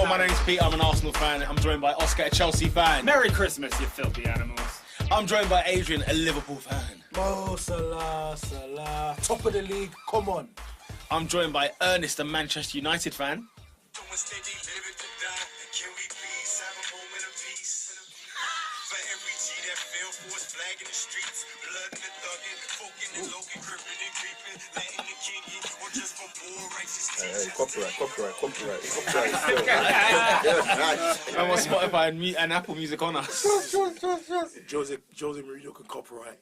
my name's Pete, I'm an Arsenal fan. I'm joined by Oscar, a Chelsea fan. Merry Christmas, you filthy animals. I'm joined by Adrian, a Liverpool fan. Mo Salah, top of the league, come on. I'm joined by Ernest, a Manchester United fan. Copyright. I want Spotify and Apple Music on us. Jose Mourinho can copyright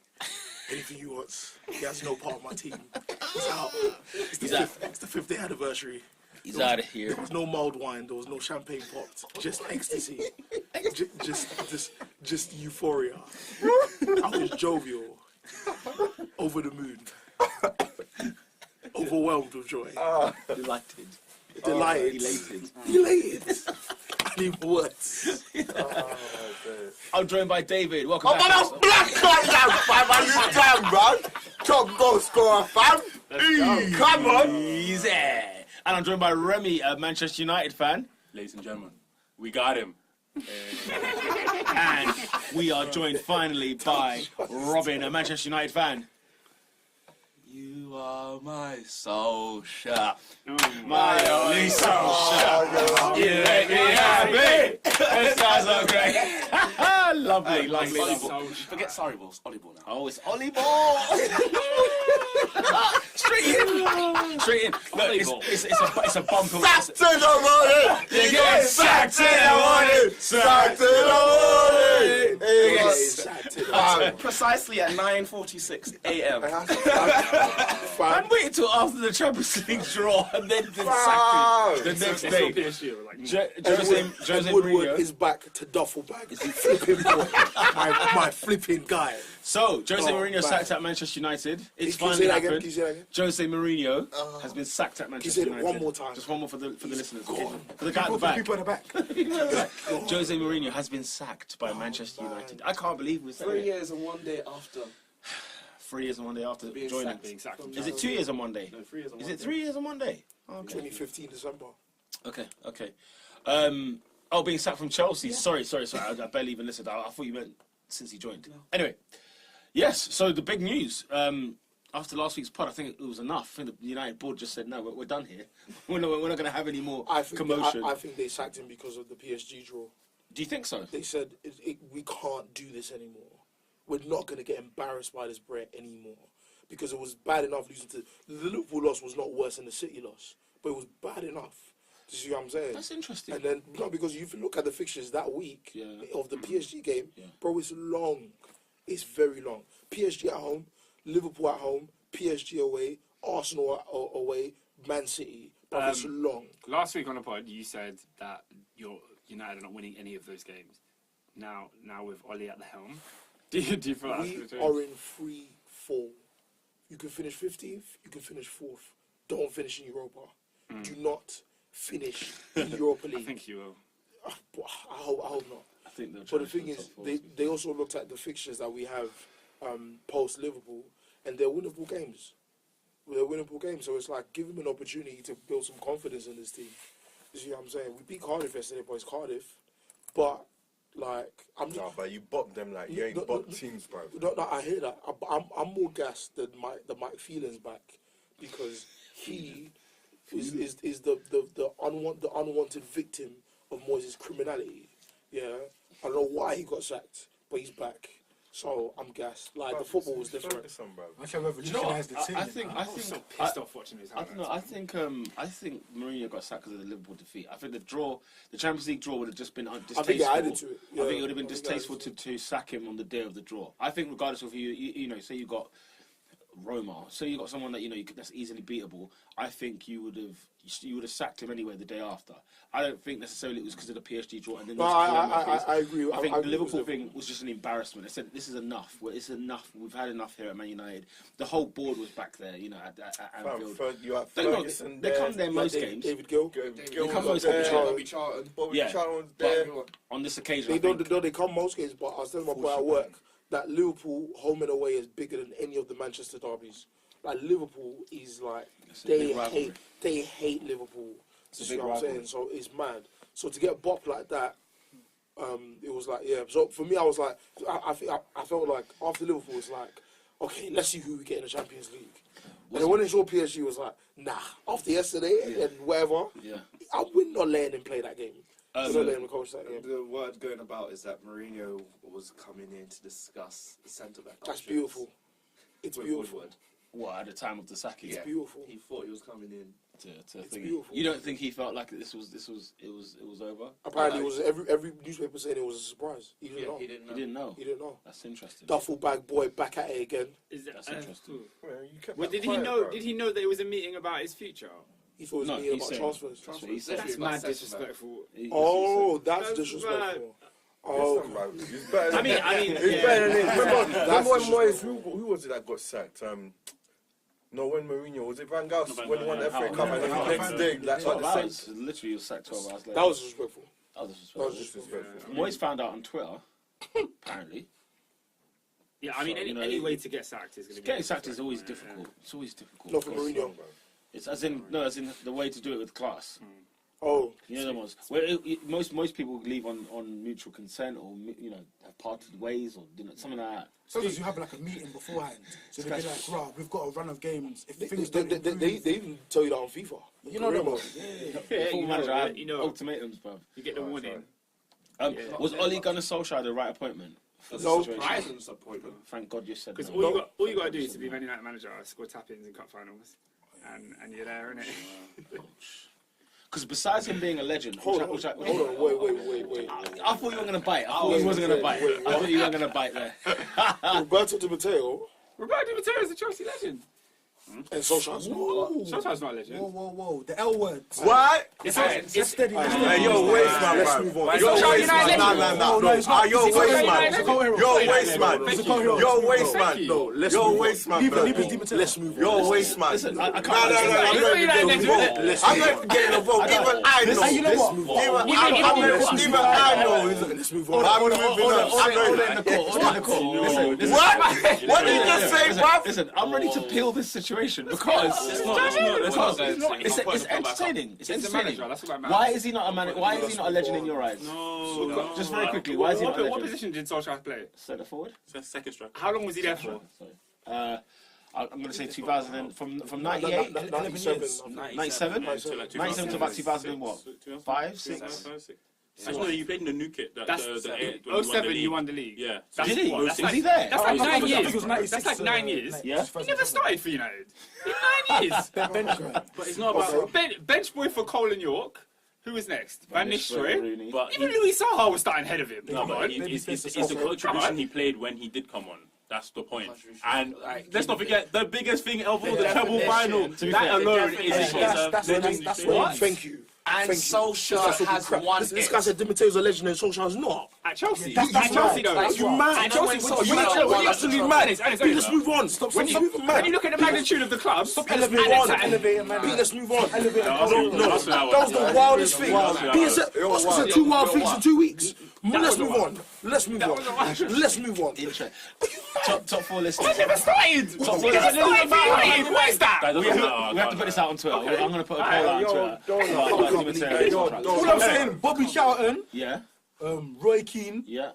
anything he wants. He has no part of my team. He's out. It's the 5th anniversary. He's out of here. There was no mulled wine. There was no champagne popped. Just ecstasy. just euphoria. I was jovial. Over the moon. Overwhelmed with joy. Delighted. Elated. I need words. I'm joined by David. Welcome back. I'm a black fam. Are you damn, bro? Top goal scorer, fam. Come on. Easy. And I'm joined by Remy, a Manchester United fan. Ladies and gentlemen, we got him. And we are joined finally by Robin, a Manchester United fan. You are my soul shop. My only soul shop. You make me happy. This guy's so great. Lovely. Forget sorry balls, Ollie ball now. Oh, it's Ollie Ball. Straight in. Look, it's a bumper. Sacked to the morning. You get sacked to the morning. Sacked to the morning. Precisely at 9:46 a.m. Man waited till after the Champions League draw and then sacked him the next day. Jose Woodward Mourinho is back to duffel bag. Flipping boy. my flipping guy. So, Jose Mourinho sacked at Manchester United. It's Can you finally say that again? happened. Can you say that again? Jose Mourinho has been sacked at Manchester say it United. one more time? Just one more for the listeners. gone. For the guy at the back. People at the back. Jose Mourinho has been sacked by Manchester United. I can't believe we're saying 3 it. years and 1 day after. 3 years and 1 day after joining. Being sacked. Is it 2 years and 1 day? No, 3 years and Is 1 it day. 3 years and 1 day? Okay. 2015 December. Okay. Being sacked from Chelsea. Sorry. I barely even listened. I thought you meant since he joined. Anyway, yes. So the big news. After last week's pod, I think it was enough. I think the United board just said, no, we're done here. We're not going to have any more commotion. I think they sacked him because of the PSG draw. Do you think so? They said, we can't do this anymore. We're not going to get embarrassed by this Brett anymore. Because it was bad enough losing to... The Liverpool loss was not worse than the City loss. But it was bad enough. Do you see what I'm saying? That's interesting. And then, no, because if you look at the fixtures that week of the PSG game, bro, it's long. It's very long. PSG at home, Liverpool at home, PSG away, Arsenal away, Man City. Bro, it's long. Last week on the pod, you said that United are not winning any of those games. Now with Ollie at the helm, do you feel that's the We are in free fall. You can finish 15th, you can finish 4th. Don't finish in Europa. Do not finish in Europa League. I think you will. I hope not. I think But the thing is, they also looked at the fixtures that we have post Liverpool, and they're winnable games. They're winnable games, so it's like give them an opportunity to build some confidence in this team. You see what I'm saying? We beat Cardiff yesterday, but it's Cardiff. But like, but you bop them like you ain't bop teams, bro. No, I hear that. I'm more gassed than Mike Phelan's back because he is the unwanted victim of Moyes' criminality. Yeah, I don't know why he got sacked, but he's back. So I'm gassed. Like the football was different. I can revolutionize the team. I think I'm so pissed off watching this. I think Mourinho got sacked because of the Liverpool defeat. I think the Champions League draw would have just been distasteful. I think it added to it. I think it would have been distasteful to sack him on the day of the draw. I think regardless of who you say you got Roma, say you got someone that that's easily beatable. I think you would have sacked him anyway the day after. I don't think necessarily it was because of the PSG draw. And then I agree. I think the Liverpool thing was just an embarrassment. They said this is enough. It's enough. We've had enough here at Man United. The whole board was back there, at Anfield. They come there most games. David Gill. They come most games. Bobby Charlton. Bobby Charlton's there. On this occasion, They come most games, but I was telling my boy at work that Liverpool home and away is bigger than any of the Manchester derbies. Like Liverpool is like they hate Liverpool. You see what I'm saying? So it's mad. So to get bopped like that, it was like, yeah. So for me, I was like, I felt like after Liverpool, it's like, okay, let's see who we get in the Champions League. And then when they saw PSG, was like, nah. After yesterday and whatever, we're not letting him play that game. We're not letting him coach that game. The word going about is that Mourinho was coming in to discuss the centre back. That's options beautiful. It's with beautiful. Woodward. What, at the time of the sacking? It's beautiful. He thought he was coming in. To It's thingy. beautiful. You don't think he felt like it was over? Apparently, it was every newspaper saying it was a surprise. He didn't know. He didn't know. He didn't know. He didn't know. That's interesting. Duffel bag boy back at it again. That's interesting. Well, did he know? Did he know that it was a meeting about his future? He thought it was No, meeting he about said- transfers. That's what he said. That's mad disrespectful. Oh, that's That's disrespectful. Oh, He's better than I mean, He's better than him. Remember That's when Moyes, disrespectful. who was it that got sacked? No, when Mourinho, was it Van Gaal when he won the Van FA Gaal. Cup and then the next day, like 12 the same. hours. Literally, he was sacked 12 hours later. that was disrespectful. That was That was disrespectful. disrespectful. Moyes found out on Twitter, apparently. Yeah, I mean, So, you know, any way to get sacked is going to be Getting sacked is always disrespectful, difficult. It's always difficult. Not for Mourinho. It's as in the way to do it with class. Oh, You know the ones where most people leave on mutual consent or have parted ways or something like that. Sometimes you have like a meeting beforehand, so they be like, "Right, we've got a run of games. If they things don't improve, they even tell you that on FIFA. you know them. Remember? Yeah, Football you manager know, had you know, ultimatums, bruv. you get the warning. Was Ole Gunnar Solskjaer the right appointment for the No. situation? President's appointment. Thank God you said Because no. all you got to do is to be Man United manager, score tap-ins in cup finals, and you're there, innit? Because besides him being a legend, Hold on, which I wait. thought you weren't gonna bite. I thought you wasn't gonna bite. I thought you weren't gonna bite there. Roberto Di Matteo Roberto Di Matteo is a Chelsea legend. and Solskjaer's not. Solskjaer's not a legend. Whoa, the L word. What? It's Steady. Hey, you're a waste man, Let's bro. move on. You're a Solskjaer waste United man. legend. No. No, he's not. You're a He's a waste co-hero. man. He's a co-hero. You're a waste man. He's a co-hero. You're a waste man. No, let's You're a move on. waste man, Leave bro. it, Di Matteo. Let's move on. You're a waste man. Listen, I No, can't. I'm not He's even not getting United involved. Let's I'm move not getting involved. Even I know. And you know what? Even I know. Let's move on. I'm moving on. Listen, What? What did you just say, bruv? listen, I'm ready to peel this situation because it's entertaining. It's He's the entertaining. manager, that's what matters. Why is he not a man? Why is he not a legend in your eyes? No. Just very quickly, why is he not a What legend? position did Solskjaer play? Centre forward. Second striker. How long was he there for? Sorry. I'm going to say 2000 from 98, 97. 97, 97 to about 2000 and what? 5, 6. Actually, you played in the new kit. That's 07. You won the league. Yeah. That's Did he? what- Was he there? That's like I 9 think it was years. 96, That's like 9 years. Yeah. He never started for United. In 9 years. Bench guy. But it's not about. Bench boy for Cole and York. Who was next? Van Nistelrooy. Rooney. But Even Louis Saha was starting ahead of him. No, Come but on. it's the Come on. contribution he played when he did come on. That's the point. And let's not forget the biggest thing of all, the treble final. That alone is That's What? Thank you. And Solskjaer has won This guy said Di Matteo's a legend and Solskjaer's not. At Chelsea. That's At Chelsea, though. Like, you mad? At Chelsea, Solskjaer You won absolutely the mad. Alex, Pete, let's move on. Stop moving When mad. you look at the magnitude of the club, stop Let's move Alex on. at elevator man. Pete, let's move on. Elevator. No, that was the wildest thing. Pete said, Oscar said 2 wild things in 2 weeks. Let's move on. Let's move on. Let's move on. Top 4 listeners. I never started. Top He four never listeners. started. What is that? We have to put this out on Twitter. I'm going to put a poll out on Twitter. All I'm saying, Bobby Charlton, Yeah, Roy Keane, yeah,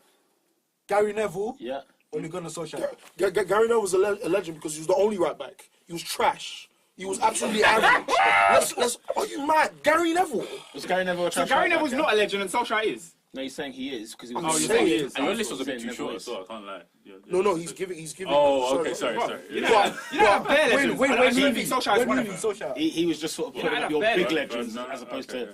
Gary Neville, yeah. Ole Gunnar Solskjaer. Gary Neville was a legend because he was the only right back. He was trash. He was absolutely average. Are you mad? Gary Neville. Was Gary Neville a So trash Gary right back, Neville's yeah? not a legend and Solskjaer is. No, he's saying he is because he was. I'm you're saying saying he he is. is. And your list was a bit Saying too short, Neville so I can't lie. No, he's giving. Oh, okay, sorry. You know have bare legends. When I don't think Rooney, Solskjaer is when one of Rooney, them. Solskjaer. He was just sort of putting Yeah, up your fair big enough. legends No, as opposed okay. to.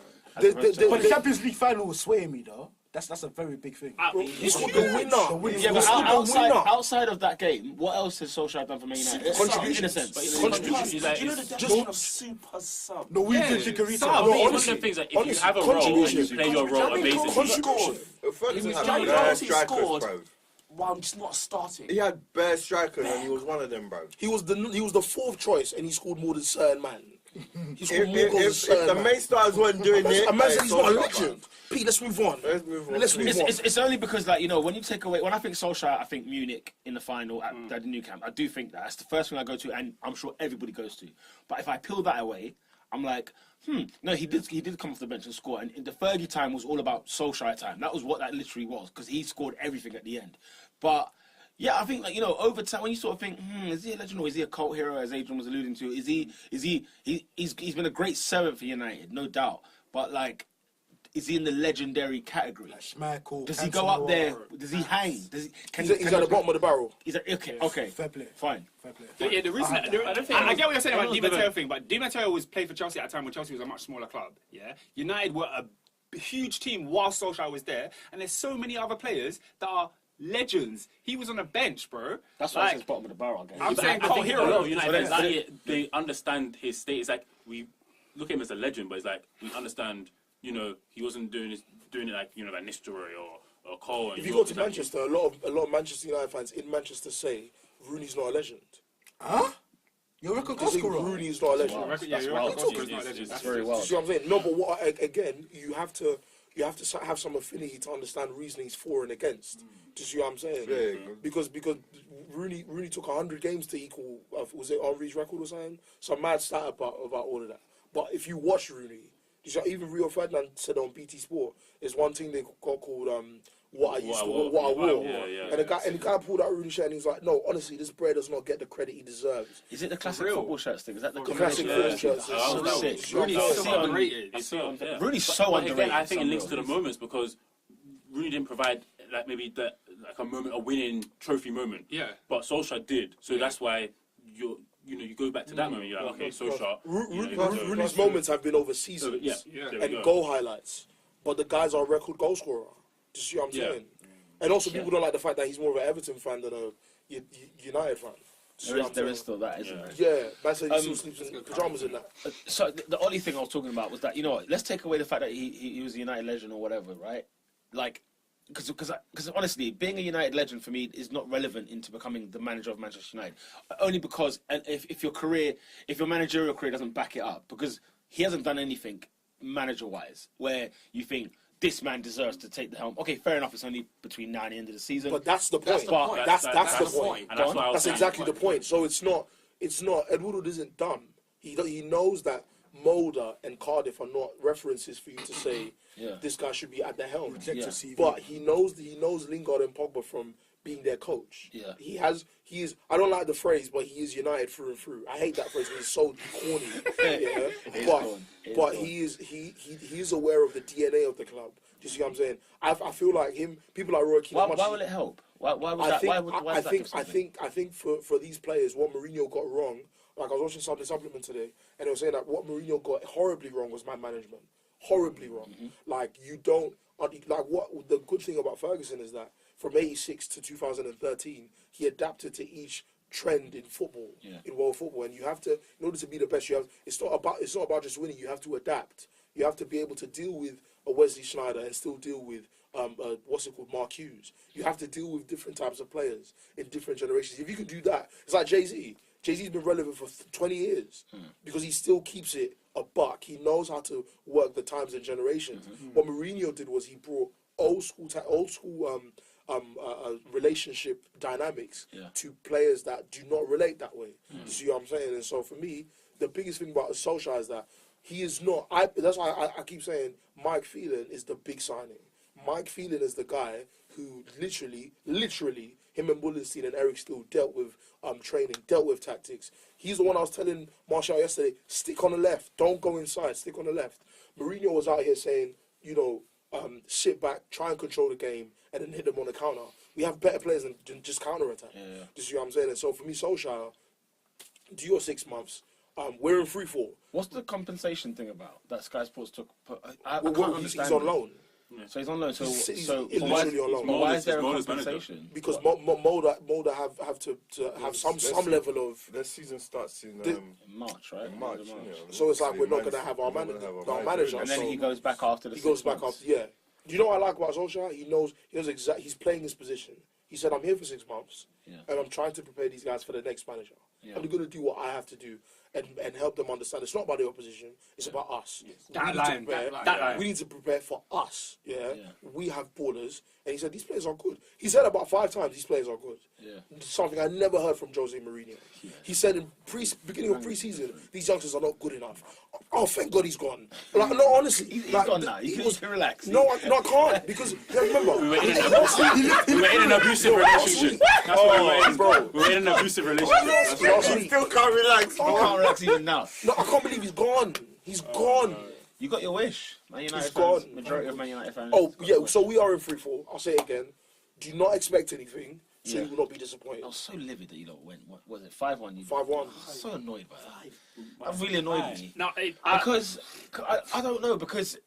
But the Champions League final was swaying me though. That's a very big thing. He scored the winner. Yeah, He but scored the winner. outside of that game, what else has Solskjaer done for Man United? Contribution. In a sense, but Contribution. Do you know the definition of super sub? No, we did Sub. Chikorita. No, No, it's one of honestly, the things that if you honestly, have a role and you contribution. play your role amazingly. Contribution. Ferguson had Johnny bare Jones, he strikers, scored. bro. While I'm just not starting. He had bare strikers and he was one of them, bro. He was the fourth choice and he scored more than certain man. He scored more If goals than certain the man. main stars weren't doing it, Imagine he's not a Solskjaer, legend. Pete, let's move on. Let's move on. Let's move on. It's only because, like, you know, when you take away, when I think Solskjaer, I think Munich in the final at the new camp. I do think that's the first thing I go to, and I'm sure everybody goes to. But if I peel that away, I'm like, no, he did come off the bench and score. And in the Fergie time was all about Solskjaer time. That was what that literally was, because he scored everything at the end. But yeah, I think, like, you know, over time, when you sort of think, is he a legend or is he a cult hero, as Adrian was alluding to? He's been a great servant for United, no doubt. But, like, is he in the legendary category? Schmeichel, Does he go up there? Does he hang? Does he? He's at the bottom of the barrel. Okay. Fair play. Fine. Fair play. Yeah, the reason I get what you're saying about Di Matteo thing, but Di Matteo was played for Chelsea at a time when Chelsea was a much smaller club. Yeah, United were a huge team while Solskjaer was there, and there's so many other players that are legends. He was on the bench, bro. That's why it's bottom of the barrel, I guess. I'm saying I cult think a hero. lot of United fans, they understand his state. It's like, we look at him as a legend, but it's like, we understand, you know, he wasn't doing it like, you know, like Nistelrooy or Cole. If you go to Manchester, a lot of Manchester United fans in Manchester say Rooney's not a legend. Huh? Your record goal They think scorer. Rooney's not a legend. That's very well. See what I'm saying? No, but again, you have to have some affinity to understand reasonings for and against. Do you see what I'm saying? Yeah. Because Rooney took 100 games to equal, was it Henry's record or something? Some mad stat about all of that. But if you watch Rooney, even Rio Ferdinand said on BT Sport, there's one thing they got called what I will. Yeah. And the guy pulled out Rooney shirt and he was like, no, honestly, this player does not get the credit he deserves. Is it the classic football shirts thing? Is that the Classic football shirts. So Sick. sick. Rooney's so underrated. Rooney's so But underrated. again, I think it Some links to the reals. moments, because Rooney didn't provide like maybe like a moment, a winning trophy moment. Yeah. But Solskjaer did, so that's why you go back to that moment. You're like, okay, Solskjaer. Rooney's moments have been over seasons There we and go. goal highlights, but the guy's our record goal scorer. Do you see what I'm saying? And also, people don't like the fact that he's more of an Everton fan than a United fan. There is still that, isn't there? Yeah, man said he still sleeps in pajamas in that. So the only thing I was talking about was that, you know what, let's take away the fact that he was a United legend or whatever, right? Like, because honestly, being a United legend for me is not relevant into becoming the manager of Manchester United. Only because, and if your managerial career doesn't back it up, because he hasn't done anything manager-wise where you think, this man deserves to take the helm. Okay, fair enough. It's only between now and the end of the season. But that's the point. That's the point. And that's why I was That's saying. exactly the point. So it's not. Edward isn't dumb. He knows that Mulder and Cardiff are not references for you to say this guy should be at the helm. Reject your CV. But he knows Lingard and Pogba from being their coach. Yeah. He is. I don't like the phrase, but he is United through and through. I hate that phrase because it's so corny. But he is aware of the DNA of the club. Do you see what I'm saying? I feel like him. People like Roy Keane. Why will it help? Why I think for these players, what Mourinho got wrong. Like, I was watching Sunday Supplement today, and they were saying that what Mourinho got horribly wrong was man management. Horribly wrong. Like, you don't. Like, what the good thing about Ferguson is that from '86 to 2013, he adapted to each trend in football, in world football, and you have to, in order to be the best, you have. It's not about just winning. You have to adapt. You have to be able to deal with a Wesley Sneijder and still deal with Mark Hughes. You have to deal with different types of players in different generations. If you can do that, it's like Jay-Z. Jay-Z's been relevant for 20 years because he still keeps it a buck. He knows how to work the times and generations. What Mourinho did was he brought old school relationship dynamics to players that do not relate that way. You see what I'm saying? And so for me, the biggest thing about Solskjaer is that he is not. That's why I keep saying Mike Phelan is the big signing. Mike Phelan is the guy who literally, him and Bullenstein and Eric Steele dealt with training, dealt with tactics. He's the one I was telling Martial yesterday, stick on the left, don't go inside, stick on the left. Mourinho was out here saying, sit back, try and control the game, and then hit them on the counter. We have better players than just counter-attack. Do you see what I'm saying? And so for me, Solskjaer, do your 6 months. We're in free fall. What's the compensation thing about that Sky Sports took? I Well, can't he's understand. on loan. So he's on loan. So He's why, literally on loan. but why is there a Mulder's compensation? Because Mulder have to have some level of. Their season starts in In March, right? in March. End of you know. So it's like we're not going to Man's- have our we're not manager. gonna have Our manager. And then so he goes back after the he goes 6 back months. after. Yeah. Do you know what I like about Solskjaer? He knows exactly. He's playing his position. He said, "I'm here for 6 months, and I'm trying to prepare these guys for the next manager." I'm going to do what I have to do and help them understand. It's not about the opposition. It's about us. That line. We need to prepare for us. Yeah? We have borders. And he said, these players are good. He said about 5 times, these players are good. Something I never heard from Jose Mourinho. He said in beginning of pre-season, these youngsters are not good enough. Oh, thank God he's gone. Like, no, honestly. He's like, gone now. He can relax. No, I can't. Because, remember. We were in an abusive relationship. That's why we were in an abusive relationship. You still can't relax. I can't relax even now. No, I can't believe he's gone. He's gone. You got your wish. Man United He's fans, gone. majority of Man United fans. Oh, yeah, so we are in free fall. I'll say it again. Do not expect anything, so you will not be disappointed. I was so livid that you lot went. What was it? 5-1. 5-1. I'm so annoyed by that. That really annoyed me. No, Because I don't know, because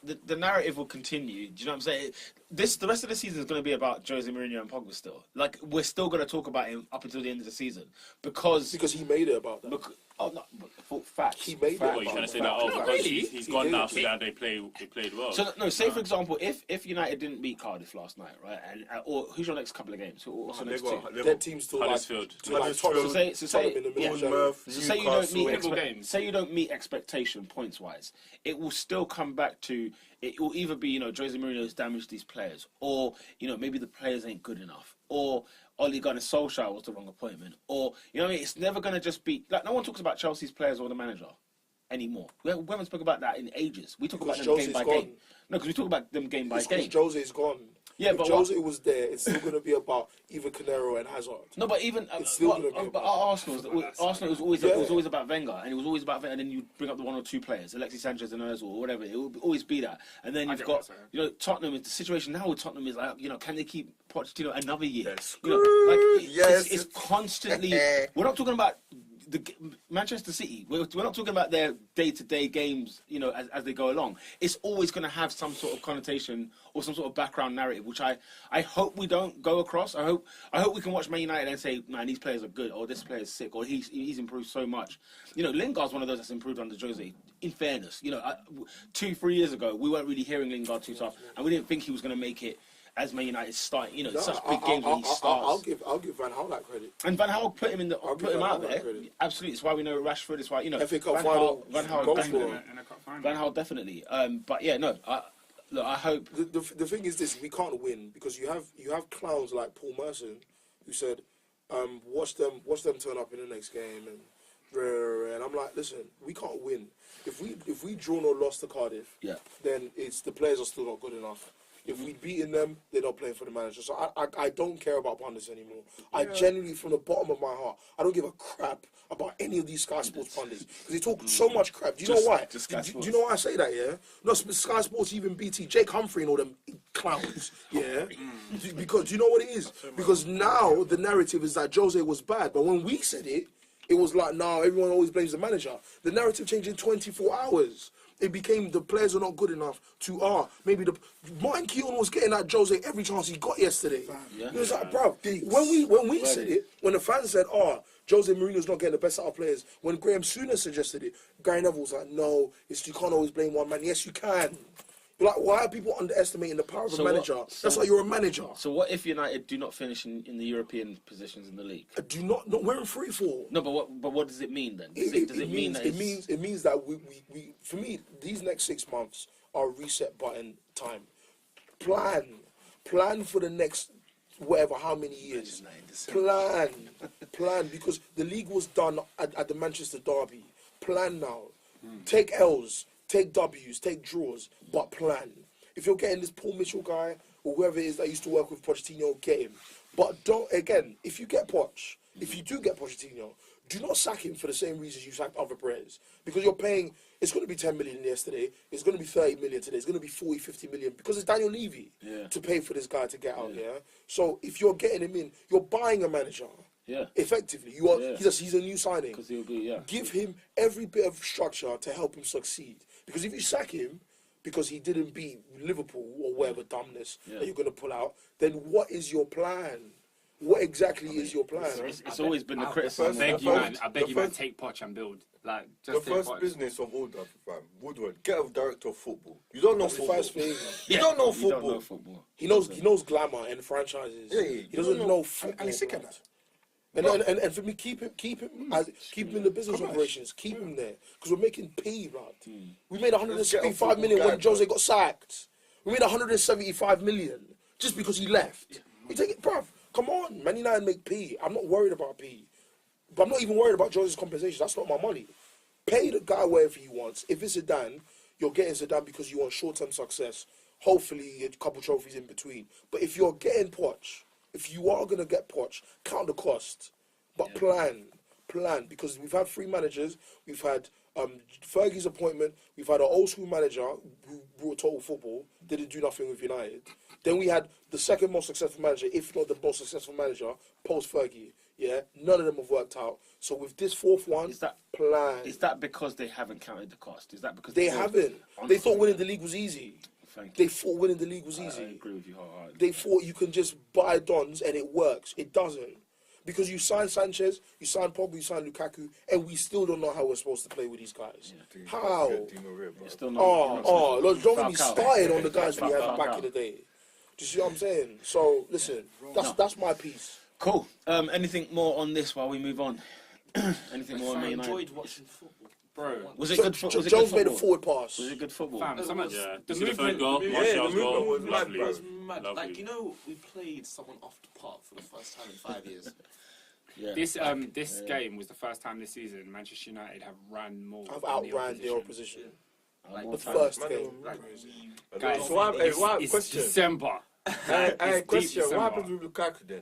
the narrative will continue. Do you know what I'm saying? The rest of the season is going to be about Jose Mourinho and Pogba still. Like, we're still going to talk about him up until the end of the season because he made it about that. Facts. He made it What, about you're trying to say that. that, because he's gone now, so did. now they played well. So no, say for example, if United didn't beat Cardiff last night, right, and or who's your next couple of games? What's the next two? Their team's still like Huddersfield. Tottenham say in the middle of Bournemouth, So say you don't meet Newcastle. Games. say you don't meet expectation points wise, it will still come back to it will either be Jose Mourinho's damaged these players, or maybe the players ain't good enough, or Ole Gunnar Solskjaer was the wrong appointment, or what I mean. It's never gonna just be like no one talks about Chelsea's players or the manager anymore. We haven't spoken about that in ages. We talk about them game by game. No, because we talk about them game by game. Jose's gone. Yeah, if but Jose was there, it's still going to be about even Canero and Hazard. No, but even It's still gonna be but Arsenal was always about Wenger, and it was always about Wenger. And then you bring up the one or two players, Alexis Sanchez and Ozil or whatever. It will always be that. And then you've got Tottenham. The situation now with Tottenham is like can they keep Pochettino another year? It's constantly. We're not talking about Manchester City. We're not talking about their day-to-day games, as they go along. It's always going to have some sort of connotation or some sort of background narrative, which I hope we don't go across. I hope we can watch Man United and say, man, these players are good, or this player's sick, or he's improved so much. Lingard's one of those that's improved under Jose. In fairness, 2-3 years ago, we weren't really hearing Lingard too tough, and we didn't think he was going to make it. As Man United start, such big games when he starts. I'll give Van Gaal that credit. And Van Gaal put him out there. Absolutely, it's why we know Rashford. It's why FA Cup final. Van Gaal definitely. But yeah, no. I hope the thing is this: we can't win because you have clowns like Paul Merson who said, watch them turn up in the next game and I'm like, listen, we can't win if we drawn or lost to Cardiff. Yeah. Then it's the players are still not good enough. If we'd beaten them, they're not playing for the manager. So I don't care about pundits anymore. I genuinely, from the bottom of my heart, I don't give a crap about any of these Sky Sports pundits. Because they talk so much crap. Do you know why? Do you know why I say that, yeah? No, Sky Sports, even BT, Jake Humphrey and all them clowns, yeah? Because, do you know what it is? Because now the narrative is that Jose was bad. But when we said it, it was like, no, everyone always blames the manager. The narrative changed in 24 hours. It became the players are not good enough to maybe Martin Keown was getting at Jose every chance he got yesterday. He was like, bro, when we said it, when the fans said, Jose Mourinho's not getting the best out of players, when Graham Souness suggested it, Gary Neville was like, no, you can't always blame one man. Yes, you can. Like, why are people underestimating the power of a manager? That's why you're a manager. So what if United do not finish in the European positions in the league? No, we're in free fall. No, but what does it mean then? Does it mean that it means that we for me these next 6 months are reset button time. Plan for the next how many years. Plan because the league was done at the Manchester derby. Plan now. Take L's. Take W's, take draws, but plan. If you're getting this Paul Mitchell guy or whoever it is that used to work with Pochettino, get him. But if you get Poch, if you do get Pochettino, do not sack him for the same reasons you sacked other players. Because you're paying, it's going to be 10 million yesterday, it's going to be 30 million today, it's going to be 40, 50 million, because it's Daniel Levy to pay for this guy to get out, So if you're getting him in, you're buying a manager. Yeah. Effectively, he's a new signing. Give him every bit of structure to help him succeed. Because if you sack him because he didn't beat Liverpool or whatever dumbness that you're going to pull out, then what is your plan? What exactly is your plan? It's always been the criticism. I beg you, man, take Poch and build. Like, just the first business of all that, fam, Woodward, get a director of football. You don't know football. You don't know football. He knows glamour and franchises. Yeah, he doesn't know football. And he's sick of that. And for me, keep him in the business operations. Keep him there because we're making P, blood. We made 175 million when Jose got sacked. We made 175 million just because he left. We take it, bruv. Come on, Man United make P. I'm not worried about P, but I'm not even worried about Jose's compensation. That's not my money. Pay the guy whatever he wants. If it's Zidane, you're getting Zidane because you want short-term success. Hopefully, a couple trophies in between. But if you're getting Poch, if you are going to get Poch, count the cost. But plan. Because we've had 3 managers. We've had Fergie's appointment. We've had an old-school manager who brought total football, didn't do nothing with United. Then we had the second most successful manager, if not the most successful manager, post-Fergie. Yeah, none of them have worked out. So with this 4th one, plan. Is that because they haven't counted the cost? Is that because they haven't? They thought winning the league was easy. They thought winning the league was easy. I agree with you wholeheartedly. They thought you can just buy Dons and it works. It doesn't. Because you sign Sanchez, you sign Pogba, you sign Lukaku, and we still don't know how we're supposed to play with these guys. Yeah. How? Still not, don't get me started on the guys we had back in the day. Do you see what I'm saying? So, listen, that's my piece. Cool. Anything more on this while we move on? Anything more on Man United? I enjoyed watching football. Bro, was it good football? Jones made a forward pass. Was it good football? Fam, The movement, third goal, Martial's goal, was lovely. It was mad. Lovely. Like, you know, we played someone off the park for the first time in 5 years. Yeah. This game was the first time this season Manchester United have ran more. I've outran the opposition. Like, The first game. Guys, So it's question. December. Hey, question. December. What happens with Lukaku then?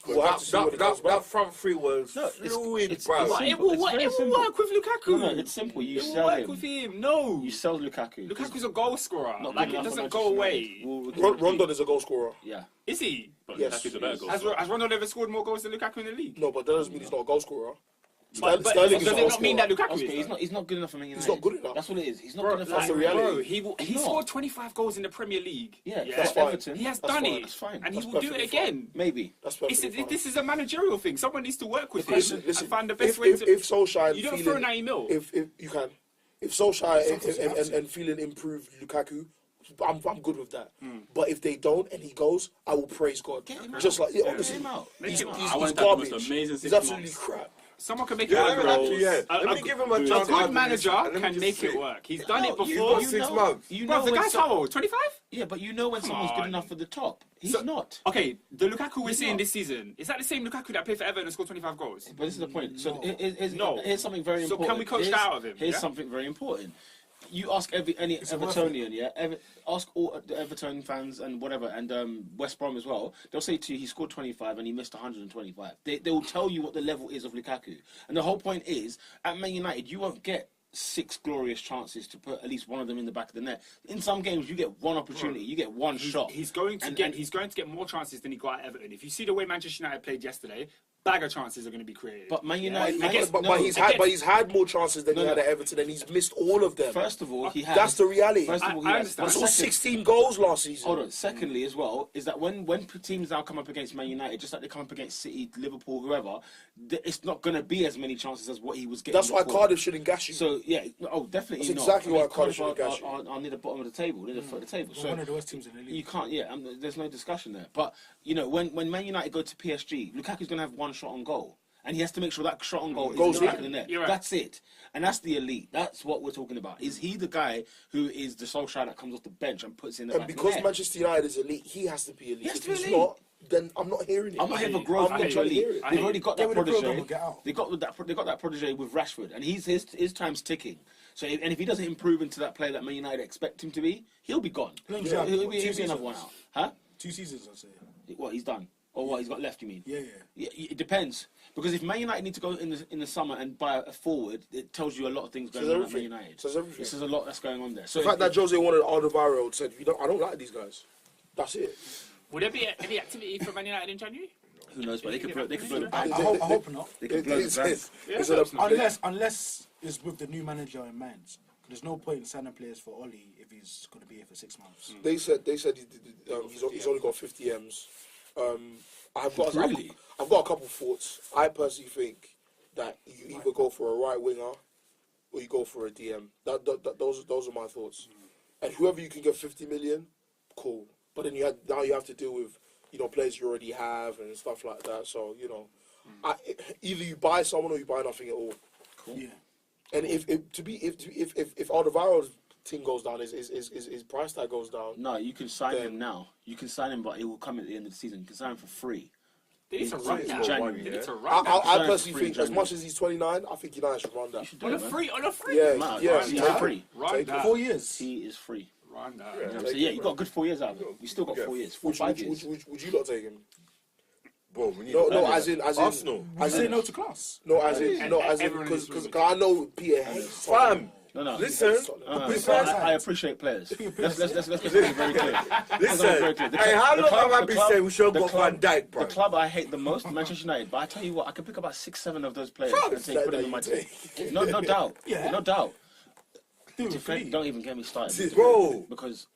We'll have to see what it does, bro. That front 3 was fluid, bro. But it will work with Lukaku. No, it's simple. You It will sell work him. with him. No. You sell Lukaku. Lukaku's a goal scorer. Not Like, good it enough for doesn't Manchester go United. away. Rondon is a goal scorer. Yeah. Is he? But Yes. Lukaku's a better goal. Has Ronaldo ever scored more goals than Lukaku in the league? No, but that doesn't mean he's not a goal scorer. But Sterling does is a it goal not mean that scorer. Lukaku Okay, is? he's not good enough for Man United. He's not good enough. That's what it is. He's not Bro, good enough that's for the Man reality. United. He No. scored 25 goals in the Premier League. Yeah, That's that's fine. Everton. He has That's done fine. it. That's fine. And That's he will do it perfectly again. Maybe. That's perfectly fine. This is a managerial thing. Someone needs to work with him Listen, and find the best if, way if, to... if Solskjaer You don't feeling, throw 90 mil. If you can, if Solskjaer and feeling improved Lukaku, I'm good with that. But if they don't and he goes, I will praise God. Just like obviously, him out. he's I garbage. want that most amazing He's 6 absolutely months. crap. Someone can make Yeah, it work. actually, yeah. A Let me give him a chance. good after manager this. Let me can just make say it work. He's done it You've before. got 6 months. You Bro, know the when guy's how old? 25? Yeah, but you know when Come someone's good on. enough for the top. He's So- not. Okay, the Lukaku we're He's seeing not. this season, is that the same Lukaku that played for Everton and scored 25 goals? But this is the point. So No. here's something very So important. can we coach that out of him, Here's yeah? something very important. You ask any Evertonian, yeah, ask all the Everton fans and whatever, and West Brom as well. They'll say to you, he scored 25 and he missed 125. They will tell you what the level is of Lukaku. And the whole point is, at Man United, you won't get 6 glorious chances to put at least one of them in the back of the net. In some games, you get one opportunity, you get one shot. He's going to get more chances than he got at Everton. If you see the way Manchester United played yesterday, bag of chances are going to be created. But Man United, But he's had more chances than he had at Everton, and he's missed all of them. First of all, he has. That's the reality. First of all, he I has. understand. He But saw second- 16 goals last season. Hold on. Secondly, as well, is that when teams now come up against Man United, just like they come up against City, Liverpool, whoever, it's not going to be as many chances as what he was getting. That's why before. Cardiff shouldn't gas you. So yeah, definitely That's not. exactly why Cardiff Cardiff shouldn't gas you. are near the bottom of the table, near the foot of the table. So one of the worst teams in the league. you can't. Yeah, there's no discussion there. But you know, when Man United go to PSG, Lukaku's going to have one shot on goal. And he has to make sure that shot on goal Goes is in the back in. of the net. You're right. That's it. And that's the elite. That's what we're talking about. Is he the guy who is the Solskjaer that comes off the bench and puts in the And back of the because net? Manchester United is elite, he has to be elite. He has If to be he's elite. not, then I'm not hearing it. I'm not here for growth. I'm not not trying trying to to hear it. They've already got Get that with the program protege. or get out. They got that protege with Rashford, and his time's ticking. So if he doesn't improve into that player that Man United expect him to be, he'll be gone. Yeah. He'll be 2 another one out. Huh? 2 seasons, I'd say. What he's done or what he's got left? You mean? Yeah. Yeah, it depends. Because if Man United need to go in the summer and buy a forward, it tells you a lot of things going Says on at Man everything. United. Says everything. This is a lot that's going on there. So The fact that Jose wanted Alderweireld said, I don't like these guys. That's it. Would there be any activity for Man United in January? who knows? But they could blow the I bank. hope not. They could blow the bank. Unless it's with the new manager in mind. There's no point in signing players for Oli if he's going to be here for 6 months. They said he's only got 50 M's. I've got a couple thoughts. I personally think that you either go for a right winger or you go for a DM. Those are my thoughts. And whoever you can get 50 million, cool. But then now you have to deal with players you already have and stuff like that. So either you buy someone or you buy nothing at all. Cool. Yeah. And if Alderweireld's thing goes down, his price tag goes down. No, you can sign him now. You can sign him, but it will come at the end of the season. You can sign him for free. They need to run in that. January. They need to run that. I personally free think, in as much as he's 29, I think United should run that. You should do On it, a man. free, on a free. Yeah, Man, yeah. he's take free. it. Run Take that. 4 years. He is free. Run that. Yeah. You know what I'm Take saying? Yeah, it, you bro. got a good 4 years out of it. You still got 4 years, 4 5 years. Would you not take him? Bro, we need No, as in Arsenal. Would you say no to Class? No, as in, everyone because is I know Peter hates Fam, No. listen. I appreciate players. Let's get it very clear. Listen, hey, how long have I been saying we should have got Van Dijk, bro? The club I hate the most, Manchester United. But I tell you what, I can pick about 6, 7 of those players and say put them in my team. No doubt. Yeah. No doubt. Do it for me. Don't even get me started, Bro. because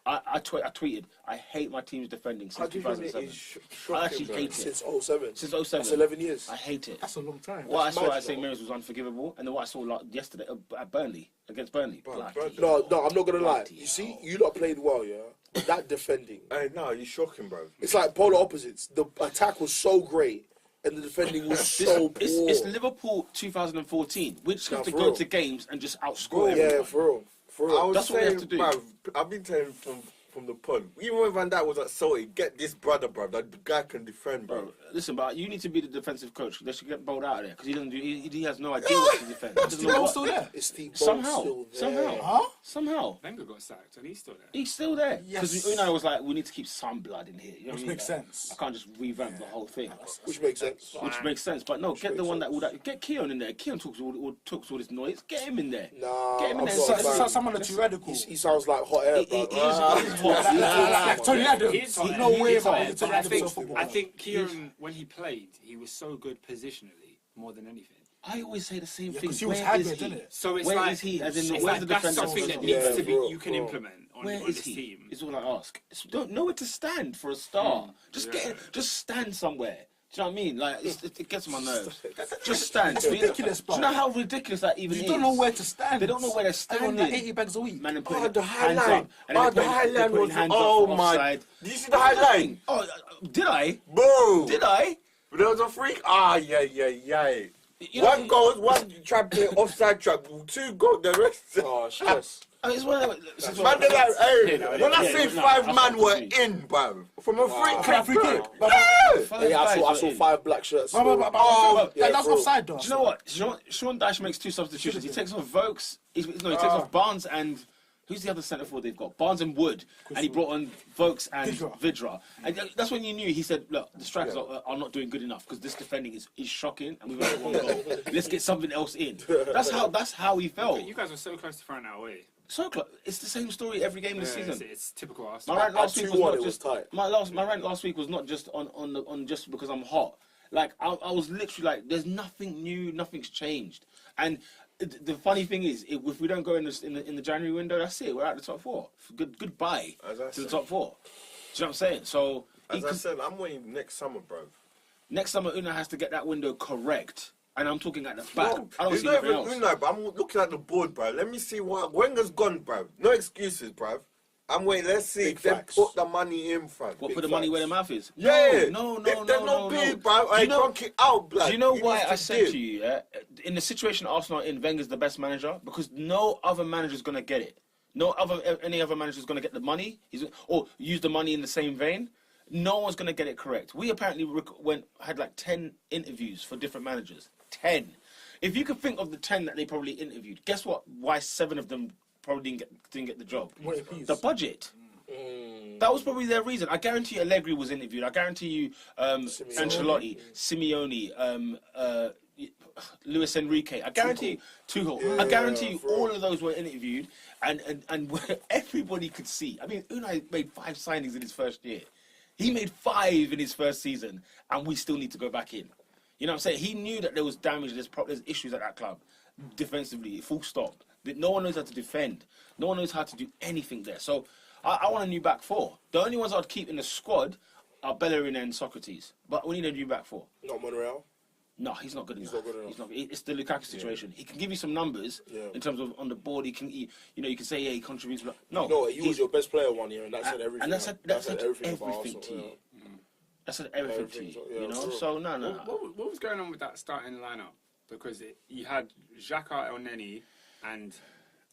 I tweeted I hate my team's defending How since do you think it 2007. is I actually hate it. since 07? Since 07. That's 11 years. I hate it. That's a long time. What I saw mad, at St bro. Mary's was unforgivable, and then what I saw yesterday at Burnley against Burnley. Bloody No, I'm not gonna lie. Bloody You see, hell. you lot played well, yeah. But that defending, Hey, no, you're shocking, bro. it's like polar opposites. The attack was so great, and the defending was so poor. It's Liverpool 2014. We just have to for go real. to games and just outscore Yeah, everyone. for real, for I real. was That's what we have saying, to do. bruv, I've been telling from the pod, even when Van Dijk was at Celtic, get this brother, bruv. That guy can defend, bro. Bro, listen, but you need to be the defensive coach. They should get bowled out of there because he doesn't do. He has no idea what to defend. He doesn't know Still, what- still there. Is Steve Bolt Somehow, still there? somehow, somehow, Wenger got sacked and he's still there. he's still there. Yes. Because Unai was like, we need to keep some blood in here. You know what I Which mean? makes Like, sense. I can't just revamp the whole thing. Which makes sense. Which makes sense, but no, get the makes one sense. that get Keon in there. Keon talks all this noise. Get him in there. Nah, Get him in I'm there. not So, a fan. someone that's too radical. He sounds like hot air, He bro. is hot. Like Tony Adams. He's hot. No way He's about hot, it. but Tony I Adams think, is a football I player. think Kieran, when he played, he was so good positionally more than anything. I always say the same thing. Because he was Where hybrid, is isn't he? it? So it's Where like, is he? As in, it's where's like the that's defender? something that Yeah, needs to be bro, you can bro. implement on Where this is he? team. Is all I ask. Don't know where to stand for a start. Just Yeah. just stand somewhere. Do you know what I mean? Like it gets on my nerves. Just stand. It's ridiculous, Do you bro. know how ridiculous that even You is? don't know where to stand. They don't know where they're They want like standing. 80 bags a week. Man, and Oh, putting the hands highlight. up. And then Oh, they're the putting highlight was. hands up Oh, for my. offside. Did you see the highlight? Oh, did I? Bro. Did I? There was a freak. Ah, yeah. You know, One goal, one trap play, offside trap, 2 goals, the rest. Oh, stress. I mean, it's one of the- Man, they're like, hey, when I yeah, say no, 5 that's man not were true. in, bruv. From a free Can I kick. free kick? Yeah. Yeah, I saw in. 5 black shirts. Oh, yeah, that's bro. offside though. Do you know what? Sean Dyche makes 2 substitutions. He takes off Vokes. He takes off Barnes and who's the other centre forward they've got? Barnes and Wood, and he brought on Vokes and Vidra. And that's when you knew. He said, "Look, the strikers are not doing good enough because this defending is shocking, and we've only 1 goal. Let's get something else in." That's how he felt. You guys were so close to throwing that away. So close. It's the same story every game this season. It's typical My Arsenal. rant last week was 2-1, not it was just tight. my rant last week was not just on just because I'm hot. Like I was literally like, there's nothing new, nothing's changed. And the funny thing is, if we don't go in the January window, that's it. We're out of the top 4. Goodbye As I to the said. top 4. Do you know what I'm saying? So As I said, I'm waiting next summer, bruv. next summer, Una has to get that window correct. And I'm talking at the back. No, I don't it's see not nothing even else. Unai, but I'm looking at the board, bruv. Let me see what Wenger's gone, bruv. No excuses, bruv. I'm waiting. Let's see Big if they facts. put the money in, fam. What, Big put the money facts. where the mouth is? Yeah. No. If there's no bid, bruv, Do I you know- drunk it out, blood. Do you know He why needs I said dip. to you, yeah? In the situation Arsenal are in, Wenger's the best manager because no other manager's going to get it. Any other manager's going to get the money or use the money in the same vein. No one's going to get it correct. We apparently had like 10 interviews for different managers. 10. If you could think of the 10 that they probably interviewed, guess what? Why 7 of them probably didn't get the job? What it is. The budget. That was probably their reason. I guarantee you Allegri was interviewed. I guarantee you Ancelotti, Simeone, Luis Enrique. I guarantee you Tuchel. I guarantee you all of those were interviewed and where everybody could see. I mean, Unai made 5 signings in his first year. He made 5 in his first season, and we still need to go back in. You know what I'm saying? He knew that there was damage, there's issues at that club, defensively, full stop. That no one knows how to defend. No one knows how to do anything there. So I want a new back 4. The only ones I'd keep in the squad are Bellerin and Socrates. But we need a new back 4. Not Monreal. No, he's not good enough. not good enough. He's not. It's the Lukaku situation. He can give you some numbers in terms of on the board. You can say he contributes. But no, No, he was your best player one year, and that said everything. and that said everything about everything Arsenal, to you. yeah. That's everything to you, you know. So no. What was going on with that starting lineup? Because you had Xhaka, El Neni, and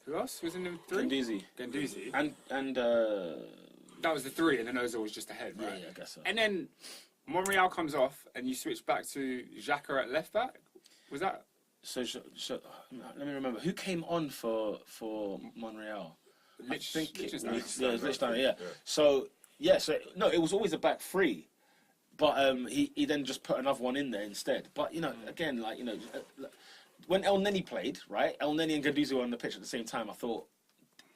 who else was in the three? Guendouzi. And that was the three, and then Ozil was just ahead, right? Yeah, I guess so. And then Monreal comes off, and you switch back to Xhaka at left back. Was that? So let me remember who came on for Monreal. I think it was Lichtsteiner. Yeah. So no, it was always a back three, but he then just put another one in there instead. But again, when El Neni played, right? El Neni and Guendouzi were on the pitch at the same time. I thought,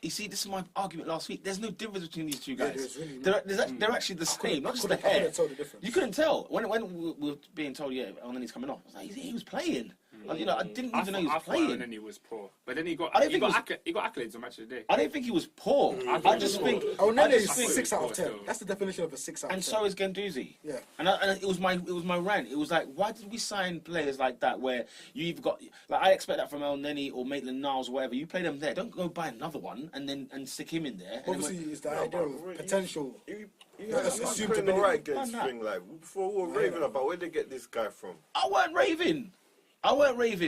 you see, this is my argument last week. There's no difference between these two guys. They're actually the same, not just the hair. Couldn't tell the difference. You couldn't tell when we were being told, El Neni's coming off. I was like, he was playing. I didn't even know he was playing. And then he was poor, but then he got accolades on Match of the Day. I don't think he was poor. I just think. Oh, no, is 6 out of 10. That's the definition of a 6 out of 10. And so is Guendouzi. Yeah. And it was my rant. It was like, why did we sign players like that where you either got I expect that from El Neni or Maitland-Niles or whatever. You play them there. Don't go buy another one and stick him in there. Obviously, it's the idea of potential. You assume to be right against thing like before we were raving about where they get this guy from. I weren't raving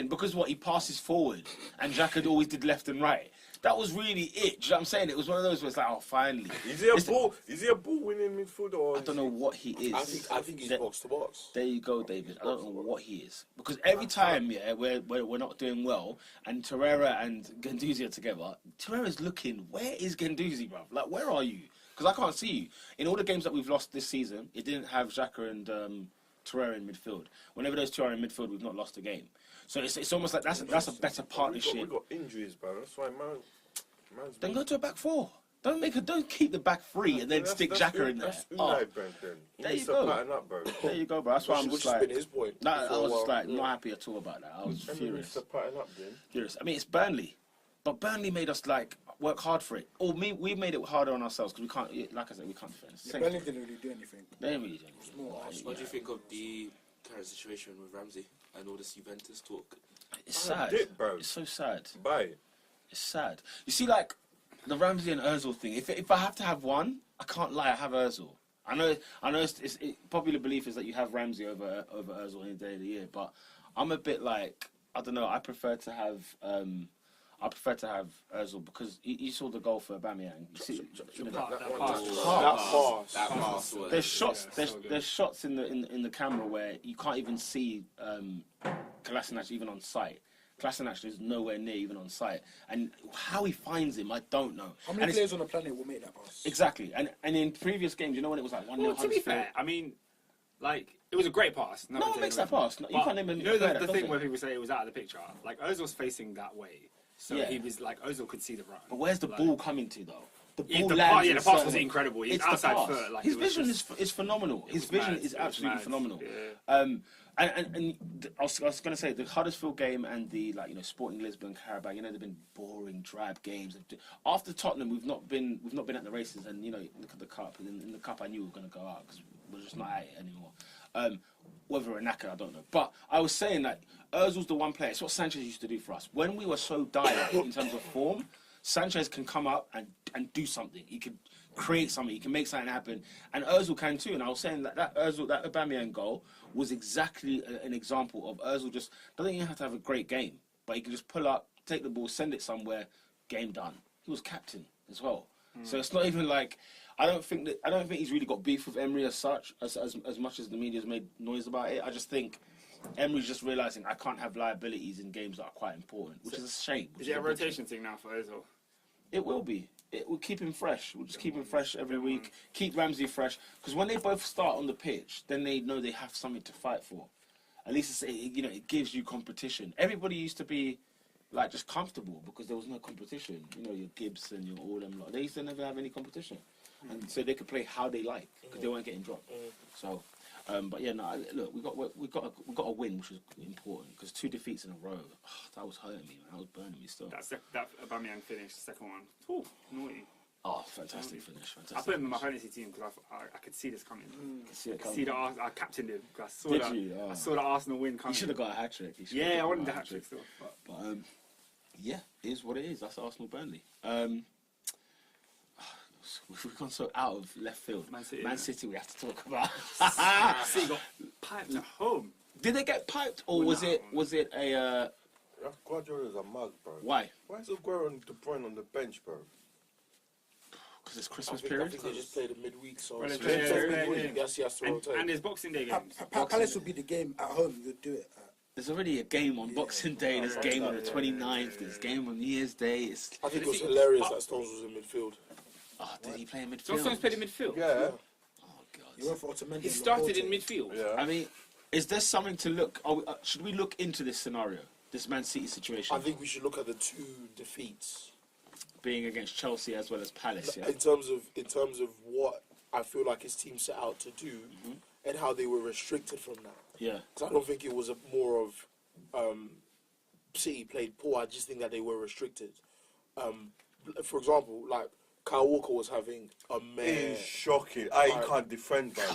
because he passes forward and Xhaka always did left and right. That was really it. Do you know what I'm saying? It was one of those where it's like, oh, finally. Is he a ball winning midfielder? Or I don't know what he is. I think he's box to box. There you go, David. I don't know what he is. Because every time, we're not doing well and Torreira and Guendouzi are together, Torreira's looking, where is Guendouzi, bruv? Like, where are you? Because I can't see you. In all the games that we've lost this season, it didn't have Xhaka and Torreira in midfield. Whenever those two are in midfield, we've not lost a game. So it's almost like that's a better partnership. We got injuries, bro. That's why man's then go to a back four. Don't keep the back three and then stick Xhaka in there. That's Unai, then. There you go. Up, bro. There you go, bro. That's why I'm just like, his point. I was just like not happy at all about that. I was furious. Furious. I mean, it's Burnley, but Burnley made us like work hard for it. Or we made it harder on ourselves because we can't. Like I said, we can't defend. Burnley didn't really do anything. They didn't really do anything. What do you think of the current situation with Ramsey and all this Juventus talk? It's sad. Bro. It's so sad. Bye. It's sad. You see, like the Ramsey and Ozil thing. If I have to have one, I can't lie. I have Ozil. I know. It's popular belief is that you have Ramsey over Ozil any day of the year, but I'm a bit like, I don't know. I prefer to have Ozil because you saw the goal for Aubameyang. You see, That pass. There's shots. There's shots in the camera where you can't even see Kolasinac even on sight. Kolasinac is nowhere near even on sight, and how he finds him, I don't know. How many players on the planet will make that pass? Exactly, and in previous games, you know when it was like 1-0. Well, to be fair, I mean, like it was a great pass. No one makes that pass. You can't even. You know the thing where people say it was out of the picture. Like Ozil's facing that way. So he was like, Ozil could see the run. But where's the ball coming to, though? The ball the pass was incredible. He's outside foot. Like, his vision is phenomenal. His vision is absolutely phenomenal. Yeah. And I was going to say, the Huddersfield game and the Sporting Lisbon, Carabao, they've been boring, drab games. After Tottenham, we've not been at the races, and look at the cup. In the cup, I knew we were going to go out because we're just not at it anymore. Whether we're knackered, I don't know. But I was saying that Ozil's the one player. It's what Sanchez used to do for us. When we were so dire in terms of form, Sanchez can come up and do something. He can create something. He can make something happen. And Ozil can too. And I was saying that Aubameyang goal was exactly an example of Ozil just doesn't even have to have a great game, but he can just pull up, take the ball, send it somewhere, game done. He was captain as well. So it's not even like I don't think he's really got beef with Emery as such, as much as the media's made noise about it. I just think Emery's just realising I can't have liabilities in games that are quite important, which is a shame. Is it a rotation thing now for Ozil? It will be. It will keep him fresh. We'll just keep him fresh every week. Keep Ramsey fresh. Because when they both start on the pitch, then they know they have something to fight for. At least it gives you competition. Everybody used to be like just comfortable because there was no competition. Your Gibbs and your all them lot. They used to never have any competition, and so they could play how they like because they weren't getting dropped. So. But yeah, no. Look, we got a win, which was important because 2 defeats in a row. That was hurting me, man. That was burning me still. That Aubameyang finish, the second one. Ooh, naughty. Oh, fantastic finish! Fantastic. I put him in my fantasy team because I could see this coming. I could see that I captained him because I saw the Arsenal win coming. He should have got a hat trick. I wanted the hat trick still. But yeah, it is what it is. That's Arsenal Burnley. we've gone so out of left field. Man City, Man yeah. City we have to talk about. City got piped at home. Did they get piped, or was it a Guardiola's a mug, bro. why? Why is Aguero and De Bruyne on the bench, bro? Because it's I Christmas think period. they just played a midweek, so Well, it's they play- just yeah, midweek. yeah. Yes, he has to rotate. And there's Boxing Day games. Palace would be the game at home. You'd do it. There's already a game on Boxing Day. There's a game on the 29th. There's a game on New Year's Day. It's, I think it was hilarious that Stones was in midfield. oh, did he play in John Stones midfield? played in midfield. Yeah. Oh You God. went for Otamendi. He and started in Laporte. midfield. Yeah. I mean, is there something to look? Should we look into this scenario, this Man City situation, I think we should look at the two defeats being against Chelsea as well as Palace? Yeah. in terms of what I feel like his team set out to do and how they were restricted from that. Yeah. Because I don't think it was a more of City played poor. I just think that they were restricted. For example, like Kyle Walker was having a mare. It's shocking. You can't defend, man.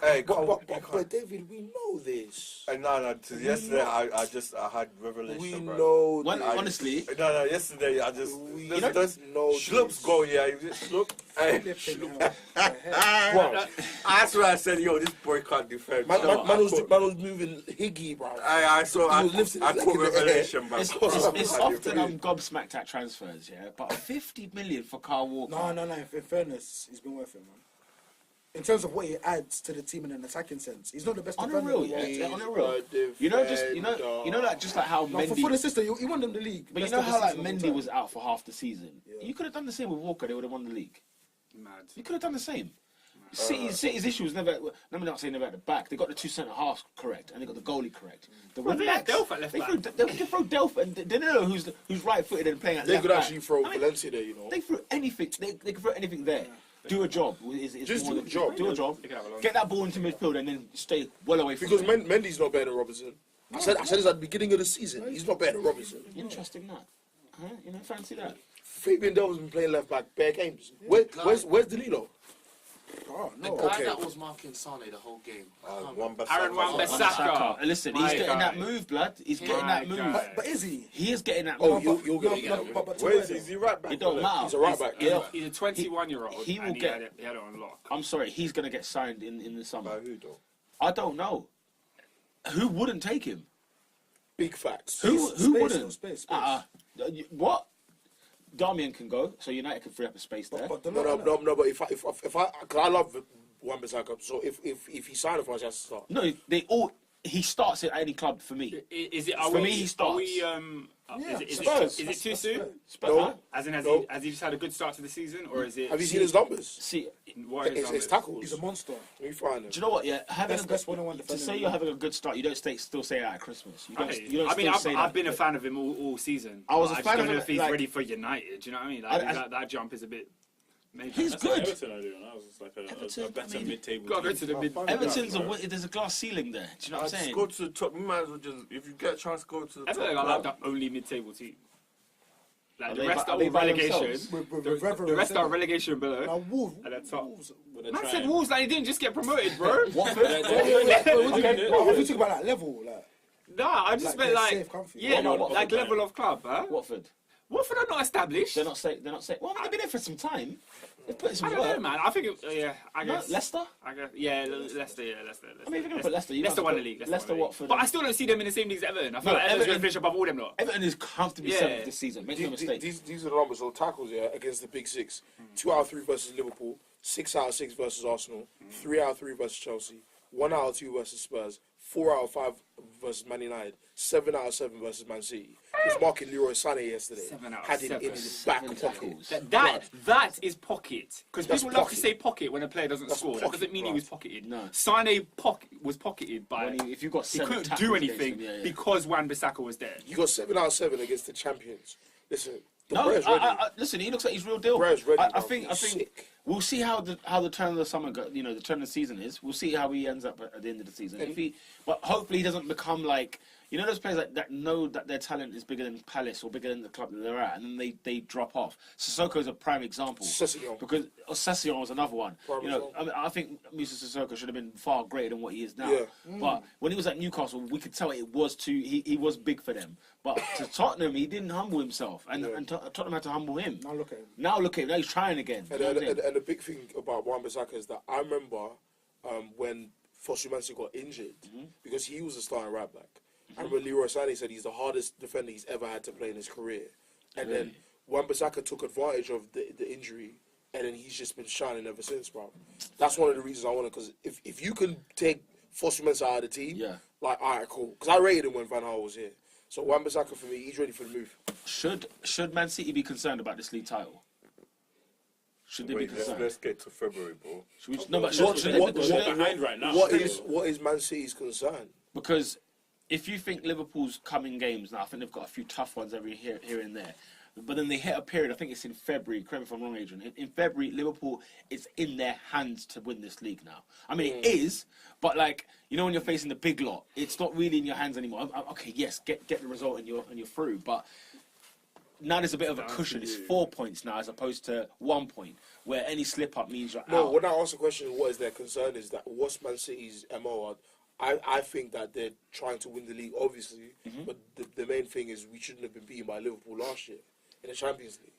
Hey, But David, we know this. no. Yesterday, I had revelation. We bro. know One, this. honestly, No. Yesterday, I just We there's know Schlupp's this. goal. Yeah, look. Hey, Flipping hell. The heck? Bro, that's why I said, yo, this boy can't defend. man I was moving Higgy, bro. saw. He was lifting I his caught leg in the air. revelation, bro. it's often I'm gobsmacked at transfers, yeah. But 50 million for Kyle Walker. No. In fairness, he's been worth it, man. In terms of what he adds to the team in an attacking sense, he's not the best On a defender. real, in the world. yeah, on a real. You know, like just like how No, Mendy. for the system, he won them the league. But you Best know of the how like season of all Mendy time. was out for half the season. Yeah. You could have done the same with Walker. They would have won the league. Mad. You could have done the same. City's issue was never. I'm not saying never at the back. They got the two centre halves correct, and they got the goalie correct. The Well, wing they had backs, Delph at left they back. They throw Delph and Danilo, who's right footed and playing at They left could back. actually throw I mean, Valencia there, you know. They threw anything. They could throw anything there. Do a job. It's Just more do a than- job. Do a job. They could have a long- Get that ball into midfield and then stay well away from Because it. Mendy's not better than Robinson. I said this at the beginning of the season. He's not better than Robinson. Interesting that. Huh? You know, fancy that. Fabian Delph's been playing left back bare games. Where's Danilo? Oh, The no. guy okay. that was marking Sane the whole game. Wan Aaron Wan-Bissaka. Saka. Listen, he's My getting guy. that move, blood. He's getting that My move. guy. But is he? He is getting that Oh, move. you'll get it. But to Where where is he? though? Is he right back? It don't matter. He's a right back. Yeah. He's a 21-year-old. He will and get- He had it on lock. I'm sorry, he's going to get signed in the summer. By who though? I don't know. Who wouldn't take him? Big facts. Who Space, wouldn't? space. What? Darmian can go, so United can free up a space there. But the No, but if I, because I love Wan-Bissaka, so if he signed for us, he has to start. No, he starts at any club for me. Is it? For me, he starts. Are we? Yeah, Is Spurs. it too soon? No. As in, No. has he just had a good start to the season, or is it? Have you seen his numbers? See, What are his It's numbers? tackles. he's a monster. Let me find him. do you know what? Yeah, having Best one-on-one to defender say in the you're league. having a good start, you don't still say that at Christmas. You don't. Okay. You don't I mean, still say that. I've been a fan of him all season. I was But a just fan don't of know him, if he's like- ready for United. Do you know what I mean? Like, I- that jump is a bit. Maybe. He's That's good. like Everton are doing. That was like Everton, a better I mean, mid-table. Gotta go team. to the mid. Everton's there's a glass ceiling there. Do you know what I'm Just saying? go to the top. You might as well just, if you get a chance, go to the Everton top. are like the only mid-table team. Like Are the they rest by- are are they all by relegation. themselves? With The reverence, rest are innit? relegation below. Now, Wolves. At the top. Wolves. But they're Man said trying. Wolves, like he didn't just get promoted, bro. Watford. What do you think about that level? Like, Nah, I just Like, meant they're like safe, comfy. yeah, What about Watford, like man? level of club, huh? Watford. Watford are not established. They're not saying. Well, I mean, they've been there for some time. They've put in I some don't know, work. man. I think I No, guess Leicester. I guess Leicester. Yeah, Leicester. I mean, if you're gonna put Leicester, you Leicester have to won put the league. Leicester, won the league. Watford. But I still don't see them in the same league as Everton. I feel No, like Everton's Everton- going to finish above all them lot. Everton is comfortably Yeah. seventh this season. Make no mistake. These are the numbers. So tackles, yeah, against the big six. 2 out of 3 versus Liverpool. 6 out of 6 versus Arsenal. 3 out of 3 versus Chelsea. 1 out of 2 versus Spurs. 4 out of 5 versus Man United. 7 out of 7 versus Man City. He was marking Leroy Sané yesterday. 7 out of Had him 7. in his back 7 pocket. tackles. That is pocket. Because That's people love to pocket. say pocket when a player doesn't That's score. That pocket, doesn't mean he bruv. was pocketed. No. Sané was pocketed by. When if you've got He 7 couldn't tackles do against anything them, yeah. because Wan-Bissaka was there. You got 7 out of 7 against the champions. Listen, the No, player's ready. listen, he looks like he's real deal. Brez ready, I bruv. think He's sick. we'll see how the turn of the summer, the turn of the season is. We'll see how he ends up at the end of the season. But hopefully he doesn't become like you know those players that know that their talent is bigger than Palace or bigger than the club that they're at, and then they drop off. Sissoko's a prime example. Sessegnon. Because Sessegnon was another one. Prime example. I think Musa Sissoko should have been far greater than what he is now. Yeah. But when he was at Newcastle, we could tell it was he was big for them. But to Tottenham, he didn't humble himself, and Tottenham had to humble him. Now look at him. Now look at him. Now he's trying again. And the big thing about Wan-Bissaka is that I remember when Fosu Mensah got injured, because he was a starting right back. I remember Leroy Sané said he's the hardest defender he's ever had to play in his career. And then Wan-Bissaka took advantage of the injury, and then he's just been shining ever since, bro. That's one of the reasons I want to, because if you can take Fosu Mensah out of the team, like, all right, cool. Because I rated him when Van Gaal was here. So Wan-Bissaka, for me, he's ready for the move. Should Man City be concerned about this league title? Should they be concerned? Let's get to February, bro. Behind right now. What is Man City's concern? Because if you think Liverpool's coming games now, I think they've got a few tough ones here and there. But then they hit a period, I think it's in February, correct me if I'm wrong, Adrian. In February, Liverpool, it's in their hands to win this league now. I mean, it is, but like, you know, when you're facing the big lot, it's not really in your hands anymore. Okay, yes, get the result and you're through. But now there's a bit of a cushion. It's 4 points now as opposed to 1 point, where any slip up means you're out. When I ask the question, what is their concern, is that what's Man City's MO? I think that they're trying to win the league, obviously, but the main thing is we shouldn't have been beaten by Liverpool last year in the Champions League.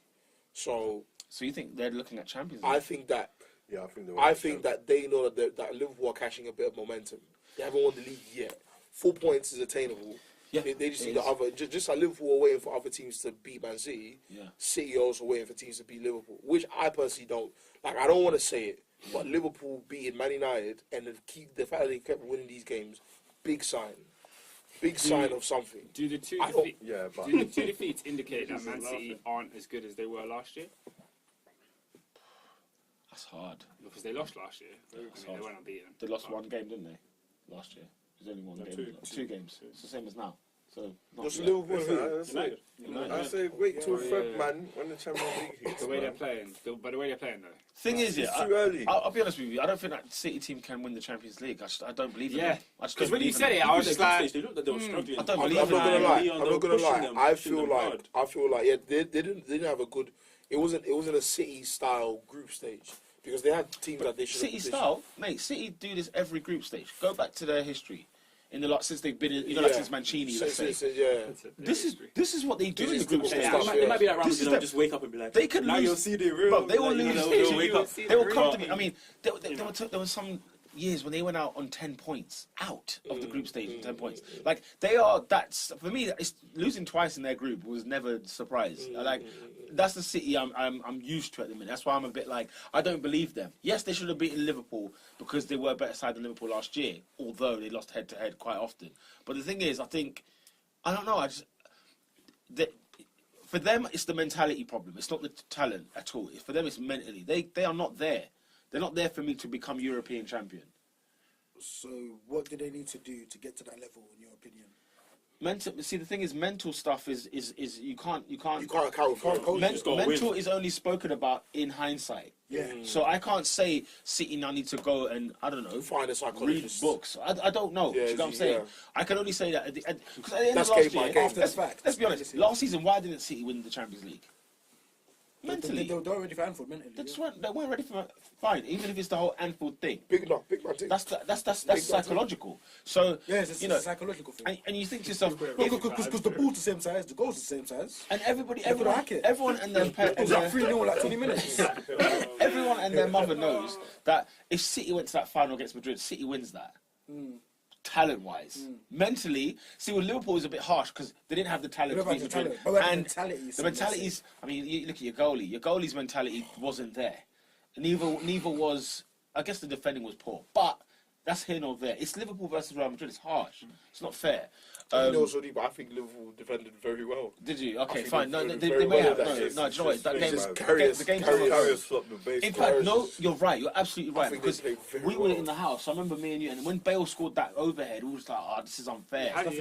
So you think they're looking at Champions League? I think that. Yeah, I think that they know that Liverpool are catching a bit of momentum. They haven't won the league yet. 4 points is attainable. Yeah, they just need the other. Just like Liverpool are waiting for other teams to beat Man City. Yeah. City are also waiting for teams to beat Liverpool, which I personally don't like. I don't want to say it, but Liverpool beating Man United and the fact that they kept winning these games, big sign of something. Do the two defeats indicate that Man City aren't as good as they were last year? That's hard. Because they lost last year. They weren't unbeaten. They lost one game, didn't they? Last year. There's only one game. Two games. It's the same as now. So what's Liverpool? I say wait till Feb, man, when the Champions League hits. The way they're playing. By the way they're playing, though. Thing is, it's too early. I'll be honest with you. I don't think that City team can win the Champions League. I don't believe in them. Because when you said it, I was just like, they looked like they were struggling. I don't believe I'm in not them. gonna lie. I feel like they didn't have a good. It wasn't a City style group stage. Because they had teams that they should. City style, mate. City do this every group stage. Go back to their history. In the since they've been in, like since Mancini, let's say. This is what they do in the group stage. It might be that round, just wake up and be like, they could now lose. you'll see the real. Bro, they will lose. They'll wake up. They will come to me. I mean, there was some years when they went out on 10 points out of the group stage on 10 points. Like that's for me. It's losing twice in their group was never a surprise. Like that's the City I'm used to at the minute. That's why I'm a bit like I don't believe them. Yes, they should have beaten Liverpool because they were a better side than Liverpool last year. Although they lost head to head quite often. But the thing is, I don't know. For them, it's the mentality problem. It's not the talent at all. For them, it's mentally. They are not there. They're not there for me to become European champion. So what do they need to do to get to that level, in your opinion? See, the thing is, mental stuff is you can't account for it. Mental is only spoken about in hindsight. Yeah. So I can't say City now need to go and I don't know find a psychologist, read books. I don't know. Yeah, you know what I'm saying? yeah. I can only say that because at the end That's of last game by year, game. After the fact. let's be honest. Last season, why didn't City win the Champions League? Mentally, they weren't ready for Anfield mentally. they weren't ready for fine. Even if it's the whole Anfield thing. Big man thing. That's psychological. So it's you know, a psychological thing. and you think to yourself, Because the ball's the same size, the goal's the same size. and hack it. everyone and their It was like 3-0 in like 20 minutes. everyone and their mother knows that if City went to that final against Madrid, City wins that. Talent-wise, mentally, see with Liverpool is a bit harsh because they didn't have the talent to beat Madrid. And the mentalities. I mean, you look at your goalie. Your goalie's mentality wasn't there. Neither was. I guess the defending was poor, but that's here nor there. It's Liverpool versus Real Madrid. It's harsh. It's not fair. But I think Liverpool defended very well. Did you? Okay, fine. No, defended they very may well have. that No, game. do you know what? That game. Carriers- The game. Carriers flopped the base. In fact, no, you're right. You're absolutely right. think they Because played very we were well. in the house. I remember me and you, and when Bale scored that overhead, we were just like, "Oh, this is unfair." what can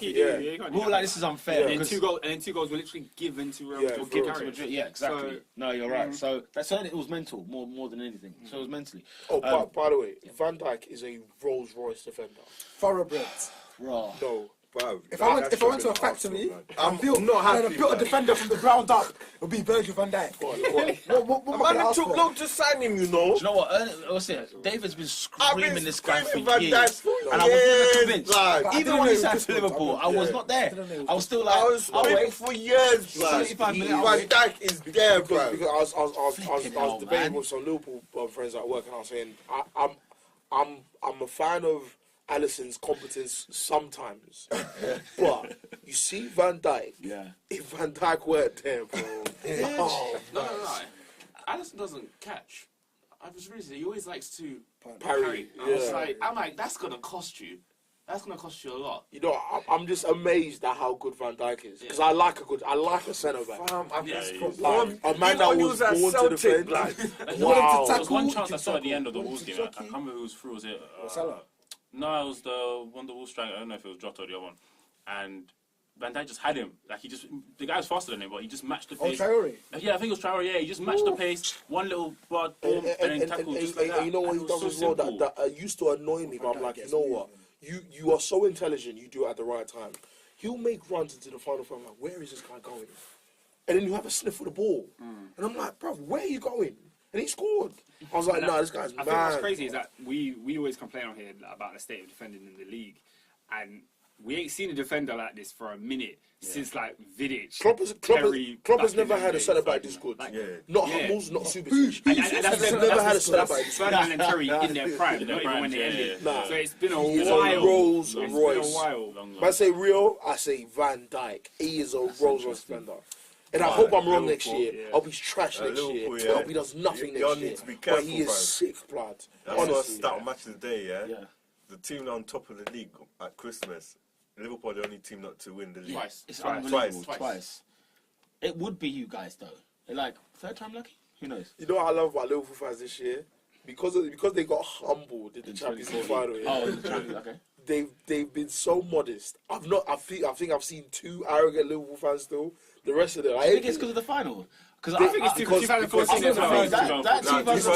you do? Yeah. You can't We do were like, that. "This is unfair." And then because- two goals were literally given to Real Yeah, Madrid. given to Carriers. Madrid. Yeah, exactly. So- No, you're right. So that's it was mental more than anything. So it was mentally. By the way, Van Dijk is a Rolls Royce defender. Thoroughbred. Raw. No, Bruv, If I went that to a should've been factory, Arsenal, man. I'm built, not happy, I built a man. defender from the ground up, it'll be Virgil van Dijk. What am I Man, gonna it ask took for? long to sign him, you know. Do you know what? What's it? David's been screaming this guy for Van years, Dijk for and I was never years, convinced. blood. But I Even didn't when know he it signed was for this good, Liverpool, I was not there. didn't know it was I was still like, I was I'll waiting wait. for years, blood. 75 minutes, Van I'll wait. Dijk is there, Because bruv. I was Flipping hell, debating man. with some Liverpool friends at work, and I was saying I'm a fan of Alisson's competence sometimes, but you see Van Dijk. Yeah. If Van Dijk weren't there, bro, oh, No. Alisson doesn't catch. I was reading he always likes to parry. I was Yeah. I'm like, that's gonna cost you. That's gonna cost you a lot. You know, I'm just amazed at how good Van Dijk is because I like a centre back. Like, a man that was born to defend. blood. Wow. There was one Tackle, chance I saw at the tackle, end of the one Wolves to game. I jockey. can't remember who's through. Was it? Salah. No, it was the one the Wolves striker. I don't know if it was Jota or the other one. And Van Dijk just had him. Like the guy was faster than him, but he just matched the Oh, pace. Traore. Yeah, I think it was Traore. Yeah, he just matched the pace. One little butt, boom, and then tackled just like that. You know what And he it does was as so well simple. that used to annoy me, but I'm like, you know what? You are so intelligent. You do it at the right time. He'll make runs into the final third. I'm like, where is this guy going? And then you have a sniff for the ball, and I'm like, bro, where are you going? And he scored. I was like, nah, this guy's I think what's mad. crazy is that we always complain on here about the state of defending in the league, and we ain't seen a defender like this for a minute since like Vidic. Klopp has back never in had the a day. centre back this good. Like, Not yeah. Hummels, not Subasic. And He's that's never had a centre back this good. Ferdinand and Terry in their prime, In their not even when they primes, ended. yeah. Nah. So it's been a He's a while. Rolls It's Royce. been a while. When I say real, I say Van Dijk. He is a Rolls Royce defender. And I hope I'm wrong next Liverpool, year. yeah. I hope he's trash next year. Liverpool, I yeah. hope he does nothing Y'all next need year. to be But careful, he is bro. sick, blood. That's what Honestly. start match of the day, yeah? Yeah. The team on top of the league at Christmas, Liverpool are the only team not to win the league. Twice. It's Twice. unbelievable. Twice. Twice. It would be you guys though. Like third time lucky. Who knows? You know what I love about Liverpool fans this year? Because they got humbled in the Champions League final. Yeah? Oh, the Champions. Okay. They've been so modest. I think I've seen 2 arrogant Liverpool fans still. The rest of them, I think it's because of the final. Because I think it's 2014 as well. that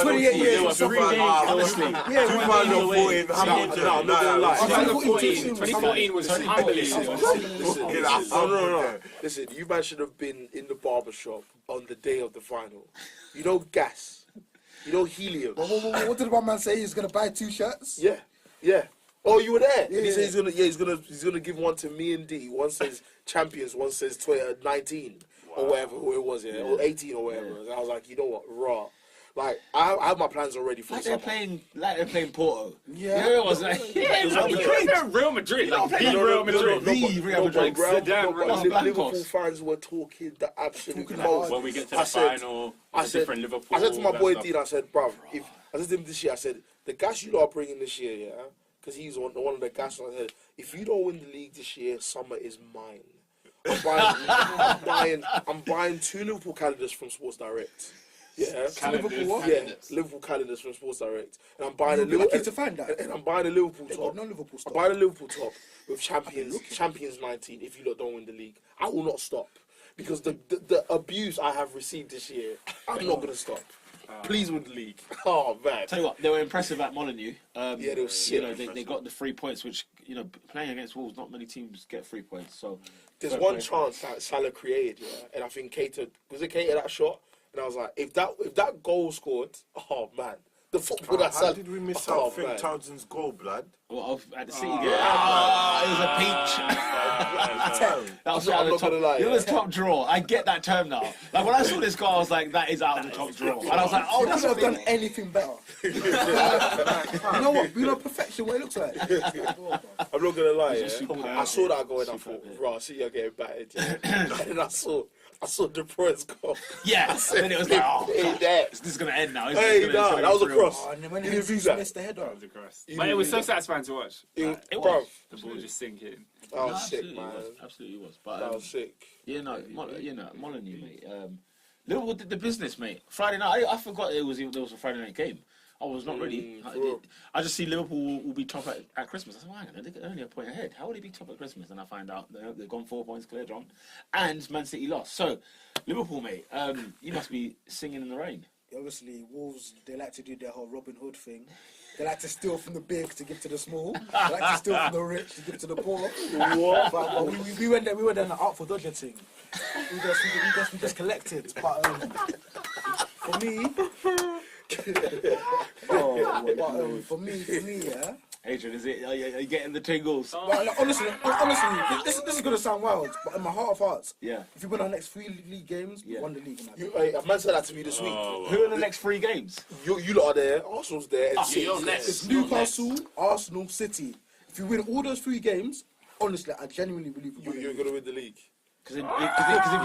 28 years. It was 3 days, honestly. 2014, I'm not gonna lie. 2014 was unbelievable. No. Listen, you man should have been in the barber shop on the day of the final. You know gas. You know helium. What did one man say? He's going to buy 2 shirts? Yeah. Oh, you were there. And he Yeah. said he's gonna give one to me and D. One says champions, one says 19 or whatever it was, or 18 or whatever. And I was like, you know what, raw. Like I have my plans already for like the they're summer. playing Porto. Yeah. You know, it was like Real Madrid, like the No, Real Madrid. The Real Madrid. Liverpool Blancos. fans were talking the absolute Talking most. like When we get to I the said- final, I it's said, different Liverpool. I said to my all boy that Dean, I said, bruv, I said to him this year, I said, the gas you lot are bringing this year, yeah, because he's one of the gas. I said, if you don't win the league this year, summer is mine. I'm buying 2 Liverpool calendars from Sports Direct. Yeah, Liverpool calendars from Sports Direct, and I'm buying You'll be lucky to find that. and I'm buying a Liverpool They top. got no Liverpool I'm stuff. buying a Liverpool top with champions 19. If you lot don't win the league, I will not stop because the abuse I have received this year, I'm not gonna stop. Please win the league. Oh man. Tell you what, they were impressive at Molineux. Yeah, they were sick. You know, they got the 3 points, which playing against Wolves, not many teams get 3 points. So There's fair one play. chance that Salah created, yeah, and I think Keita that shot, and I was like, if that goal scored, oh man, the football that How Salah. did we miss Oh, out Frank man. Townsend's goal, blood? Well, at the City Ah. game. It was a peach. That was I'm out of not the top. gonna lie, It was yeah. top draw. I get that term now. Like when I saw this goal, I was like, that is out of the top draw. And I was like, oh, You that's couldn't have a done anything better. You know what? You know perfection, what it looks like. I'm not gonna lie, superb. yeah. I saw that goal and I Superb, thought, right, I see you're getting battered. Yeah. And then I saw De Bruyne's goal. Yeah. And then it was like, oh, Hey, gosh, that. this is going to end now. Hey, nah, that was a cross. Oh, and then when He he didn't do Jesus that. missed the header. But it was so satisfying to watch. It It bro, was. The ball just sinking. that was sick, Absolutely man. was. Absolutely was. But That was sick. Molineux, mate. Liverpool did the business, mate. Friday night, I forgot there was a Friday night game. I was not ready. bro. I just see Liverpool will be top at Christmas. I said, well, hang on, they're only a point ahead. How will they be top at Christmas? And I find out they've gone 4 points clear, John. And Man City lost. So, Liverpool, mate, you must be singing in the rain. Obviously, Wolves, they like to do their whole Robin Hood thing. They like to steal from the big to give to the small. They like to steal from the rich to give to the poor. What? But we went there. We went there in the Artful Dodger thing. We just collected. But for me, for me, yeah. Adrian, are you getting the tingles? Well, like, honestly, this is gonna sound wild, but in my heart of hearts, Yeah. if you win our next 3 league games, we Yeah. won the league. A man said that to me this week. Who are the next 3 games? You lot are there. Arsenal's there. And City. You're next. It's Newcastle, Arsenal, City. If you win all those 3 games, honestly, I genuinely believe You're going to win the league. Because if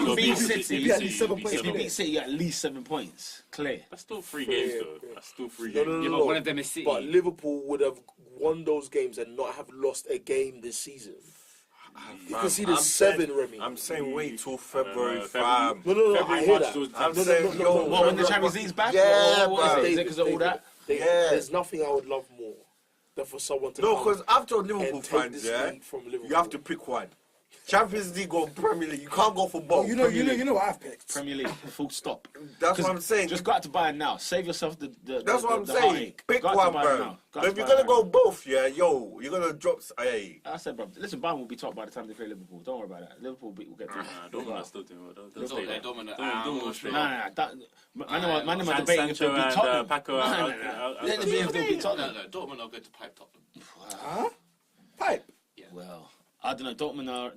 you beat City, be at least 7 points. if you beat City, you get at least 7 points. Clear. That's still 3 games, though. That's still 3 No, games. no, no, Yeah, no. but one of them is City. But Liverpool would have won those games and not have lost a game this season. You can see the 7, Remy. I'm saying wait till February, February. fam. No, I hear that. I'm No, saying, yo, What, when the Champions League's back? Yeah, Or what bro. is it? Is it because of all that? Yeah. There's nothing I would love more than for someone to No, come because after and Liverpool take fans, this yeah, league from Liverpool. you have to pick one. Champions League or Premier League. You can't go for both. You know what I've picked. Premier League, full stop. That's what I'm saying. Just go out to Bayern now. Save yourself the That's what I'm saying. heartache. Pick Go out one, to Bayern bro. now. Go out But if to you're Bayern gonna go now. both, yeah, yo, you're gonna drop. Hey, I said, bro, listen, Bayern will be top by the time they play Liverpool. Don't worry about that. Liverpool will get through. Dortmund are still doing well. Don't say that. Dortmund Man, are debating if they'll beat and Tottenham. Paco They're debating if they'll beat Tottenham. No, Dortmund are going to pipe Tottenham. Huh? Pipe. Well, I don't know. Dortmund are.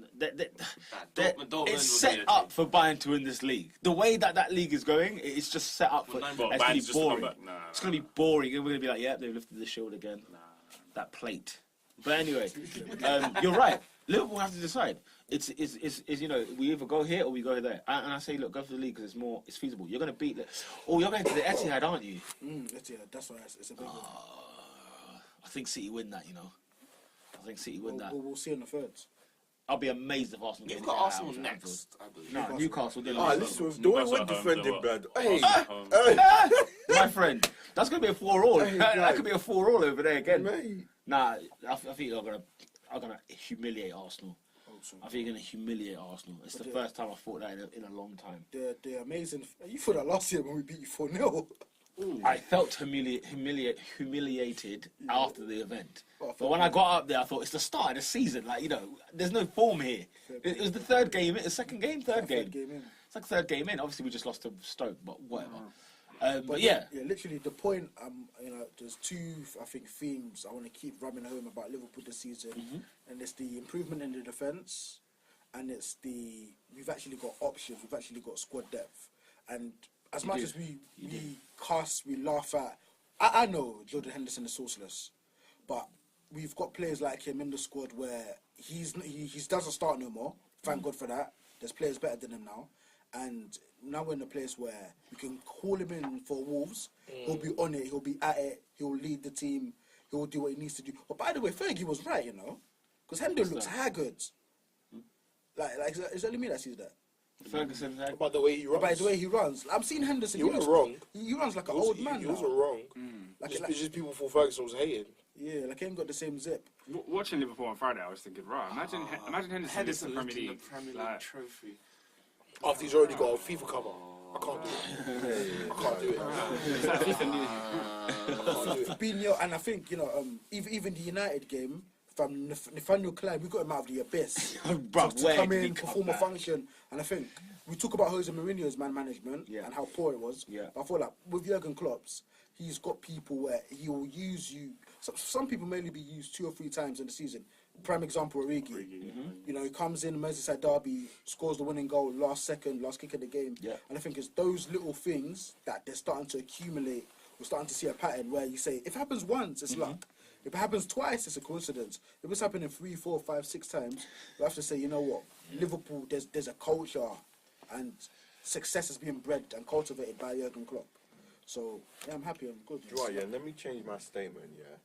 Dortmund It's will set be a up for Bayern to win this league. The way that league is going, it's just set up for. Well, It's no, going Bayern's to be just come boring. back. Nah, It's going to be boring, and we're going to be like, yeah, they've lifted the shield again. That plate. But anyway, you're right. Liverpool have to decide. It's we either go here or we go there. And I say, look, go for the league because it's feasible. You're going to beat. Oh, you're going to the Etihad, aren't you? That's why it's a big one. I think City win that. I think City win that. We'll see in the thirds. I'll be amazed if Arsenal. You've get got it out Arsenal of next, I believe. No, Newcastle did. ah, listen, the way we're defending, blood. Hey, My friend, that's going to be a 4-all. That could be a 4-all over there again. mate. Nah, I think they're gonna humiliate Arsenal. I think you're gonna humiliate Arsenal. It's the first time I thought that in a long time. The amazing. You thought that last year when we beat you 4-0. I felt humiliated after the event. But when I got up there, I thought it's the start of the season. There's no form here. It was the third game, the second game, third game. It's like third game in. Obviously, we just lost to Stoke, but whatever. But yeah, literally the point. There's 2, I think, themes I want to keep rubbing home about Liverpool this season, and it's the improvement in the defence, and it's we've actually got options. We've actually got squad depth, and as much as we cuss, we laugh at. I know Jordan Henderson is sourceless, but we've got players like him in the squad where he doesn't start no more. Thank God for that. There's players better than him now, and now we're in a place where we can call him in for Wolves. He'll be on it. He'll be at it. He'll lead the team. He'll do what he needs to do. But by the way, Fergie was right, because Hendo looks haggard. Like it's only me that sees that. Ferguson. About the way he runs. By the way he runs, I'm seeing Henderson. He wasn't wrong. He runs like an old man. He now. wasn't wrong. It's just people thought Ferguson was hating. Yeah, like he ain't got the same zip. Watching Liverpool on Friday, I was thinking, right, imagine Henderson lifts the Premier League. Like, trophy. After he's already got a FIFA cover. I can't do it. I can't do it. Fabinho, and I think, even the United game, from Nathaniel Klein, we got him out of the abyss. Bruv, to where come did he in, come perform a back? function. And I think we talk about Jose Mourinho's man management and how poor it was. Yeah. But I feel like with Jurgen Klopp's, he's got people where he will use you. Some people may only be used 2 or 3 times in the season. Prime example, Origi. He comes in Merseyside derby, scores the winning goal, last kick of the game. Yeah. And I think it's those little things that they're starting to accumulate. We're starting to see a pattern where you say, if it happens once, it's luck. If it happens twice, it's a coincidence. If it's happening 3, 4, 5, 6 times, we have to say, you know what? Liverpool, there's a culture, and success is being bred and cultivated by Jurgen Klopp. So, yeah, I'm happy. I'm good. Right, yeah. Let me change my statement. Yeah.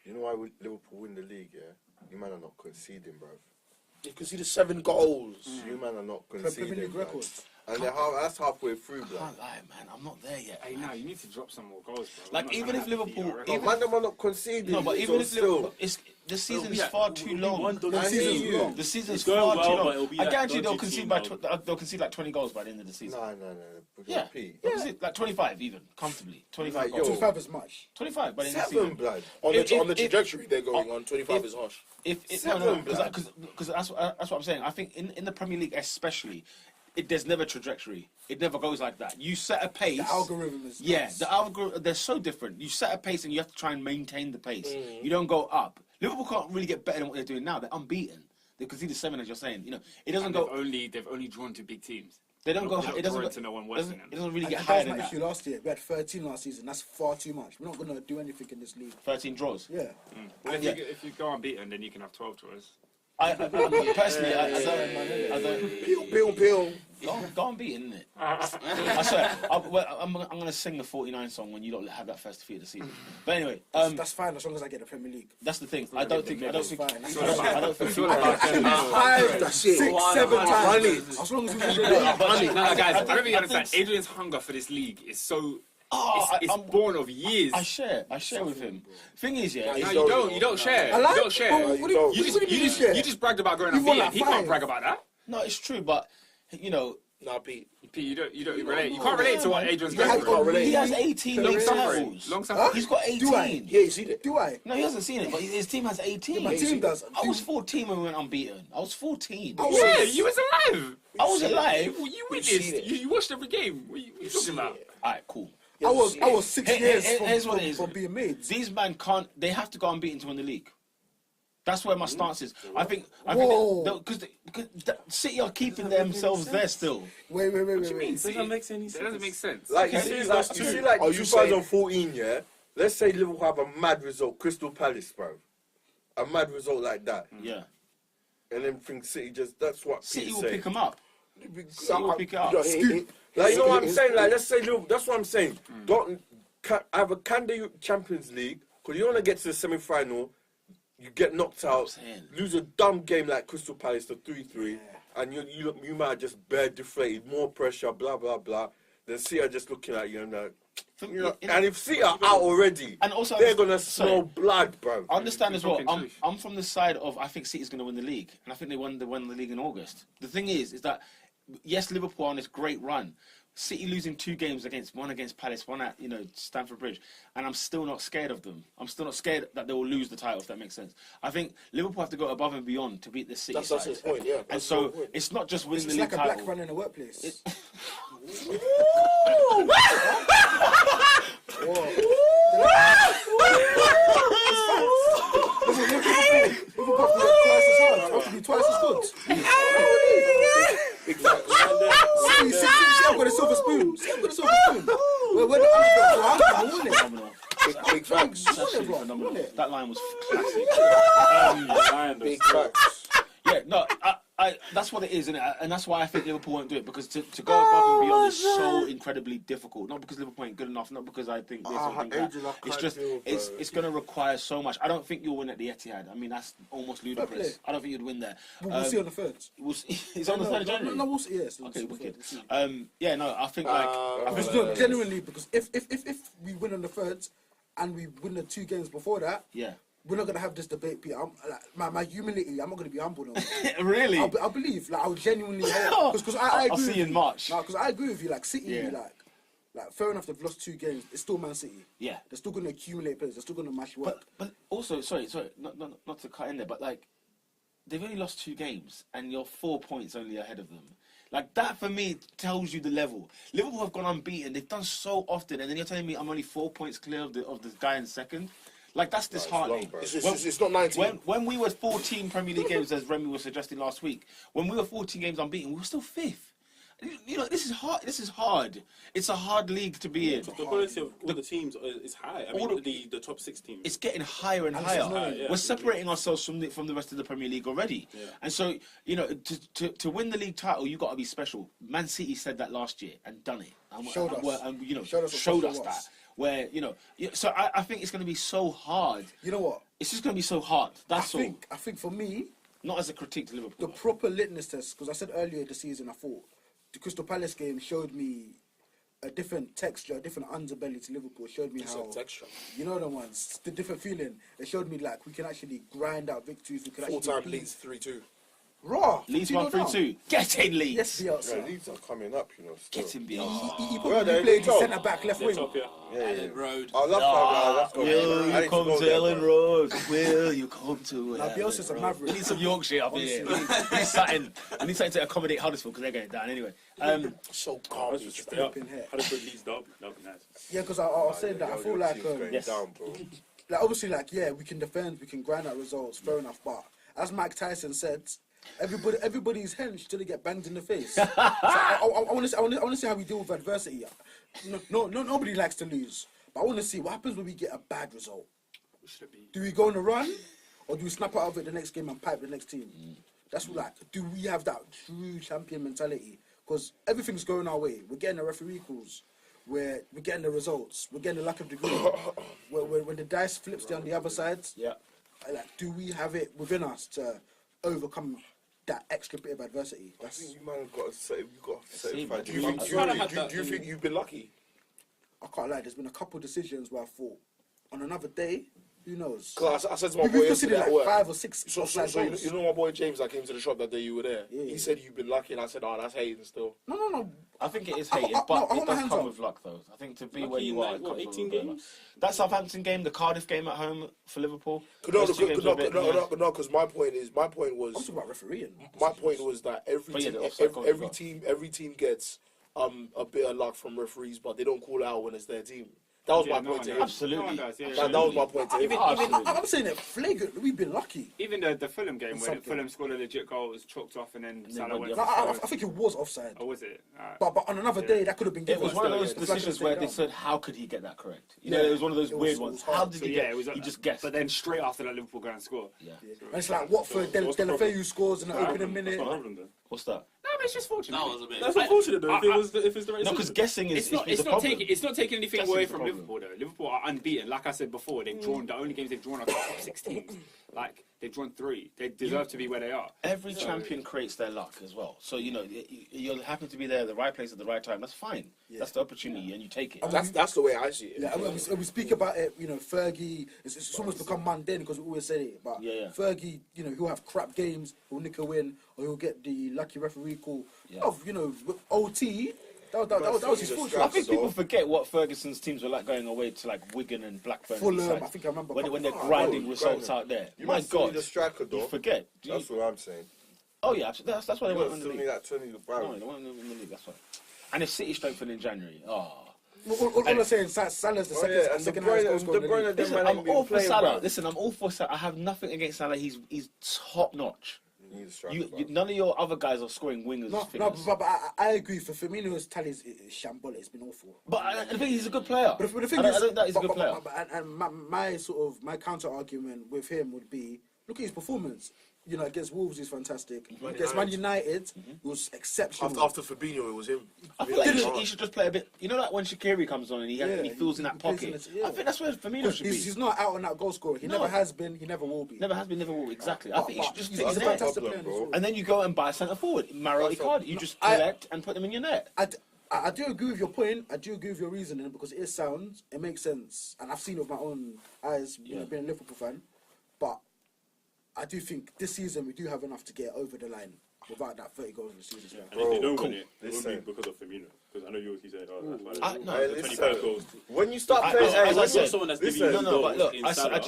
You know why Liverpool win the league? Yeah. You man are not conceding, bruv. You can see the 7 goals. You man are not conceding. Premier League man. record. And that's halfway through, I bro. can't lie, man. I'm not there yet. Hey, now you need to drop some more goals, bro. Like, even if Liverpool... No, man, them are not conceding. No, but even if Liverpool... The season's far too long. The season's far too long. I guarantee they'll concede like 20 goals by the end of the season. No. Yeah. They'll concede like 25 even, comfortably. 25 goals. 25 is much. 25 by the end of the 7, season. blood. On the trajectory they're going on, 25 is harsh. Because that's what I'm saying. I think in the Premier League especially, there's never trajectory. It never goes like that. You set a pace. The algorithm is nuts. The algorithm. They're so different. You set a pace and you have to try and maintain the pace. You don't go up. Liverpool can't really get better than what they're doing now. They're unbeaten. They conceded 7, as you're saying. You know, it doesn't go. They've only drawn to big teams. They don't go. It doesn't. It doesn't really get higher than that. Issue last year. We had 13 last season. That's far too much. We're not gonna do anything in this league. 13 draws. Yeah. Well, if you go unbeaten, then you can have 12 draws. I personally, I don't. Peel. Go unbeaten, isn't it? I swear. I'm gonna sing the 49 song when you don't have that first defeat of the season. But anyway, that's fine as long as I get the Premier League. that's the thing. I don't think. That's fine. I don't think. I can be 5, 6, 7 times. As long as we can do it. No, guys, I don't think you understand. Adrian's hunger for this league is so. It's born of years. I share with him. Thing is, yeah. No, you don't share. I like. You don't share. What do you share? You just bragged about going You won unbeaten. like He can't 5. brag about that. No, it's true, but you know, Nah, Pete. You don't relate. You can't relate to what Adrian's going through. he has 18 league titles. Long suffering. He's got 18. Yeah, you see it. Do I? No, he hasn't seen it, but his team has 18. My team does. I was 14 when we went unbeaten. I was 14. Yeah, you was alive. I was alive. You witnessed. You watched every game. What are you talking about? Alright, cool. I was 6 years Here's what it is. from being made. These men can't. They have to go unbeaten to win the league. That's where my stance is. I think because City are keeping themselves there still. Wait. What do you mean? That doesn't make sense. Like, you see, like 2014, yeah? Let's say Liverpool have a mad result, Crystal Palace, bro. A mad result like that. Yeah. And then think City that's what City Pete's will saying. pick them up. City will pick it up. Like, you know what I'm saying? Like, let's say Liverpool, that's what I'm saying. Don't have a candidate Champions League, because you want to get to the semi-final, you get knocked out, lose a dumb game like Crystal Palace, the 3-3, and you might have just bare deflated, more pressure, blah, blah, blah. Then City are just looking at you and like, and if City are out already, and also, they're going to smell blood, bro. I understand as well. I'm from the side of I think City's going to win the league, and I think they won the league in August. The thing is that yes, Liverpool are on this great run. City losing 2 games one against Palace, one at Stamford Bridge, and I'm still not scared of them. I'm still not scared that they will lose the title, if that makes sense. I think Liverpool have to go above and beyond to beat the City side. That's his point, yeah. And so it's not just winning the league It's like a title. black run in the workplace. Twice as good. Big facts. See, I've got a silver spoon. We're the underdogs. I won it. Big facts. Phenomenal. That line was classic. Big facts. Yeah, no, that's what it is, isn't it? And that's why I think Liverpool won't do it, because to go above and beyond is so incredibly difficult. Not because Liverpool ain't good enough, not because I think this or think that. It's just it's going to require so much. I don't think you'll win at the Etihad. I mean, that's almost ludicrous. I don't think you'd win there. We'll see on the 3rd. We'll see. It's on the 3rd of January. No, we'll see. Yes. Okay, wicked. Yeah, no, I think like genuinely, because if we win on the 3rd and we win the 2 games before that, yeah. We're not gonna have this debate, Peter. My humility. I'm not gonna be humble no more. Really? I believe. Like, I would genuinely hope. Because I agree. I'll see you in March. No, because I agree with you. Like City, like fair enough. They've lost 2 games. It's still Man City. Yeah. They're still gonna accumulate players. They're still gonna mash work. But also, sorry, not to cut in there, but like they've only lost 2 games, and you're 4 points only ahead of them. Like, that for me tells you the level. Liverpool have gone unbeaten. They've done so often, and then you're telling me I'm only 4 points clear of the guy in second. Like, that's disheartening. It's not 19. When we were 14 Premier League games, as Remy was suggesting last week, when we were 14 games unbeaten, we were still 5th. You know, this is hard. It's a hard league to be in. The quality of all the teams is high. I mean, the top 6 teams. It's getting higher and higher. We're separating ourselves from the rest of the Premier League already. Yeah. And so, you know, to win the league title, you got to be special. Man City said that last year and done it. And showed us that. Where, you know, so I think it's going to be so hard. You know what? It's just going to be so hard. That's all. I think for me, not as a critique to Liverpool. The proper litmus test, because I said earlier this season, I thought, the Crystal Palace game showed me a different texture, a different underbelly to Liverpool. It showed me how, texture. you know the ones, the different feeling. It showed me like we can actually grind out victories. We can Full-time actually Leeds 3-2. raw. Leeds 2-0 down. 1-3-2. Get in, Leeds. Yes, Bielsa. Yeah, Leeds are coming up, you know. Still. Get in, He Bielsa. probably they're played top. centre back, left wing. Top, yeah. Ellen Road. I love how that's going. Will I you need come go to there, Ellen bro. Road? Will you come to Now, Bielsa's a Ellen maverick. Road? We need some Yorkshire up here. We need something. We need something to accommodate Huddersfield because they're going down anyway. So That's garbage. just straight up. Flipping heck. Huddersfield Leeds derby. That'd be nice. Yeah, because I was saying that I Your feel like, team's going yes. down, bro. like obviously, like yeah, we can defend, we can grind out results, fair enough. But as Mike Tyson said, everybody's hench till they get banged in the face. So I want to see how we deal with adversity. Nobody likes to lose, but I want to see what happens when we get a bad result. Do we go on a run, or do we snap out of it the next game and pipe the next team? That's like, do we have that true champion mentality? Because everything's going our way. We're getting the referee calls. We're getting the results. We're getting the luck of the group. when the dice flips down the other side, Yeah. like, do we have it within us to overcome that extra bit of adversity? I think you man have got to say, you've got to See, certify. man. Do you think, do you think you've been lucky? I can't lie. There's been a couple of decisions where I thought, on another day, who knows? Because I said to my We boy considered yesterday like at work. 5 or 6 So offside goals. you know my boy James that came to the shop that day you were there? Yeah. He said you've been lucky and I said, oh, that's hating still. No. I think it is I- hated, I- but no, I it want my does hands come up. with luck, though. I think to be Lucky where you in are, like, it what, comes with 18 a bit of luck. games? That Southampton game, the Cardiff game at home for Liverpool. No, those two games were a bit, yeah. because my point I'm was talking about refereeing. my point was that But yeah, the offside goal as well. every team gets a bit of luck from referees, but they don't call out when it's their team. That was my point to him. Absolutely. No one does, yeah. That was my point to him. I'm saying it flagrant. We've been lucky. Even the Fulham game where Something. Fulham scored a legit goal, was chalked off, and then Salah got went. the No, for I throw. think it was offside. Oh, was it? Alright. But on another day, that could have been It given. was one of those The flag decisions could where have they stayed down. said, "How could he get that correct?" You know, Yeah. it was one of those It was- weird it ones. was How hard. did So he yeah, get? it was. He just guessed. But then straight after that, Liverpool go and score. Yeah. And it's like Watford, So what's the problem? Delafeu scores in the opening minute. That's what happened then. What's that? No, but it's just fortunate. That was a bit. That's unfortunate though. If it's the right No, because decision. guessing is It's not. is It's the not problem. taking. It's not taking anything Guessing's away the from problem. Liverpool though. Liverpool are unbeaten. Like I said before, they've drawn the only games they've drawn are top 6 teams. Like they've drawn 3. They deserve to be where they are. Every champion creates their luck as well. So you know you're happy to be there at the right place at the right time. That's fine. That's the opportunity, and you take it. That's the way I see it. Yeah, we speak about it, you know, Fergie, it's almost become mundane because we always say it, but Yeah. Fergie, you know, he'll have crap games, he'll nick a win, or he'll get the lucky referee call. Yeah. Of, you know, with OT, that was his fortune. I think people forget what Ferguson's teams were like going away to like Wigan and Blackburn. Fulham, and these sides. I think I remember. when they're Oh, grinding oh, results grinding. out there. You My must still God, need a striker, you though. forget. That's what I'm saying. Oh yeah, that's why they You went must in the still league. need that 20 to No, Brown. they went in the league. That's why. And if City strengthened in January, All I'm saying, Salah's the Oh, second, yeah, and second De Bruyne- highest goal scorer in De the Bruyne league. did- listen, man I'm ain't been all for playing, Salah. bro. Listen, I'm all for Salah. I have nothing against Salah. He's top notch. You need a striker, bro. None of your other guys are scoring wingers. No, figures. but I agree. For Firmino's tally is shambolic. It's been awful. But I think he's a good player. But the thing I is, think that he's a good player. And my counter argument with him would be, look at his performance. You know, against Wolves, he's fantastic. Against Man United, he was exceptional. After Fabinho, it was him. I feel like he should just play a bit. You know, like when Shaqiri comes on and he Yeah, fills in that he plays in pocket. it, yeah. I think that's where Firmino should be. He's not out and out goal scorer. He No. never has been. He never will be. Never has been, never will. Exactly. I think he should just he's stick a his fantastic net. player. Problem, bro. And then you go and buy a centre forward, Maro That's Icardi. You just I- collect and put them in your net. I do agree with your point. I do agree with your reasoning because it is sound. It makes sense, and I've seen it with my own eyes. You know, being a Liverpool fan, but I do think this season we do have enough to get over the line without that 30 goals in the season. And if they don't Cool. win it, it won't be Listen. because of Firmino. Because I know you said, oh, that's I- why. no, Hey, listen. 25 goals. When you start I- playing, as hey, I when That's said- not someone that's listen, giving you No, but goals look, in I Salah.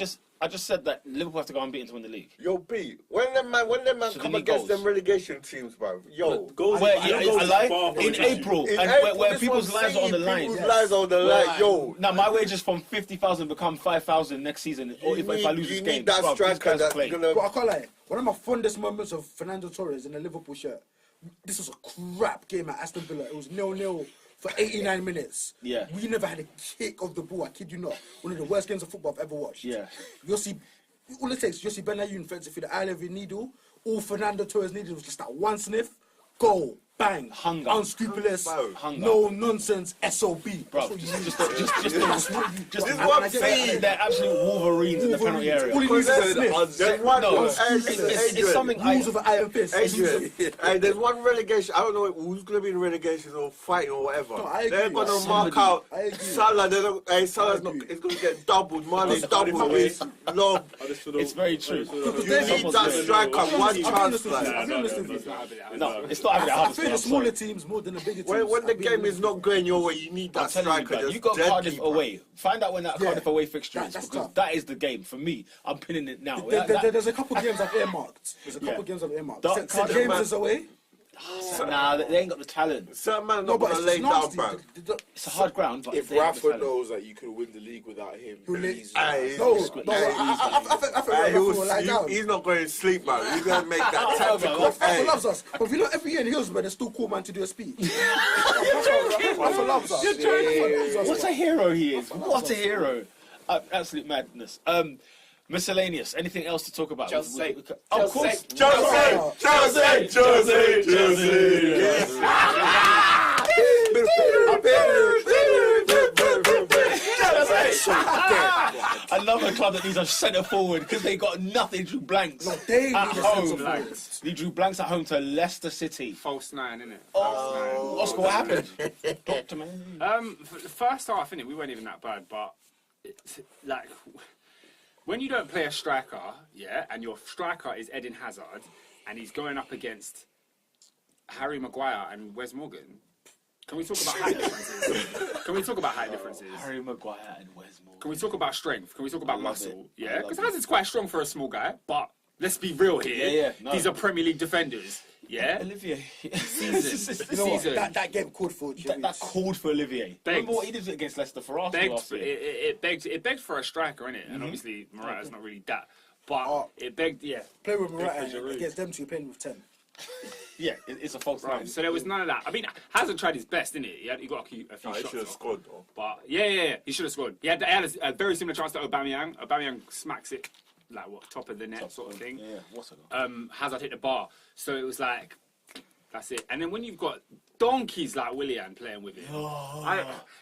just said that Liverpool have to go unbeaten to win the league. Yo, B, when them man So come they need against goals. them relegation teams, bro. Yo, Goals Where, I yeah, know goals I is lie far from in rejection. April, in and April, where this people's one's lives are on the saying line. People's lives are on the line. Yo, Now my wages from 50,000 become 5,000 next season, or if I lose this you game. need that Bruv, these striker guys that's play. gonna. But I can't lie. One of my fondest moments of Fernando Torres in a Liverpool shirt. This was a crap game at Aston Villa. It was 0-0 for 89 minutes. Yeah. We never had a kick of the ball. I kid you not. One of the worst games of football I've ever watched. Yeah. You'll see. All it takes, you'll see Benayoun fence it through the eye of your needle. All Fernando Torres needed was just that one sniff, goal. bang, Hunger. unscrupulous, Hunger. no nonsense, SOB. Bro, That's what you just need. just And one I get thing. that. they're absolute Wolverines in the penalty area. All he needs is a sniff. There's one. No, It's it's something Rules of an iron fist. Adrian, hey, there's one relegation. I don't know who's going to be in relegation or fighting or whatever. No, I agree. They're going to Somebody- mark out I agree. Salah. Salah's not. It's going to get doubled. Money doubled. It's long. It's very true. You need that striker. One chance, like. I'll be honest with you. No, it's not having it I hard. feel the smaller teams more than the bigger teams. When the I'll be game honest is not going your way, you need I'm that telling you, striker. man, Just you got dead Cardiff keeper. away. Find out when that Yeah. Cardiff away fixture is, That's because tough. that is the game for me. I'm pinning it now. There's a couple games I've earmarked. There's a couple Yeah. games I've earmarked. That St Cardiff James man- is away. Nah, they ain't got the talent. Certain man No, not but going to it's lay down, nasty. bro. It's a hard ground, but If they ain't got the Rafa talent. knows that you could win the league without him, Who li- he's Aye, No, he's- no, I think Rafa will lie down. he's not going to sleep, man. He's going to make that Oh, tactical. Rafa Hey. loves us, but if you look every year in Hillsborough, they still call man to do a speech. Rafa loves us. What a hero he is! What a hero! Absolute madness. Miscellaneous. Anything else to talk about? Chelsea. Of course. Another club that needs a centre forward because they got nothing. Drew blanks No, they at need a centre home. forward. They drew blanks at home to Leicester City. False 9, innit? Oh, Oscar, what happened? Talk to me. The first half, innit, we weren't even that bad, but it's, like when you don't play a striker, yeah, and your striker is Eden Hazard, and he's going up against Harry Maguire and Wes Morgan. Can we talk about height differences? Can we talk about height differences? Harry Maguire and Wes Morgan. Can we talk about strength? Can we talk about love muscle? it. I Yeah, love because it. Hazard's quite strong for a small guy, but let's be real here. Yeah, no. These are Premier League defenders. Yeah, Olivier. season. You know what? Season. That game called for That called for Olivier. Remember what he did against Leicester for Arsenal last year? It begged for a striker, innit? And obviously Morata's not really that, but Oh. it begged, yeah. Play with Morata Giroud. and against them two, you're playing with 10. Yeah, it's a false line. So there was none of that. I mean, Hazard tried his best, didn't he? He got a few He shots should have off. scored, though. But yeah, he should have scored. He had a very similar chance to Aubameyang. Aubameyang smacks it like top of the net sort of thing. Yeah, what's it called? Hazard hit the bar, so it was like that's it. And then when you've got donkeys like Willian playing with him,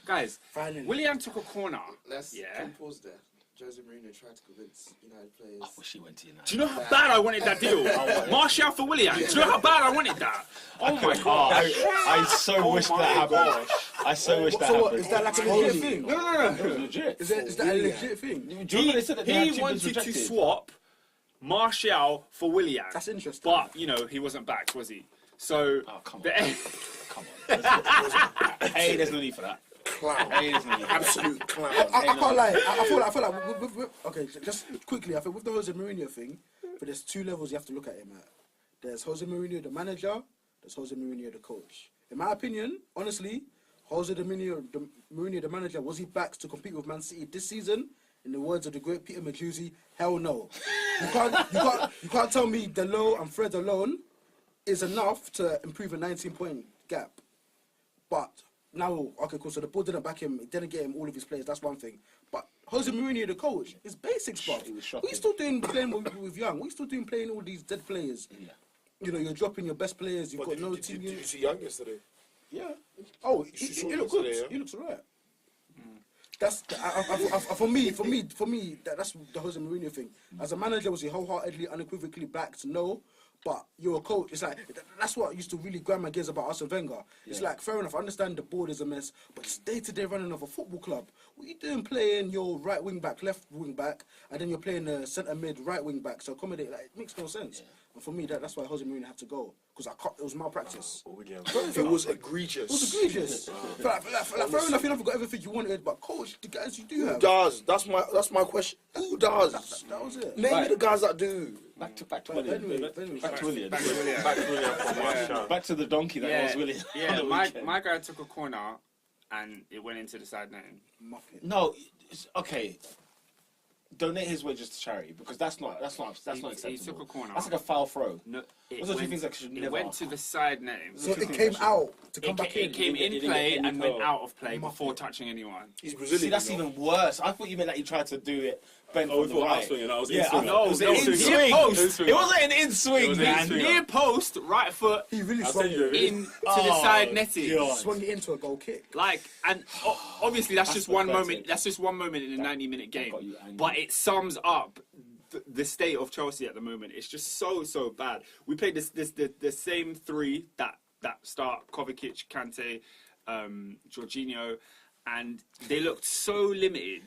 guys, Finally. Willian took a corner. Let's Yeah. pause there. Jose Mourinho tried to convince United players. I wish he went to United. Do you know how bad I wanted that deal? Martial for Willian. Do you know how bad I wanted that? Oh my god! I so wish that happened. I so wish that So what, happened. is that like a legit thing? No. It was legit. Is that a legit thing? Do you remember they said that they had He two bids wanted to rejected? swap Martial for Willian. That's interesting. But you know he wasn't backed, was he? So Oh, come on. the- Come on. Hey, there's no need for that. clown, Hey, there's no need for that. absolute clown. I can't lie. I feel like okay, just quickly. I think with the Jose Mourinho thing, but there's two levels you have to look at him at. There's Jose Mourinho the manager. There's Jose Mourinho the coach. In my opinion, honestly, Jose Mourinho the manager, was he backed to compete with Man City this season? In the words of the great Peter Mujuzi, hell no. You can't tell me Delo and Fred alone is enough to improve a 19-point gap. But now, okay, cool. So the board didn't back him. It didn't get him all of his players. That's one thing. But Jose Mourinho, the coach, his basics, bro. It was What shocking. are you still doing playing with Young? What are you still doing playing all these dead players? Yeah. You know, you're dropping your best players. You've But got no did team. you see Young yesterday? Yeah. Oh, You saw he looks good. yesterday, yeah? He looks alright. That's for me. That's the Jose Mourinho thing. As a manager, was he wholeheartedly, unequivocally backed? No. But you're a coach. It's like that's what used to really grind my gears about Arsene Wenger. It's like fair enough. I understand the board is a mess, but it's day-to-day running of a football club. What are you doing playing your right wing back, left wing back, and then you're playing the centre mid, right wing back? So accommodate like it makes no sense. And for me, that's why Jose Mourinho had to go because it was malpractice. It was egregious. It was egregious. Fair enough, you never got everything you wanted, but coach, the guys you do Who have. does? That's my question. Who does? That was it. Name me the guys that do. Back to Anyway, William. Back to William. Back to Willian. Back to the donkey that was William. Yeah, on the my weekend. guy took a corner and it went into the side net. Muppet. No, okay. Donate his wages to charity because that's not acceptable. He took a corner. That's like a foul throw. No, Those are two things that should it never went happen. to the side net. So it came out to come It, back it in. came in It didn't play get any and went goal. out of play Muppet. before touching anyone. He's Brazilian. See, that's you know. even worse. I thought you meant that you tried to do it bent Oh, on we the thought right. outswing, and I was Yeah, in-swing. it was an No, in-swing. near post. It wasn't an in-swing, was an man. in-swing. Near post, right foot He really I'll swung send you a it, video. in to the side netting. God. swung it into a goal kick. Like, and obviously that's just one pathetic. moment. That's just one moment in a 90-minute game. got you angry. But it sums up the state of Chelsea at the moment. It's just so bad. We played the same three that start: Kovacic, Kante, Jorginho, and they looked so limited.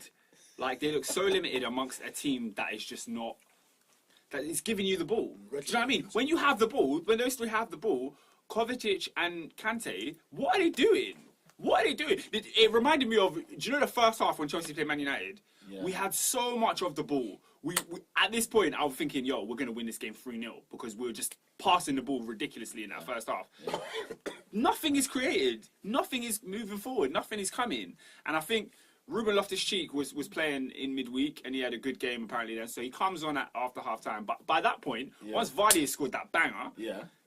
Like they look so limited amongst a team that is just not. That is giving you the ball. Do you know what I mean? When you have the ball, when those three have the ball, Kovacic and Kante, what are they doing? What are they doing? It reminded me of, do you know the first half when Chelsea played Man United? Yeah. We had so much of the ball. We at this point, I was thinking, yo, we're going to win this game 3-0 because we were just passing the ball ridiculously in that first half. Yeah. Nothing is created. Nothing is moving forward. Nothing is coming. And I think Ruben Loftus-Cheek was playing in midweek and he had a good game apparently then. So he comes on after half-time. But by that point, once Vardy scored that banger,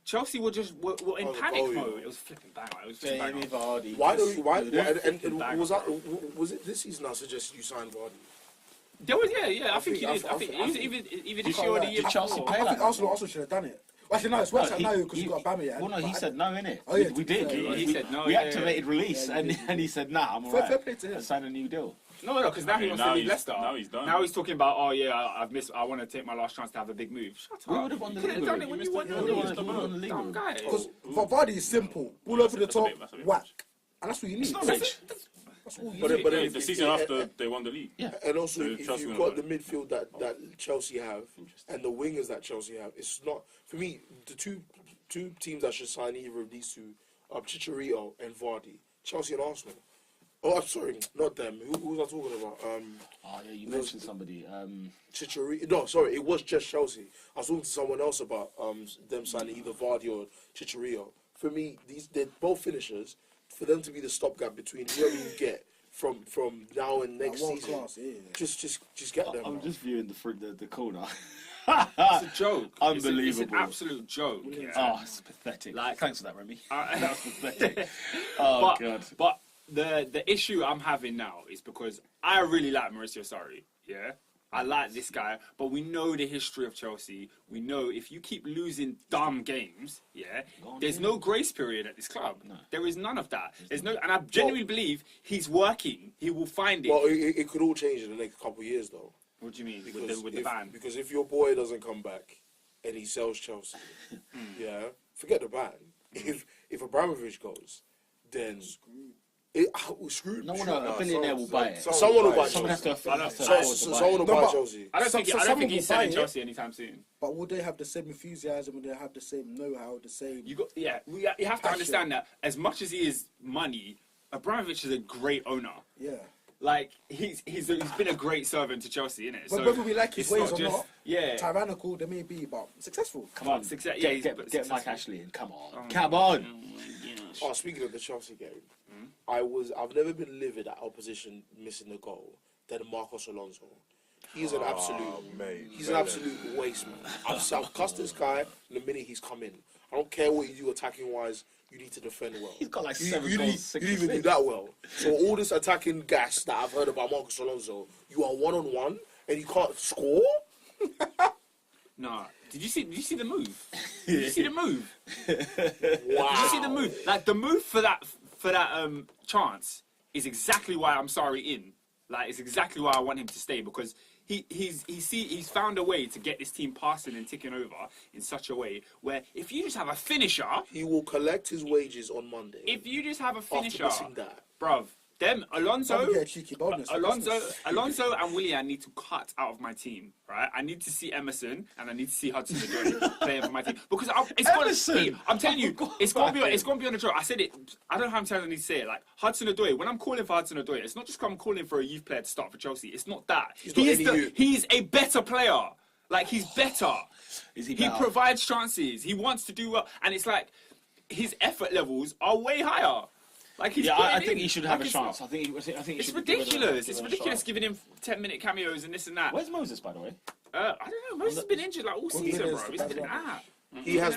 Chelsea were in panic mode. It was flipping banger. It was flipping banger. Vardy. Why was it this season I suggested you sign Vardy? There was, I think he did. I think it was either this year or the year Did Chelsea before. pay I like think that? Arsenal should have done it. Actually, no, it's worked out now because he- you've got Aubameyang. Well, no, he said no, innit? Oh, yeah, we did. he said no, We yeah, activated release, Yeah, and he said, nah, I'm Fair alright. play to him. I signed a new deal. No, because now he wants to now leave he's- Leicester. now he's done. Now he's talking about, oh yeah, I want to take my last chance to have a big move. Shut up. We would have won the You could have league done it already. when We you won missed the the- we league. would've won the league Dumb guy. Because Vardy is simple. Ball over the top, that's a bit whack. And that's what you need. not That's rich. that's all you But need. then- The season after they won the league. And also, So if Chelsea you've won got the the midfield that Chelsea have and the wingers that Chelsea have, it's not for me. The two teams that should sign either of these two are Chicharito and Vardy. Chelsea and Arsenal. Oh, I'm sorry, not them. Who was I talking about? Oh, yeah, you mentioned somebody. Chicharito. No, sorry, it was just Chelsea. I was talking to someone else about them signing either Vardy or Chicharito. For me, they're both finishers. For them to be the stopgap between whoever you get from now and next World season, class, yeah. just get them. I'm man. just viewing the corner. It's a joke. Unbelievable. It's an absolute joke. Yeah. Oh, it's pathetic. Like- Thanks for that, Remy. I- That was pathetic. Oh, God. But the issue I'm having now is because I really like Mauricio Sarri. Yeah, I like this guy, but we know the history of Chelsea. We know if you keep losing dumb games, there's no grace period at this club. No. There is none of that. There's no, and I genuinely believe he's working. He will find it. Well, it could all change in the next couple of years, though. What do you mean Because with the ban? Because if your boy doesn't come back and he sells Chelsea, forget the ban. If Abramovich goes, then screwed. No one, a billionaire will buy it. Someone will buy Someone has Chelsea. to afford to Someone will buy buy but- Chelsea. I don't think someone he's will buy selling it. Chelsea anytime soon. But will they have the same enthusiasm? Will they have the same know-how? The same? You have to understand that as much as he is money, Abramovich is a great owner. Yeah. Like he's been a great servant to Chelsea, innit? But whether we like his it's ways not or just- not, yeah. tyrannical they may be, but successful. Come on, Success- get, yeah, get, but get Mike successful. Ashley in. Come on, come on. Oh, speaking of the Chelsea game, I've never been livid at opposition missing the goal than Marcos Alonso. He's an absolute waste, man. I've cussed this guy the minute he's come in. I don't care what you do attacking wise. You need to defend well. He's got like You 7 didn't goals, 6 even do assists. that well. So all this attacking gas that I've heard about Marcos Alonso, you are 1-on-1 and you can't score. Nah. Did you see the move? Did you see the move? Wow. Did you see the move? Like the move for that chance is exactly why I'm sorry in. Like it's exactly why I want him to stay because he's found a way to get this team passing and ticking over in such a way where if you just have a finisher, He will collect his wages on Monday. if you just have a after finisher, missing that. bruv, them Alonso, Probably get a cheeky bonus for Christmas. Alonso and Willian need to cut out of my team, right? I need to see Emerson and I need to see Hudson-Odoi playing for my team because Emerson? I'm telling you, forgot it's gonna about be on the draw. I said it. I don't know how many times I need to say it. Like Hudson-Odoi, when I'm calling for Hudson-Odoi, it's not just 'cause I'm calling for a youth player to start for Chelsea. It's not that. not any youth. He's a better player. Like he's better. Is he He better? provides chances. He wants to do well, and it's like his effort levels are way higher. Like he's Yeah, putting I think in. he should have Like, a it's chance. not- I think he It's should be given ridiculous. a It's shot. ridiculous giving him 10-minute cameos and this and that. Where's Moses, by the way? I don't know. Moses has been injured like all season, bro. He's been out. He has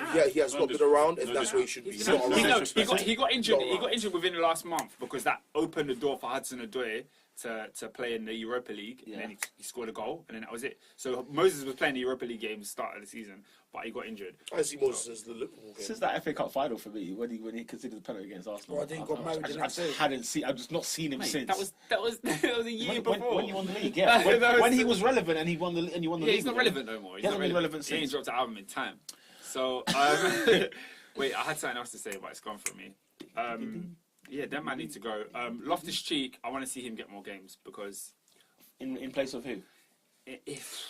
not been around, and that's where he should be. He's not around. He got injured. He got injured within the last month because that opened the door for Hudson-Odoi to play in the Europa League, and then he scored a goal, and then that was it. So Moses was playing the Europa League games start of the season, but he got injured. I see Moses as the Liverpool game. Since that FA Cup final for me, when he considered the penalty against Arsenal, Bro, I think he got married the next day. I've just not seen him since. That was a year before. When he won the league, yeah. When he was relevant and he won the league. Yeah, he's not relevant no more. He hasn't been relevant He ain't since. dropped the album in time. So wait, I had something else to say, but it's gone from me. Yeah, that man needs to go. Loftus-Cheek, I want to see him get more games because In place of who? if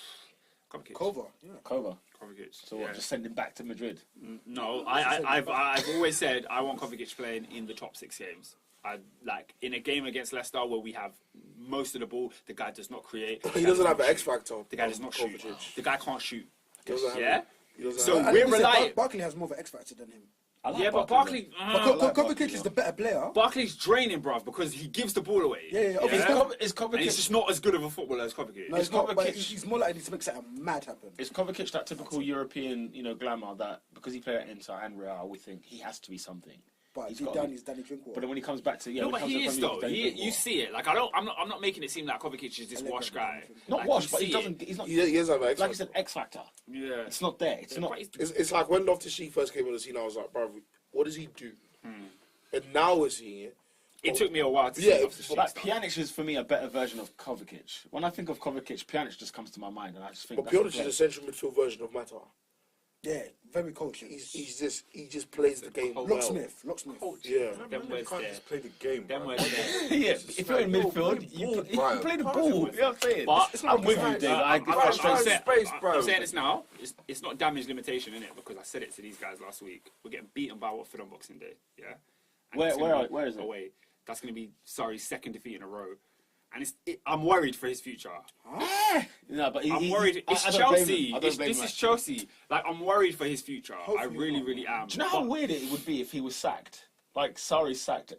Kovacic. Kova. Kovacic. So what? Just send him back to Madrid. No, I've always said I want Kovacic playing in the top 6 games. I like in a game against Leicester where we have most of the ball, the guy does not create. He doesn't have an X factor. The guy does not shoot. Kovacic. The guy can't shoot. He doesn't have Yeah. So I we're think relying. Barkley has more of an X factor than him. Yeah, but Barkley. Kovacic is the better player. Barkley's draining, bruv, because he gives the ball away. Yeah. Is And Kovacic? he's just not as good of a footballer as Kovacic. No, he's not. But Kovacic- he's more likely to make something mad happen. Is Kovacic that typical European, glamour that because he played at Inter and Real, we think he has to be something. But He's deep got down, to be. he's Danny Drinkwater. But then when he comes back to No, but when he comes is to the though. Premier League, You see it. Like I'm not making it seem like Kovacic is this washed guy. not Like, washed, you but he see doesn't. He's not. He doesn't have an X Like I factor. said, X factor. Yeah. It's not there. It's not. But he's- It's like when Loftus-Cheek first came on the scene, I was like, bro, what does he do? And now we're seeing it. It took me a while to Yeah, see Loftus-Cheek Like stuff. Pjanic is for me a better version of Kovacic. When I think of Kovacic, Pjanic just comes to my mind, and I just think. But that's Pjanic the is player. a central midfield version of Mata. Yeah, very coaching. He just plays the game well. Locksmith. Yeah. Them words can't there. just play the game. Them bro. words there. Yeah, if you're in midfield, you play the ball. You know what I'm saying? But I'm with you, Dave. I I'm saying this now. It's not damage limitation, innit? Because I said it to these guys last week. We're getting beaten by Watford on Boxing Day. Yeah. And Where- it's gonna where- be where is it? Away. That's going to be Surrey's second defeat in a row. And I'm worried for his future. No, but I'm worried. It's I don't blame Chelsea. him. I don't blame This him. is Chelsea. Like, I'm worried for his future. I Hopefully really, not. really am. Do you know how But- weird it would be if he was sacked? Like Sarri sacked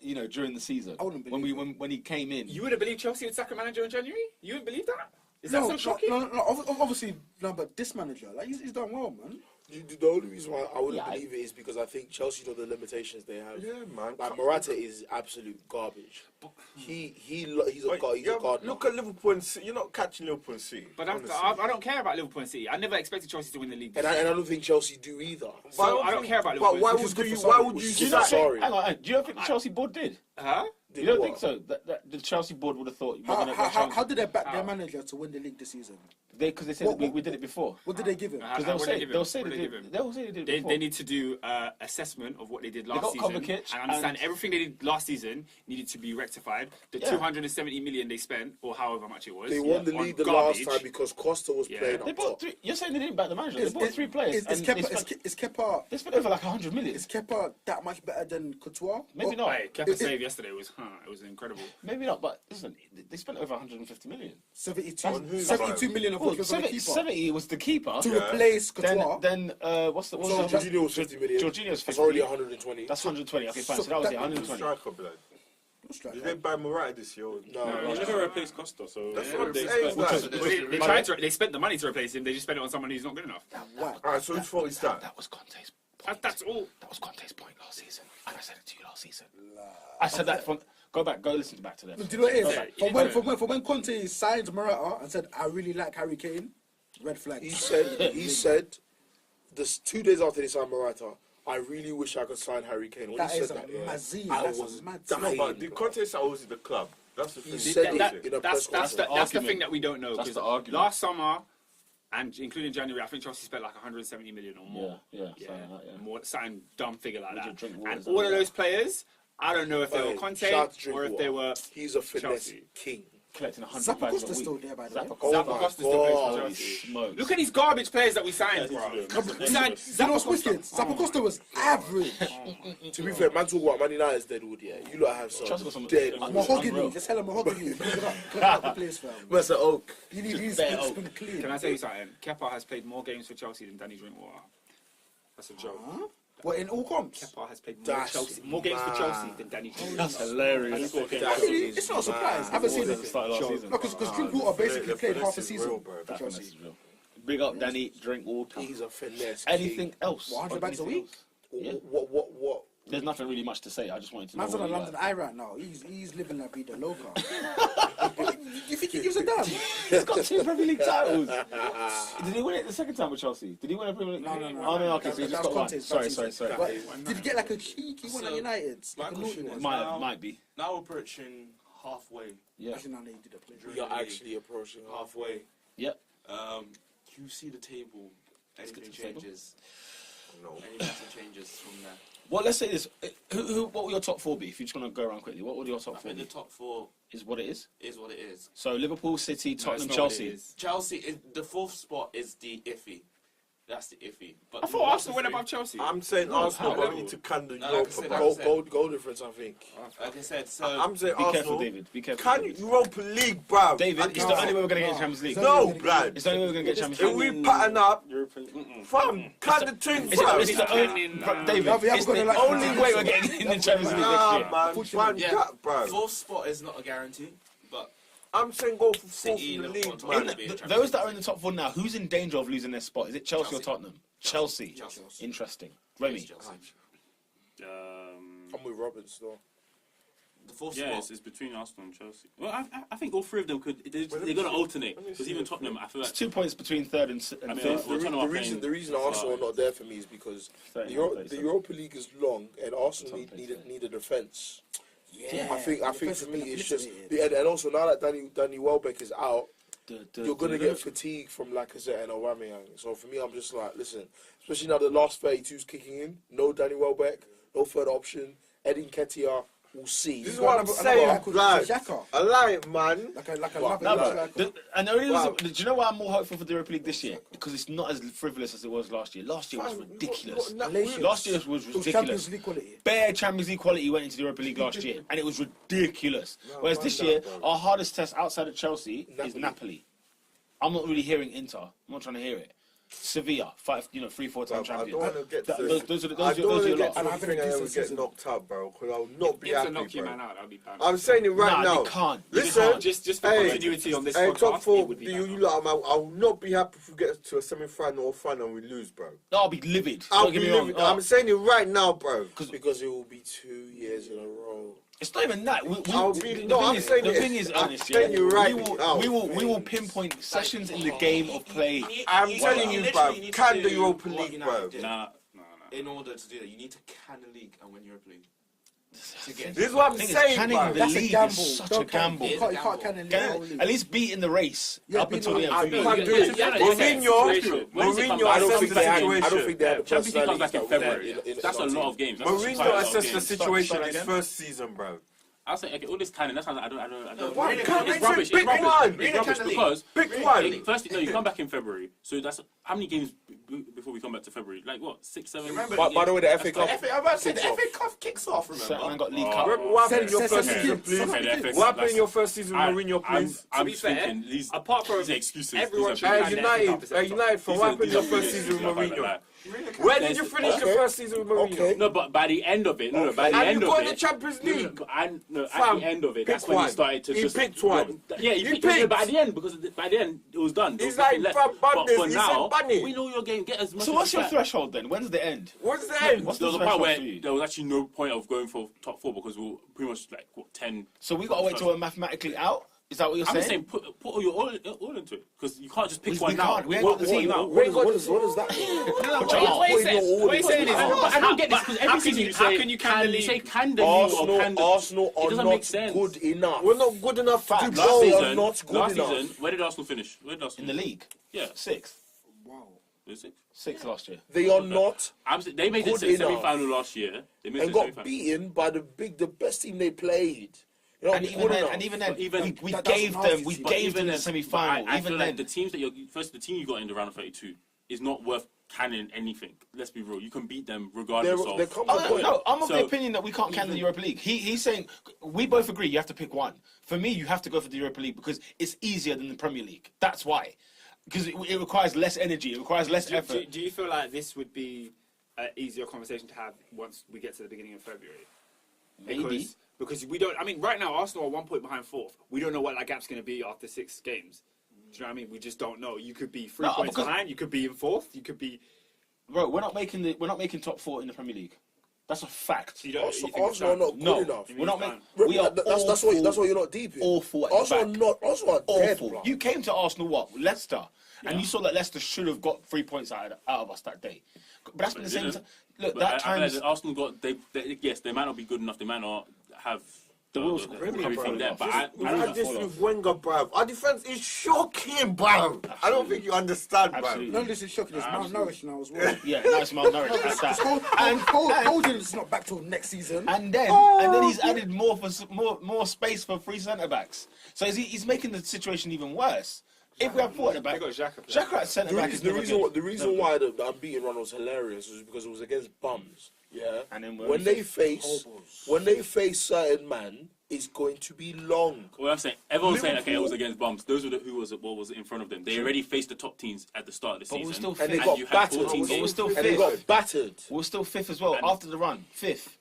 during the season. I wouldn't when believe when he came in. You wouldn't believe Chelsea would sack a manager in January? You wouldn't believe that? Is that so shocking? No, obviously, no, but this manager, like, he's done well, man. The only reason why I wouldn't Yeah, believe it is because I think Chelsea know the limitations they have. Yeah, man. Like Morata is absolute garbage. He's a gardener. Look at Liverpool and City. You're not catching Liverpool and City. But honestly. I don't care about Liverpool and City. I never expected Chelsea to win the league. And I don't think Chelsea do either. So I don't care about But Liverpool. why Which would is good you? for Why Surrey. would you Do you sack? not sorry? Hang on, do you don't think the Chelsea board did? Huh? You don't think so? That the Chelsea board would have thought. How did they back their manager to win the league this season? Because they said we did it before. What did they give him? Because What they'll did they say give him? they'll say What they did they did. give him? They'll say they did it They before. need to do assessment of what they did last got season Kovacic and understand and- everything they did last season needed to be rectified. The 270 million they spent, or however much it was, They won the on league the garbage. last time because Costa was playing They up bought top. three. You're saying they didn't back the manager. They bought 3 players. Is and Kepa they spent over like 100 million. is Kepa that much better than Courtois? Maybe not. Hey, Kepa save yesterday was, it was incredible. Maybe not. But listen, they spent over 150 million. 72 million of which was on the keeper. 70 was the keeper. To replace Courtois. Then what's the Jorginho was 50 million. Jorginho's 50. That's already 120. That's 120. Okay, fine. So So that was that- it. 120. Striker, blood. No striker. Did they buy Morata this year? No. He never replaced Costa, so That's yeah, what I'm they saying, expect- like, They tried to. They spent the money to replace him. They just spent it on someone who's not good enough. Whack. Alright, so whose fault is that? That was Conte's point. That's all. That was Conte's point last season. And I said it to you last season. I said that from. Go listen back to them. Do you know what it is? Yeah, From when Conte signed Morata and said, I really like Harry Kane, red flag. He said this 2 days after they signed Morata, I really wish I could sign Harry Kane. When That he is said a that, yeah, mazine. I That's a was mad dying. But the contest are always the club. That's the thing. He said That- it in a that's press the conference. thing that we don't know. That's 'Cause the argument. last summer, and including January, I think Chelsea spent like 170 million or more. Yeah, something like that, yeah. More, something dumb figure like Would you that. drink water And or all of something? those players, I don't know if they were Hey, Conte shout to or if they were. He's a finesse Chelsea. king. Collecting 100 Zappa pounds a Costa's week. still there, by the way. Oh Zappa my Costa still plays for God. Chelsea. Smokes. Look at these garbage players that we signed, bro. Yeah, We signed You know what's Zappa Costa. wicked? Zappa Costa was average. To be fair, man, talk about Man United's deadwood, yeah. You lot have Chelsea got some some dead. Mahogany, Unreal. just tell him mahogany. Put out the place, fam. Where's the oak? You need Just to bare spin clean. Can I tell you something? Kepa has played more games for Chelsea than Danny Drinkwater. That's a joke. What, in all comps? Kepa has played That's more games for mad. Chelsea than Danny Drinkwater. That's hilarious. It's not a surprise. I haven't seen it. Started last season. No, because Drinkwater basically played half a Finesse is season real, bro. for Chelsea. Big up, Danny. Drink water. He's a finesse. Anything else? 100 bags a Anything week? else? Yeah. What? There's nothing really much to say. I just wanted to know. Man's on a what you London like. eye right now. He's living la vida loca. You think he gives a damn? He's got 2 Premier League titles. Did he win it the second time with Chelsea? Did he win a Premier League? No. Oh, no, okay, so he just got one. Conte's Sorry. But did he get like a cheeky one at United? my Like a question naughty is- one? Might be. Now we're approaching halfway. Yeah. Actually, no, he did a play. You're actually approaching Halfway. Yep. You see the table. get Anything to the table. changes. No. Any massive changes from there. Well, let's say this. What will your top 4 be? If you just want to go around quickly, what would your I top 4 think be? the top 4 Is what it is. is what it is. So Liverpool, City, No, it's Tottenham, not what it Chelsea. is. Chelsea, the 4th spot is the iffy. That's the iffy. But I thought Arsenal went above Chelsea. I'm saying No, Arsenal, how? but we need to candle No, like I Europa. said, bro. goal difference, I think. Like I said, so I'm saying Be careful, Arsenal. David. Be careful. Can David. Europa League, bruv. David, it's the only way we're going to get Champions League. No, blood. It's the only way we're going to get Champions If League. we pattern up, European. fam, can the twin, It's bruv. the only, David, No, we haven't it's got the it like- only way we're getting in the Champions League next year. Nah, man, man, yeah, that, bruv. 4th spot is not a guarantee. But I'm saying go for 4th City, in the Liverpool, league, Tottenham. man. Those that are in the top 4 now, who's in danger of losing their spot? Is it Chelsea or Chelsea. Tottenham? Chelsea. Chelsea. Interesting. Remy. Chelsea. I'm with Roberts though. The 4th Yeah, spot. it's between Arsenal and Chelsea. Well, I think all 3 of them could. They're going to alternate because even Tottenham, I feel It's like 2 points between 3rd and I mean, 5th. Tottenham are playing- The reason Arsenal are not there for me is because the 37. Europa League is long and Arsenal Tottenham need a defence. Yeah, I think defense for has me been it's just obliterated. and also now that Danny Welbeck is out, you're gonna get fatigue from Lacazette and Aubameyang. So for me, I'm just like, listen, especially now the last 32's kicking in. No Danny Welbeck, no third option. Eddie Nketiah, we'll see. This is what I'm saying, lad. I like, man. Like another No, like but and the only reason, Wow. do you know why I'm more hopeful for the Europa League this year? Because it's not as frivolous as it was last year. Last year was ridiculous. Last year was it was ridiculous. Champions League quality. Bare Champions League quality went into the Europa League last year, and it was ridiculous. Whereas this year, our hardest test outside of Chelsea is Napoli. I'm not really hearing Inter. I'm not trying to hear it. Sevilla, 3-4 time I champions. don't want to get to Those are I your don't want to lot. get to And the I think thing I this would is get season. knocked out, bro, because I will not be If to happy, knock you bro. man out, that would be bad. I'm saying it right Nah, now. they can't. Listen, Just for Hey, continuity on this hey, podcast, top it 4, would be you bad. lot, I will not be happy if we get to a semi-final or final and we lose, bro. I'll be livid. I'll Don't get be me wrong. livid. I'm saying it right now, bro. Because it will be 2 years in a row. It's not even that. I'll be- no, I'm saying the it. thing is, I'm Ernest, saying you right now. we will pinpoint sessions in the game of play. I'm telling you, bro, literally need can to the do Europa what League, United bro. did. Nah. In order to do that, you need to can the league and win Europa League. To get This is what I'm The thing is, saying, canning bro. the That's a league gamble. is such a Don't count- gamble. You can't can At least be in the race Yeah, up be until in the the- end. I For me. can't do Yeah, it. yeah, Mourinho, When does it come Mourinho back? I don't assessed think the they had. situation. I don't think they had the Champions League comes back in personalities that February. were in That's a our lot team. of games. That's quite a Mourinho lot of assessed the games. situation Start his again. first season, bro. I'll say, okay, all this canning, that sounds like I don't. Why Really, can't really, you rubbish. pick It's rubbish. one? It's Really, rubbish can't because Pick one. first, no, you come back in February. So that's how many games before we come back to February? Like what, 6, 7? Remember- By the way, the FA Cup. I'm about to say the kicks off. FA Cup kicks off. Certain man Remember? got League Cup. What happened in your Send first some season, kids. please? Okay, the FA Cup, What happened in that's- your first season, Mourinho, please? To be I'm fair, thinking these apart from these are excuses. everyone These are should excuses. United, for These what are- happened in these your are first excuses. season with Like Mourinho? that. Where did you finish your first season with Mourinho? Okay. No, but by the end of it, by the And end you of got it, the Champions League. at Fam, the end of it, pick that's when he one. started to He just. picked one. Yeah, He picked one, picked. but at the end, because by the end it was done. There He's was nothing like, left. fam, But Bundes, for he now, said bunny. we know your game. Get as much. So as what's you your can. threshold then? When's the end? What's the end? What's There was the a part threshold where for you? there was actually no point of going for top 4 because we were pretty much like what 10. So we got to wait till we're mathematically out? Is that what you're I'm just saying? saying, put all your all into it because you can't just pick We one now. can't. We ain't got the team. What does that mean? What he's saying is, But I don't get this because how every can season you- you how say can you can the you say league? can the league or Arsenal can the Arsenal it are doesn't make not sense. good enough. We're not good enough to do Facts. both. Last Last They are season, not good last enough. season, where did Arsenal finish? Where did Arsenal In the finish? league? Yeah, Sixth. Wow. was it? Sixth last year. They are not They made it Good to the enough. semi-final last year. They made it and to the got semi-final. beaten by the best team they played. You're not And good enough. even then, Even- we that gave doesn't them, we last, gave them the then, semi-final. I Even feel then, like the teams that the team you got in the round of 32 is not worth canning anything. Let's be real. You can beat them regardless There of. comes oh, a no, point. no, I'm of the So- opinion that we can't can the Europa League. He's saying we both agree you have to pick one. For me, you have to go for the Europa League because it's easier than the Premier League. That's why. Because it requires less energy. It requires less effort. Do you feel like this would be an easier conversation to have once we get to the beginning of February? Maybe. Because we don't. I mean, right now Arsenal are 1 point behind fourth. We don't know what that gap's going to be after 6 games. Do you know what I mean? We just don't know. You could be 3 No, points because- behind. You could be in fourth. You could be. Bro, we're not making top 4 in the Premier League. That's a fact. You don't. You think it's Arsenal are done? not good No, enough. we're not done. making. Remember, We are that's why you're not deep in. awful at the Arsenal back. are not. Arsenal are dead. Awful. Bro. You came to Arsenal Leicester, and you saw that Leicester should have got 3 points out of us that day. But that's been the same. Look, But that I feel times like Arsenal got yes, they might not be good enough. They might not have The wheels everything falling there. off. But We've I had don't this know. with Wenger, bruv. Our defense is shocking, bruv. I don't think you understand, bruv. Absolutely. No, this is shocking. It's malnourished now as well. yeah, nice malnourished. That's that. Holding's not back till next season. And then he's added more space for 3 centre backs. So he's making the situation even worse. If we have 4 at the back, They got Xhaka. Xhaka at centre back is The never reason good. the reason why the unbeaten run was hilarious was because it was against bums. Yeah. And then when they face certain man, it's going to be long. Well, I'm saying everyone's saying okay, it was against bums. Those were what was in front of them. They already faced the top teams at the start of the But we're season, still And they fifth. got you had battered. 14 But we're games. still And they fifth. got battered. We're still fifth as well And- after the run. Fifth.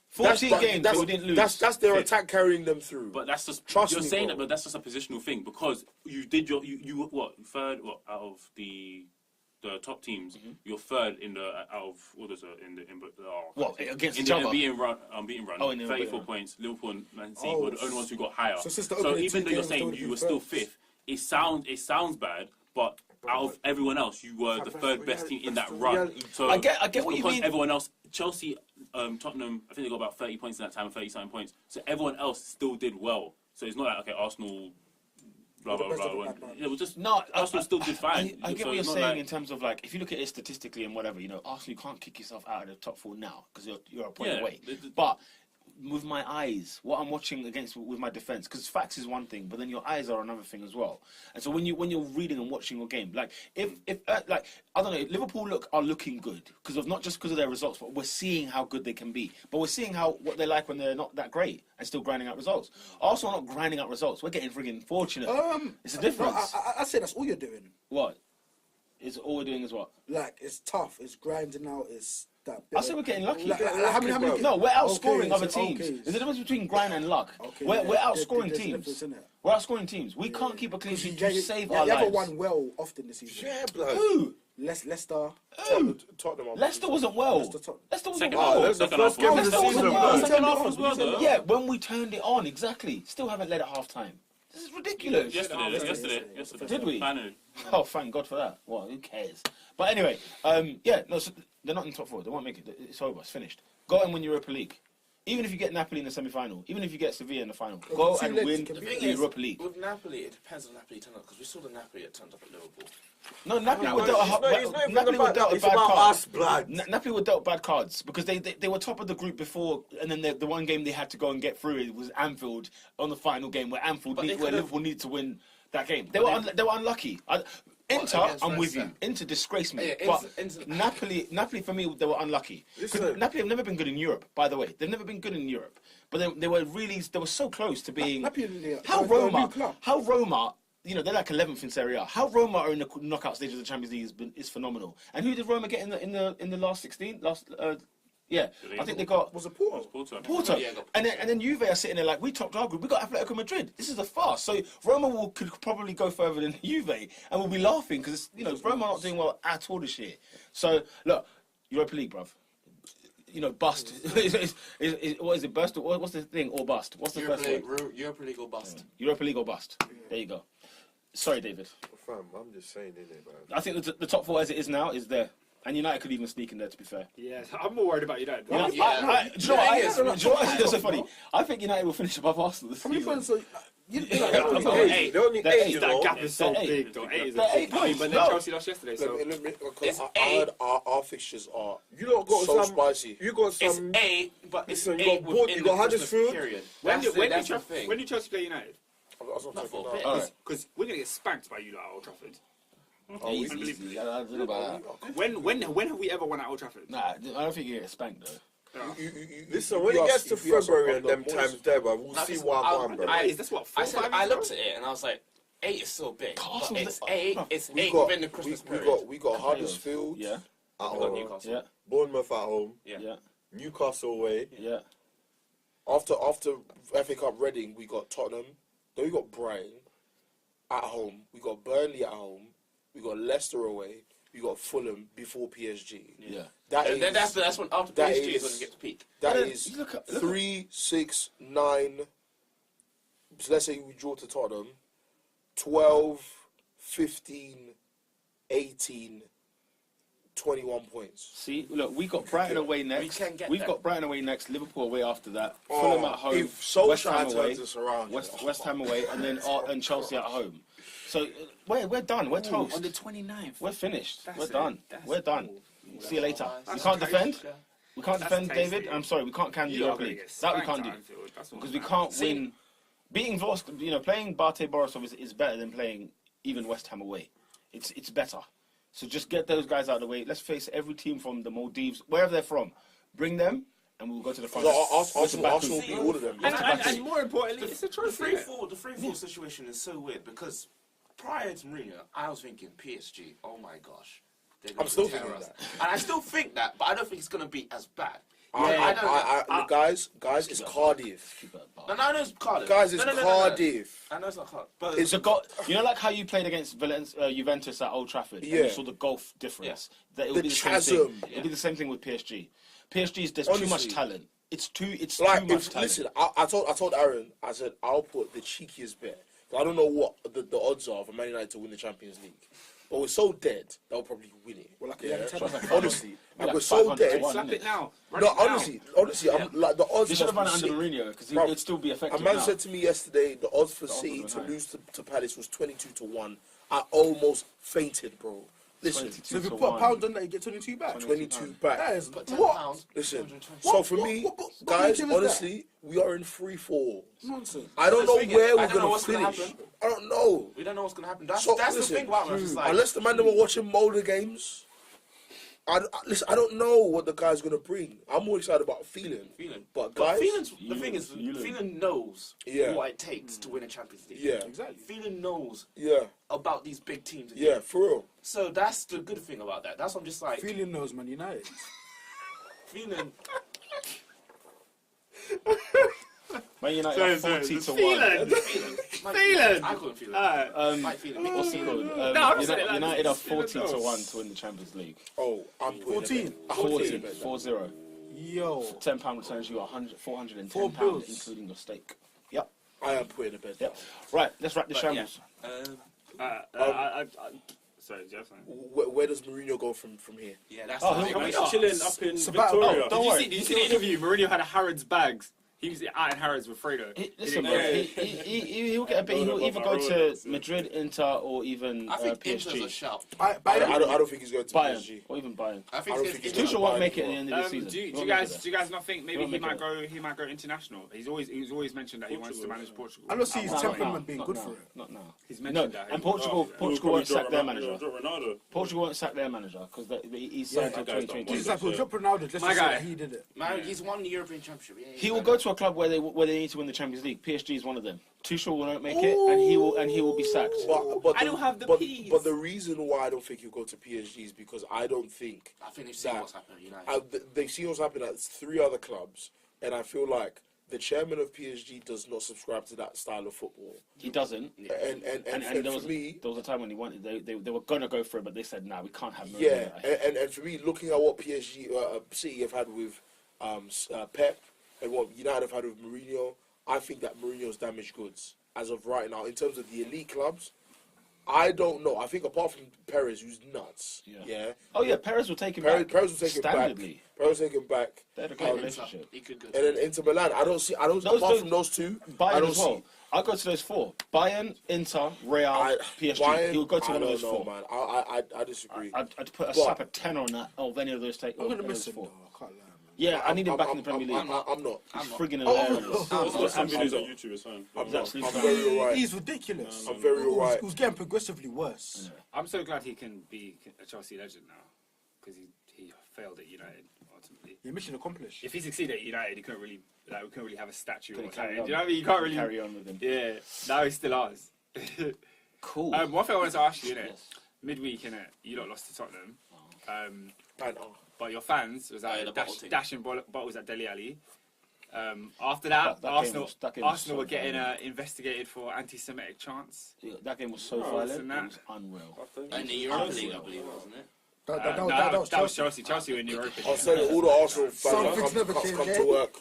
14 games, but we didn't lose. That's their Fifth. attack carrying them through. But that's just Trust you're me, saying bro. that, but that's just a positional thing because you did you what third out of the top teams. You're third in the out of what is it in the What, against in each the other? unbeaten run. Oh, in the 34 unbeaten run. points. Liverpool and Man City Oh, were the only ones who got higher. so since the So opening even two though you're games, saying they you would've were been still first. fifth, it sounds bad, but out of everyone else, you were the third best team in that run. So I get it's what you because mean. everyone else, Chelsea, Tottenham, I think they got about 30 points in that time, 30-something points. So everyone else still did well. So it's not like okay, Arsenal. Blah blah best of blah. the bad bunch. It was just No, Arsenal still did fine. I get So what you're it's not saying like- in terms of like if you look at it statistically and whatever, Arsenal, you can't kick yourself out of the top 4 now because you're a point Yeah, away. the- But with my eyes, what I'm watching against with my defense, because facts is one thing, but then your eyes are another thing as well. And so when you're reading and watching your game, like if like I don't know, Liverpool are looking good because of not just because of their results, but we're seeing how good they can be. But we're seeing what they're like when they're not that great and still grinding out results. Arsenal are not grinding out results. We're getting friggin' fortunate. It's a difference. No, I say that's all you're doing. What? Is all we're doing is what? Like, it's tough. It's grinding out. It's that. I say we're getting lucky. Like, how many? No, we're outscoring Okay, other so- teams. okay. There's a difference between grind and luck. Okay, we're yeah, outscoring there's a teams. difference, innit? We're outscoring teams. We can't keep a clean sheet to save our you haven't lives. won well often this season. Yeah, blood. Who? Leicester. Tottenham. Leicester wasn't well. Leicester wasn't Second well. half, the second first half game of was- the Leicester season, wasn't well. bro. Second half was well, though. Yeah, when we turned it on, exactly. Still haven't led at half time. This is ridiculous. Yesterday. Did we? Finally. Oh, thank God for that. Well, who cares? But anyway, so they're not in top 4. They won't make it. It's over. It's finished. Go and win Europa League. Even if you get Napoli in the semi-final, even if you get Sevilla in the final, go two and legs win can the be- thing is, Europa League. With Napoli, it depends on Napoli turn up because we saw the Napoli that turned up at Liverpool. No, Napoli No, were dealt it's not even Napoli were about dealt that. a It's bad about card. us, blood. Napoli were dealt bad cards because they were top of the group before, and then the one game they had to go and get through it was Anfield on the final game where Liverpool needed to win that game. They were unlucky. Inter, against I'm with Leicester? you. Inter disgraced me, Yeah, but Inter- Napoli for me they were unlucky. 'Cause Listen. Napoli have never been good in Europe, by the way. They've never been good in Europe, but they were so close to being. Napoli, How they're a new Roma? club. How Roma? They're like 11th in Serie A. How Roma are in the knockout stage of the Champions League is phenomenal. And who did Roma get in the last 16? I think they got Was it Porto? Porto. Yeah, And then Juve are sitting there like, we topped our group. We got Atletico Madrid. This is a farce. So Roma could probably go further than Juve, and we'll be laughing because Roma are not doing well at all this year. So look, Europa League, bruv. Bust. What is it? Bust? What's the thing? Or bust? What's the first word? Europa League or bust. Europa League or bust. There you go. Sorry, David. Fam, I'm just saying, innit, man. I think the top 4 as it is now is there. And United could even sneak in there, to be fair. Yeah, I'm more worried about United. Do you know what? That's so funny. I think United will finish above Arsenal this How many season. points are you? Hey, they're only They're 8, eight. you That know. gap is so They're big, eight. though. 8 is They're 8 but points. then No. Chelsea lost yesterday, so Because I heard our fixtures are You lot got so some. spicy. You got It's some. 8, but it's Listen, you 8 got Port, within you the got Christmas Huddersfield. period. when That's the thing. do Chelsea play United? That's what I'm Not for a talking bit. about. Alright. Because we're gonna get spanked by you lot at Old Trafford. Easy. I don't know about that. When have we ever won at Old Trafford? Nah, I don't think you get spanked though. Listen, when it gets to February and them times there, bro, we'll see what I'm on, bro. Is this what? I looked at it and I was like, 8 is so big. But Arsenal's it's the- 8. It's We 8 got within the we, Christmas we period. got we got Huddersfield. Yeah, At We got home, Newcastle. yeah, Bournemouth at home, yeah, Newcastle away. yeah. After FA Cup Reading, we got Tottenham. Then we got Brighton. at home. We got Burnley at home. We got Leicester away. We got Fulham before PSG. Yeah. And then that's when after that PSG is is- going to get to peak. That But then, is look at- 3, 6, 9. So let's say we draw to Tottenham. 12, 15, 18, 21 points. See, look, we got Brighton away next. can get We've that. got Brighton away next. Liverpool away after that. Fulham at home. If Solskjaer West Ham away. turns us around, West Ham away, and then and Chelsea at home. So we're done. We're toast. On the 29th. We're finished. That's We're it. done. That's We're done. See you later. We That's can't tasty. defend. We can't That's defend, tasty. David. I'm sorry. We can't can the You lot are Europa gonna League. get That we spanked can't do at Anfield. That's what because we I'm can't saying. win. Beating Vos, playing Bate Borisov is better than playing even West Ham away. It's better. So just get those guys out of the way. Let's face every team from the Maldives, wherever they're from. Bring them, and we'll go to the front. Arsenal beat all of them. And more importantly, it's a The trophy. 3-4 situation is so weird because prior to Mourinho, I was thinking PSG. Oh my gosh, they're gonna I'm still tear thinking us. that. and I still think that, but I don't think it's going to be as bad. Guys, it's Cardiff. No, I know it's Cardiff. Guys, it's No. Cardiff. I know it's not Cardiff, but It's So you know, like how you played against Juventus at Old Trafford, and Yeah. you saw the gulf difference. That it'll The be the same chasm. thing. It'll be the same thing with PSG. PSG's there's too much Honestly. talent. It's too much talent. Listen, I told Aaron, I said I'll put the cheekiest bet. I don't know what the odds are for Man United to win the Champions League, but we're so dead they'll probably win it. Well, like Yeah. 11-10. Honestly, Like we're so 500 to dead. 1, Slap innit? it now. Run No, it now. honestly, I'm like the odds. They should have run it must under be sick. Mourinho because Bruv, it'd still be effective A man now. said to me yesterday the odds for odds City were to high. lose to Palace was 22-1. I almost fainted, bro. Listen, 22 So if you to put a 1. pound on that, you get 22 back. 22 back. That is but £10. what? Listen, 220. so for me, what guys, narrative is that? honestly, we are in free fall. Nonsense. I don't Let's know figure. where I we're don't know gonna what's gonna finish. happen. I don't know. we don't know what's going to happen. That's So, the listen, thing about it. It's just like, Unless the man that were watching Mulder games, listen, I don't know what the guy's gonna bring. I'm more excited about feeling. But guys, the thing is, feeling. feeling knows Yeah. what it takes to win a Champions League. Yeah. Exactly. Feeling knows yeah, about these big teams. Again. yeah, for real. So that's the good thing about that. That's what I'm just like Feeling knows Man United. feeling. Man United are 40 to 1. Feeling. I couldn't feel it. Might feel it. What's it called? No, I'm saying like United this. are 40 to Feeling 1 to win the Champions League. Oh, I'm putting 14. it back. I'm putting 40, it back. 4-0. Yo. £10 returns you 410 4 pounds, bills. including your steak. Yep. I am putting it back. Yep. Right, let's wrap the But, shambles. Sorry, Jeff. Where does Mourinho go from here? Yeah, that's Oh, the he'll thing. be man. Chilling up in Sabato. Victoria. Oh, don't worry. Did you see the interview? Mourinho had a Harrods bags. He was out in Harrods with Fredo. Listen, He bro, didn't go- he'll get a bit. He'll either go to Madrid, Inter, or even I think Inter's a PSG. shout. I don't think he's going to Bayern, PSG. or even Bayern. I I think don't it's think he's Tuchel won't Bayern make it at as the end of the season. Do He you won't make guys it do you guys not think maybe won't he make might go international? He's always mentioned that he wants to manage Portugal. I don't see his there. temperament being Not good now, for it. Not now. He's No, mentioned that. and Portugal won't sack their manager. Ronaldo. Portugal won't sack their manager because he's Yeah, signed till that guy's done 2022. It's like, we'll drop Ronaldo, let's just My say guy. that he did it. Man, he's won the European Championship. Yeah, He will go to a club where they need to win the Champions League. PSG is one of them. Tuchel won't make it, and he will be sacked. But I don't have the but, peas. But the reason why I don't think he'll go to PSG is because I don't think I think they've seen that- what's happening at United. they've seen what's happened at 3 other clubs, and I feel like the chairman of PSG does not subscribe to that style of football. He doesn't. And And there was for me, a time when he wanted they were gonna go for it, but they said, "Nah, we can't have Mourinho." yeah, and for me, looking at what PSG City have had with Pep and what United have had with Mourinho, I think that Mourinho's damaged goods as of right now in terms of the elite clubs. I don't know. I think apart from Perez, who's nuts, yeah. Oh yeah, Perez will take him Perez back. will take him back. standardly. Perez will take him back. They had a great relationship. He could go. And then Inter Milan, I don't apart from those two, I Bayern don't as well. see. I'll go to those 4: Bayern, Inter, Real, PSG. Bayern, He'll go to I one of don't those know, 4. man. I disagree. I'd put But- slap a 10 on that of any of those take. I'm going to of miss those him, 4. though. I can't lie, man. Yeah, I need him back in the Premier League. I'm not. He's friggin' hilarious. There's some videos on YouTube. It's fine. I'm He's not. absolutely I'm fine. very alright. He's ridiculous. I'm very alright. It was getting progressively worse. I'm so glad he can be a Chelsea legend now because he failed at United ultimately. Yeah, mission accomplished. If he succeeded at United, he couldn't really we couldn't really have a statue or Couldn't something. carry Do on. you know what I mean? You can't really Carry on with him. Yeah, now he's still ours. Cool. One thing I wanted to ask you, innit? Yes. Midweek, innit? You lot lost to Tottenham. Banter. But your fans was Oh, yeah, out the bottle thing. dashing bottles at Dele Alli. After that, That game Arsenal, was- that game was Arsenal so were getting violent. investigated for anti-Semitic chants. That game was so Oh, violent. listen, that- It was unreal. In the Europa League, I believe, wasn't it? That was Chelsea. Chelsea. Chelsea were in Europa. I was saying that all the Arsenal Some fans things never come change, to eh? work.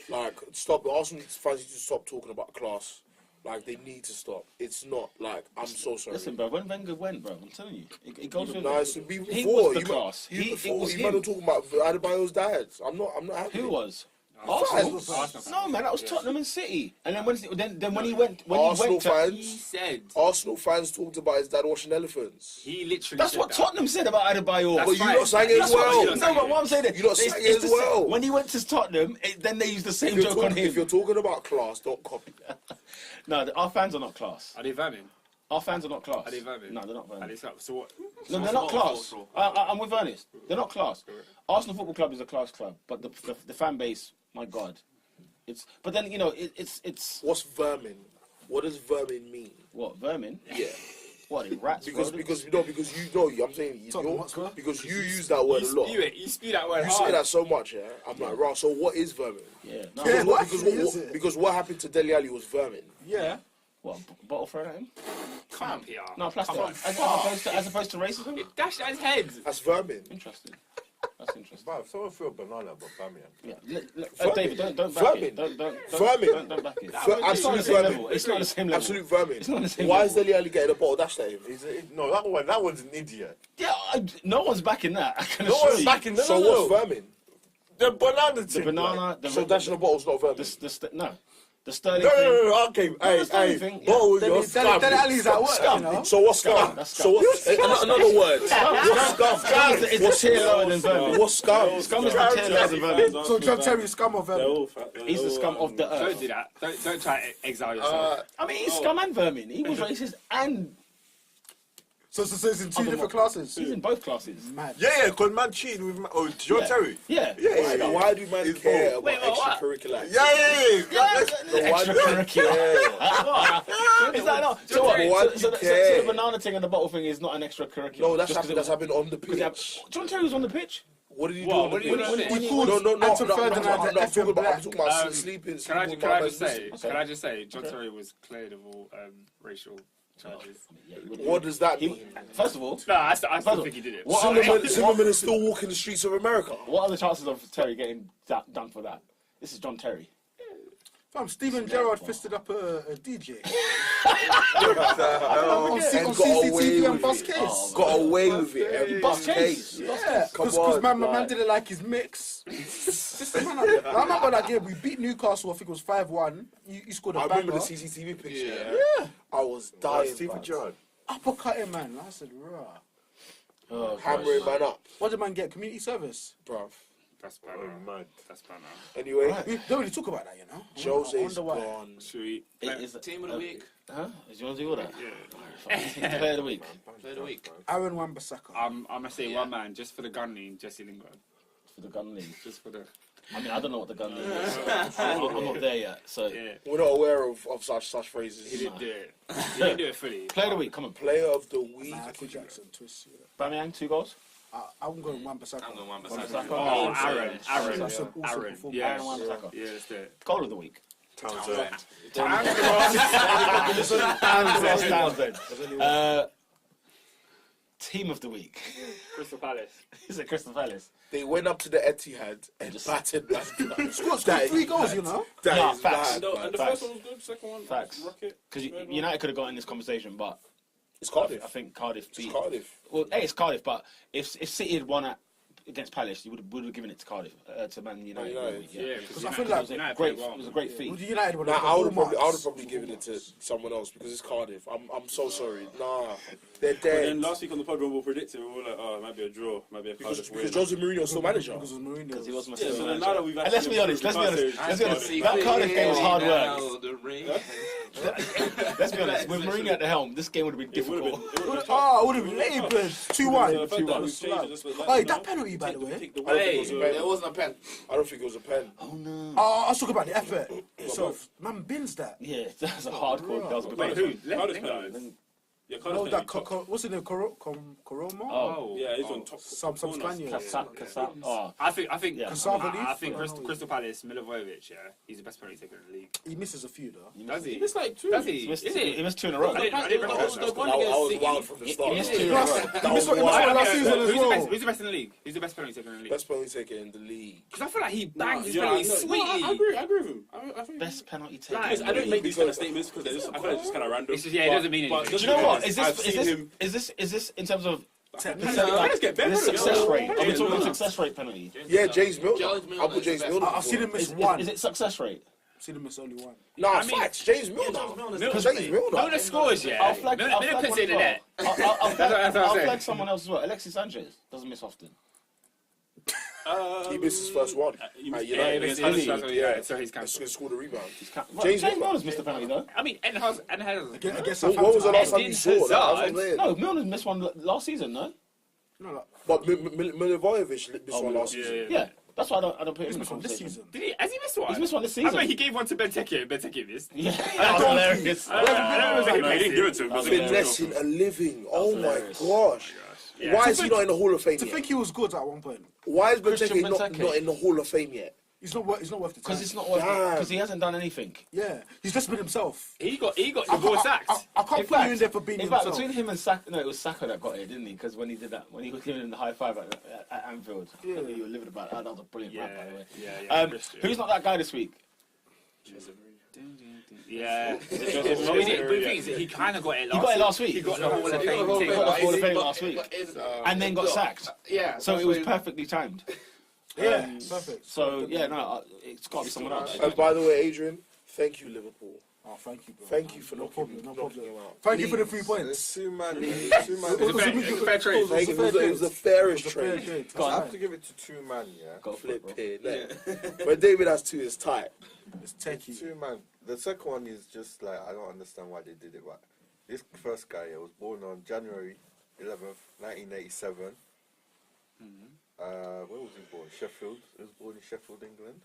Like, stop. Arsenal fans need to stop talking about class. Like, they need to stop. It's not like, I'm so sorry. Listen, bro, when Wenger went, bro, I'm telling you, it goes with Nice to be He before. was the You class. You It before. was You might him. not talking about Adebayo's dad. I'm not happy. Who was? Arsenal Arsenal. No, man, that was Yeah. Tottenham and City. And then when he went, Arsenal to, fans. He said Arsenal fans talked about his dad watching elephants. he literally. that's said what that. Tottenham said about Adebayo. That's But you fine. lot sang it as That's what- well. No, but what I'm saying is, You lot sang it as the same- well. When he went to Tottenham, then they used the same If joke you're, on talking, if you're him. talking about class, don't copy. No, our fans are not class. Are they vermin? Our fans are not class. Are they vermin? No, they're not Are vermin. they so what? No, they're not class. I'm with Ernest. They're not class. Arsenal Football Club is a class club, but the fan base, my God, it's. But then it's What's vermin? What does vermin mean? what vermin? Yeah. What rats? Because rodents? I'm saying Talking what, sir? because you use that word a lot. You spew that word You hard. say that so much, yeah. I'm like, right. So what is vermin? Yeah. No, Yeah. What, What actually is it? because what happened to Dele Alli was vermin. Yeah. what bottle thrown at him? Come on, PR. No, plastic. Come on. As opposed to racism. It dashed at his head. That's vermin. Interesting. That's interesting. Bruv, someone threw a banana at Bamian. Yeah. David, don't back Vermin. it. Don't Vermin. don't back it. Ver- It's not the absolute same vermin. level. It's not the same level. Absolute vermin. It's not the same Why is level. Dele Alli getting a bottle dashed at him? No, that one's an idiot. Yeah, no one's backing that. I can No assure one's you. backing the So what's vermin? The banana The thing. banana, So dashing a bottle's not vermin. no, the sterling No, thing. no, okay. Hey, the only hey. thing, yeah. Bottle, you're Dele scum. Alli's at work, you know. So what's scum? That's scum. So what's another word? What's scum? Scum is a tier lower than vermin. What's scum? Scum is the tier lower than vermin. So John Terry scum of They're them. all fat. He's the scum of the Don't earth. do that. Don't try to exile yourself. I mean, he's scum and vermin. He was racist and So it's in two different classes. he's in both classes. Mad. Yeah, because man cheating with John Yeah. Terry. Yeah. Why do man It's care both. about Wait, what? extracurricular? Yeah. Extracurricular. Is that not? So what? Why do you So care? the banana thing and the bottle thing is not an extracurricular. No, that's Just 'cause happened. That's it happened on the was- pitch. John Terry was on the pitch. What did he do What? on the What did he pitch? do on the pitch? He called No, Anton Ferdinand I'm an talking effing about black. sleeping. Can I sleeping just with say? my Can I just say? John Terry was cleared of all racial charges. What does that mean? First of all, No, I still think he did it. Zimmerman is still walking the streets of America. what are the chances of Terry getting done for that? This is John Terry. Fam, Steven Gerrard fisted up a DJ. And On got CCTV away and with bus it. case. Got away with it. He bust case. Yeah, Come because on, man man. didn't like his mix. Just the man. I remember that game. We beat Newcastle. I think it was 5-1. You scored a I banger. remember the CCTV picture. Yeah. I was dying. Stephen man. Gerrard. Uppercut him, man. I said, rah. Oh, Hammering man up, What did man get? Community service. bruv. That's Oh, banner. mad. That's banner. Anyway, We don't really talk about that, you know. I Jose's wonder why. gone. Should we? It is Team of the week. Huh? Do you want to do all that? Yeah. Player of the week. Play of the week. Aaron Wan-Bissaka. I'm gonna say one man just for the gun name, Jesse Lingard. For the gun league. Just for the I mean, I don't know what the gun league is. I'm not there yet. So, yeah. We're not aware of such He phrases. didn't do it. He didn't do it fully. player of the week. Come on. Player of the week. Michael Jackson twist. Yeah. Bamiyang, 2 goals. I'm going Wan-Bissaka. I'm going Wan-Bissaka. Wan-Bissaka. Oh, Aaron. Awesome Aaron. performance. Yeah. Aaron Wan-Bissaka. Yeah, that's it. Goal of the week. Townsend. Townsend. Team of the week. Crystal Palace. Is it Crystal Palace? They went up to the Etihad and Just- battered that. Scored That is 3 goals, bad. you know. That Nah, is facts. bad, And man. the Facts. first one was good, second one, Facts. Rocket. Because United could have got in this conversation, but It's I Cardiff. think Cardiff beat. It's Cardiff. Well, it's Cardiff, but if City had won against Palace, you would have given it to Cardiff, to Man United. United. Yeah, Because I feel It like was a United great, played well, it was a man. great feat. with United would Nah, have I would got have probably given it to someone else because it's Cardiff. I'm so sorry. Nah, they're But then dead. last week on the pod when we were predicting, we were like, oh, it might be a draw, might be a Because Cardiff win. Jose Mourinho's still manager. because of Mourinho. Because he was my Yeah, so then manager. now that we've And let's be honest. Let's be honest. That Cardiff game was hard work. Let's be honest. With Mourinho at the helm, this game would have been It would have difficult. been. Oh, it would have been laboured. 2-1. The fact that 2-1. we've changed it, just like, Hey, now, that penalty, by take the way. take the Hey, words of it It wasn't a pen. I don't think it was a pen. Oh no. Oh, I was talking about the effort itself. Man bins that. Yeah, that's a hard call. That was a good Wait, one. who? Cardiff Lingard. penalties. Yeah, No, Carlos that Kennedy, top. what's his name? Coroma? Oh. Yeah, he's on top. Some corners. Spaniard. Oh. I think Yeah. Cassava I leaf? think I don't know. Crystal Palace, Milivojevic, yeah, he's the best penalty taker in the league. He misses a few though. Does he? He missed like 2. Does He he? missed, Is he it? missed 2 in a row. I didn't recognise that. I was wild from the He start. missed man. 2 in a row. He missed one last season as well. Who's the best in the league? Who's the best penalty taker in the league? Best penalty taker in the league. Because I feel like he bangs his Yeah, penalty no, sweetly. I agree with him. I think Best penalty taker. Like, Because I don't make these kind of statements because I feel like it's just kind of random. It's just, yeah, it doesn't mean But anything. Do you know what? I've seen him. Is this in terms of Penalties get better. the success rate? Are we Yeah, talking no. success rate penalty? Yeah, James Milner. James Milner I'll put is James the Milner. I've seen him before. miss Is one. it success rate? I've seen him miss only one. Nah, I mean- facts. James Milner. James Milner. Milner scores, yeah. I'll flag Milner puts one it in as the net. well. That's what I'm I'll saying. flag someone else as well. Alexis Sanchez doesn't miss often. He missed his first one. He missed- At Yeah, United. he missed Has his he? first one, yeah, so he's That's cancelled. who scored a rebound. James James Milner. Milner's missed a penalty though. I mean, and Hazard. Against When was the Southampton. last time you Eden saw that? That's what I'm Hazard. saying. No, Milner's missed one last season, no? No, like, But Milivojevic missed one last yeah, season. Yeah, that's why I don't put him he's in the missed one this conversation. season. Did he? Has he missed one? He's missed one this I season. bet he gave one to Benteke and Benteke missed. Yeah, that was hilarious. I don't know No, he didn't give it to him. That's because Finessing a living. Oh my hilarious. gosh. Yeah. Why is he not in the Hall of Fame To yet? think he was good at one point. Why is Christian Benteke not Benteke. in the Hall of Fame yet? He's not worth the time. Because it's not worth it. Damn. Because he hasn't done anything. Yeah, he's just been himself. He got the ball sacked. I can't put you in there for being in fact, himself. between him and Saka, no, it was Saka that got it, didn't he? Because when he did that, when he was giving him the high five at Anfield, Yeah. you were livid about that. That was a brilliant rap, by the way. Yeah. Who's not that guy this week? Yeah. But the Mourinho. thing is, he kind of got it last week. He got it last week. He got the Hall of Fame He got the thing. Hall of Fame last week. And then got sacked. Yeah. So it was perfectly timed. Yeah, perfect. So, yeah, no, it's got to be someone else. And by the way, Adrian, thank you, Liverpool. Oh, thank you, bro. Thank you for no knocking problem, me- no knocking problem. him out. Thank you for the Please. 3 There's points. 2 man. It's a fair trade. Thank you. It was a fair It was the fairest It's a fair trade. trade. Go on. I have to give it to 2 man, yeah. Go for it, Flip bro. here. When David has 2, it's tight. It's techie. 2 man. The second one is just like, I don't understand why they did it, but this first guy was born on January 11th, 1987. Where was he born? Sheffield. He was born in Sheffield, England.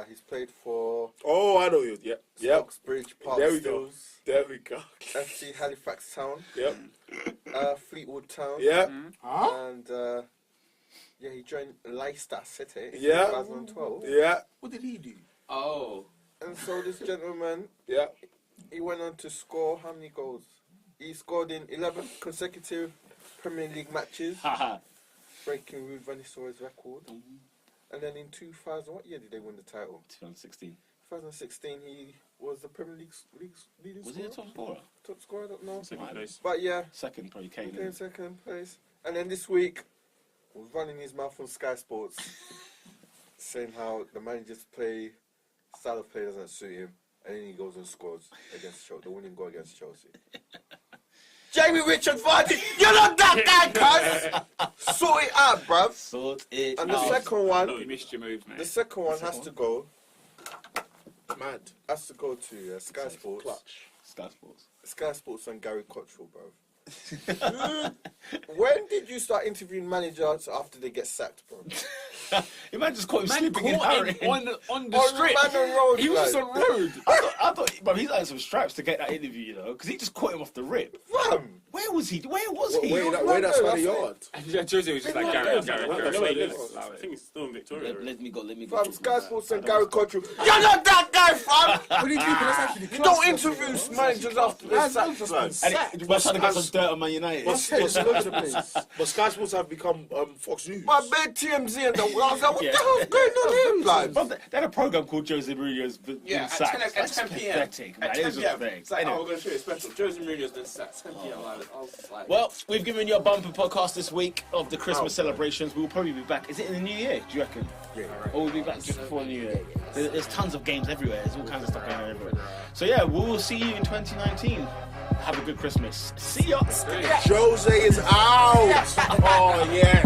He's played for Oh, I know you. Yep. Yep. Oxbridge Park There we go. Stills, There we go. FC Halifax Town, Yep. Fleetwood Town, Yep. Huh? and yeah, he joined Leicester City in Yeah. 2012. Yeah. What did he do? Oh. And so this gentleman, Yeah. he went on to score how many goals? He scored in 11 consecutive Premier League matches, Haha. breaking Ruud van Nistelrooy's record. And then in 2000, what year did they win the title? 2016. 2016, he was the Premier League leading Was he a scorer. top scorer? Top scorer, I don't know. Second place. But yeah, Second, probably he Kane. came second place. And then this week, he was running his mouth on Sky Sports, saying how the manager's style of play doesn't suit him. And then he goes and scores against Chelsea, the winning goal against Chelsea. Jamie Richard Vardy, you're not that guy, cuz. Sort it out, bruv. Sort it And the out. second one, You missed your move, man. the second one has to go Mad. to Sky Sports. Clutch. Sky Sports. Sky Sports and Gary Cottrell, bro. When did you start interviewing managers after they get sacked, bro? You might just caught him Man sleeping in caught Harry. him on the On strip. Madden Road, He was just like. on road. I thought, but he's had some straps to get that interview, you know, because he just caught him off the rip. Fam! Where was he? Where was he? Wait, that's by the yard. Yeah, Jose was just like Gary. No, wait, I think he's still in Victoria. Let me go. Let me go. Fam, Sky Sports and Gary Cottrell. You're not that guy, fam! What do you think? That's actually You don't interview managers after they sacked, fam. And we're trying to get some dirt on Man United. It's all over the place. But Sky Sports have become Fox News. My bed TMZ and the I was like, what the hell's going on here, like? But they had a program called Jose Mourinho's been Yeah, sacked. at 10 That's p.m. pathetic, man. At It 10 is p.m. pathetic. It's like, Anyway. oh, we're going to show you a special. Jose Mourinho's been sacked. 10 p.m. I was like, Well, we've given you a bumper podcast this week of the Christmas celebrations. We will probably be back. Is it in the new year, do you reckon? Yeah. Or we'll be back just before the new year. There's tons of games everywhere. There's all kinds of stuff going on everywhere. So yeah, we will see you in 2019. Have a good Christmas. See ya. Jose is out. Oh, yeah.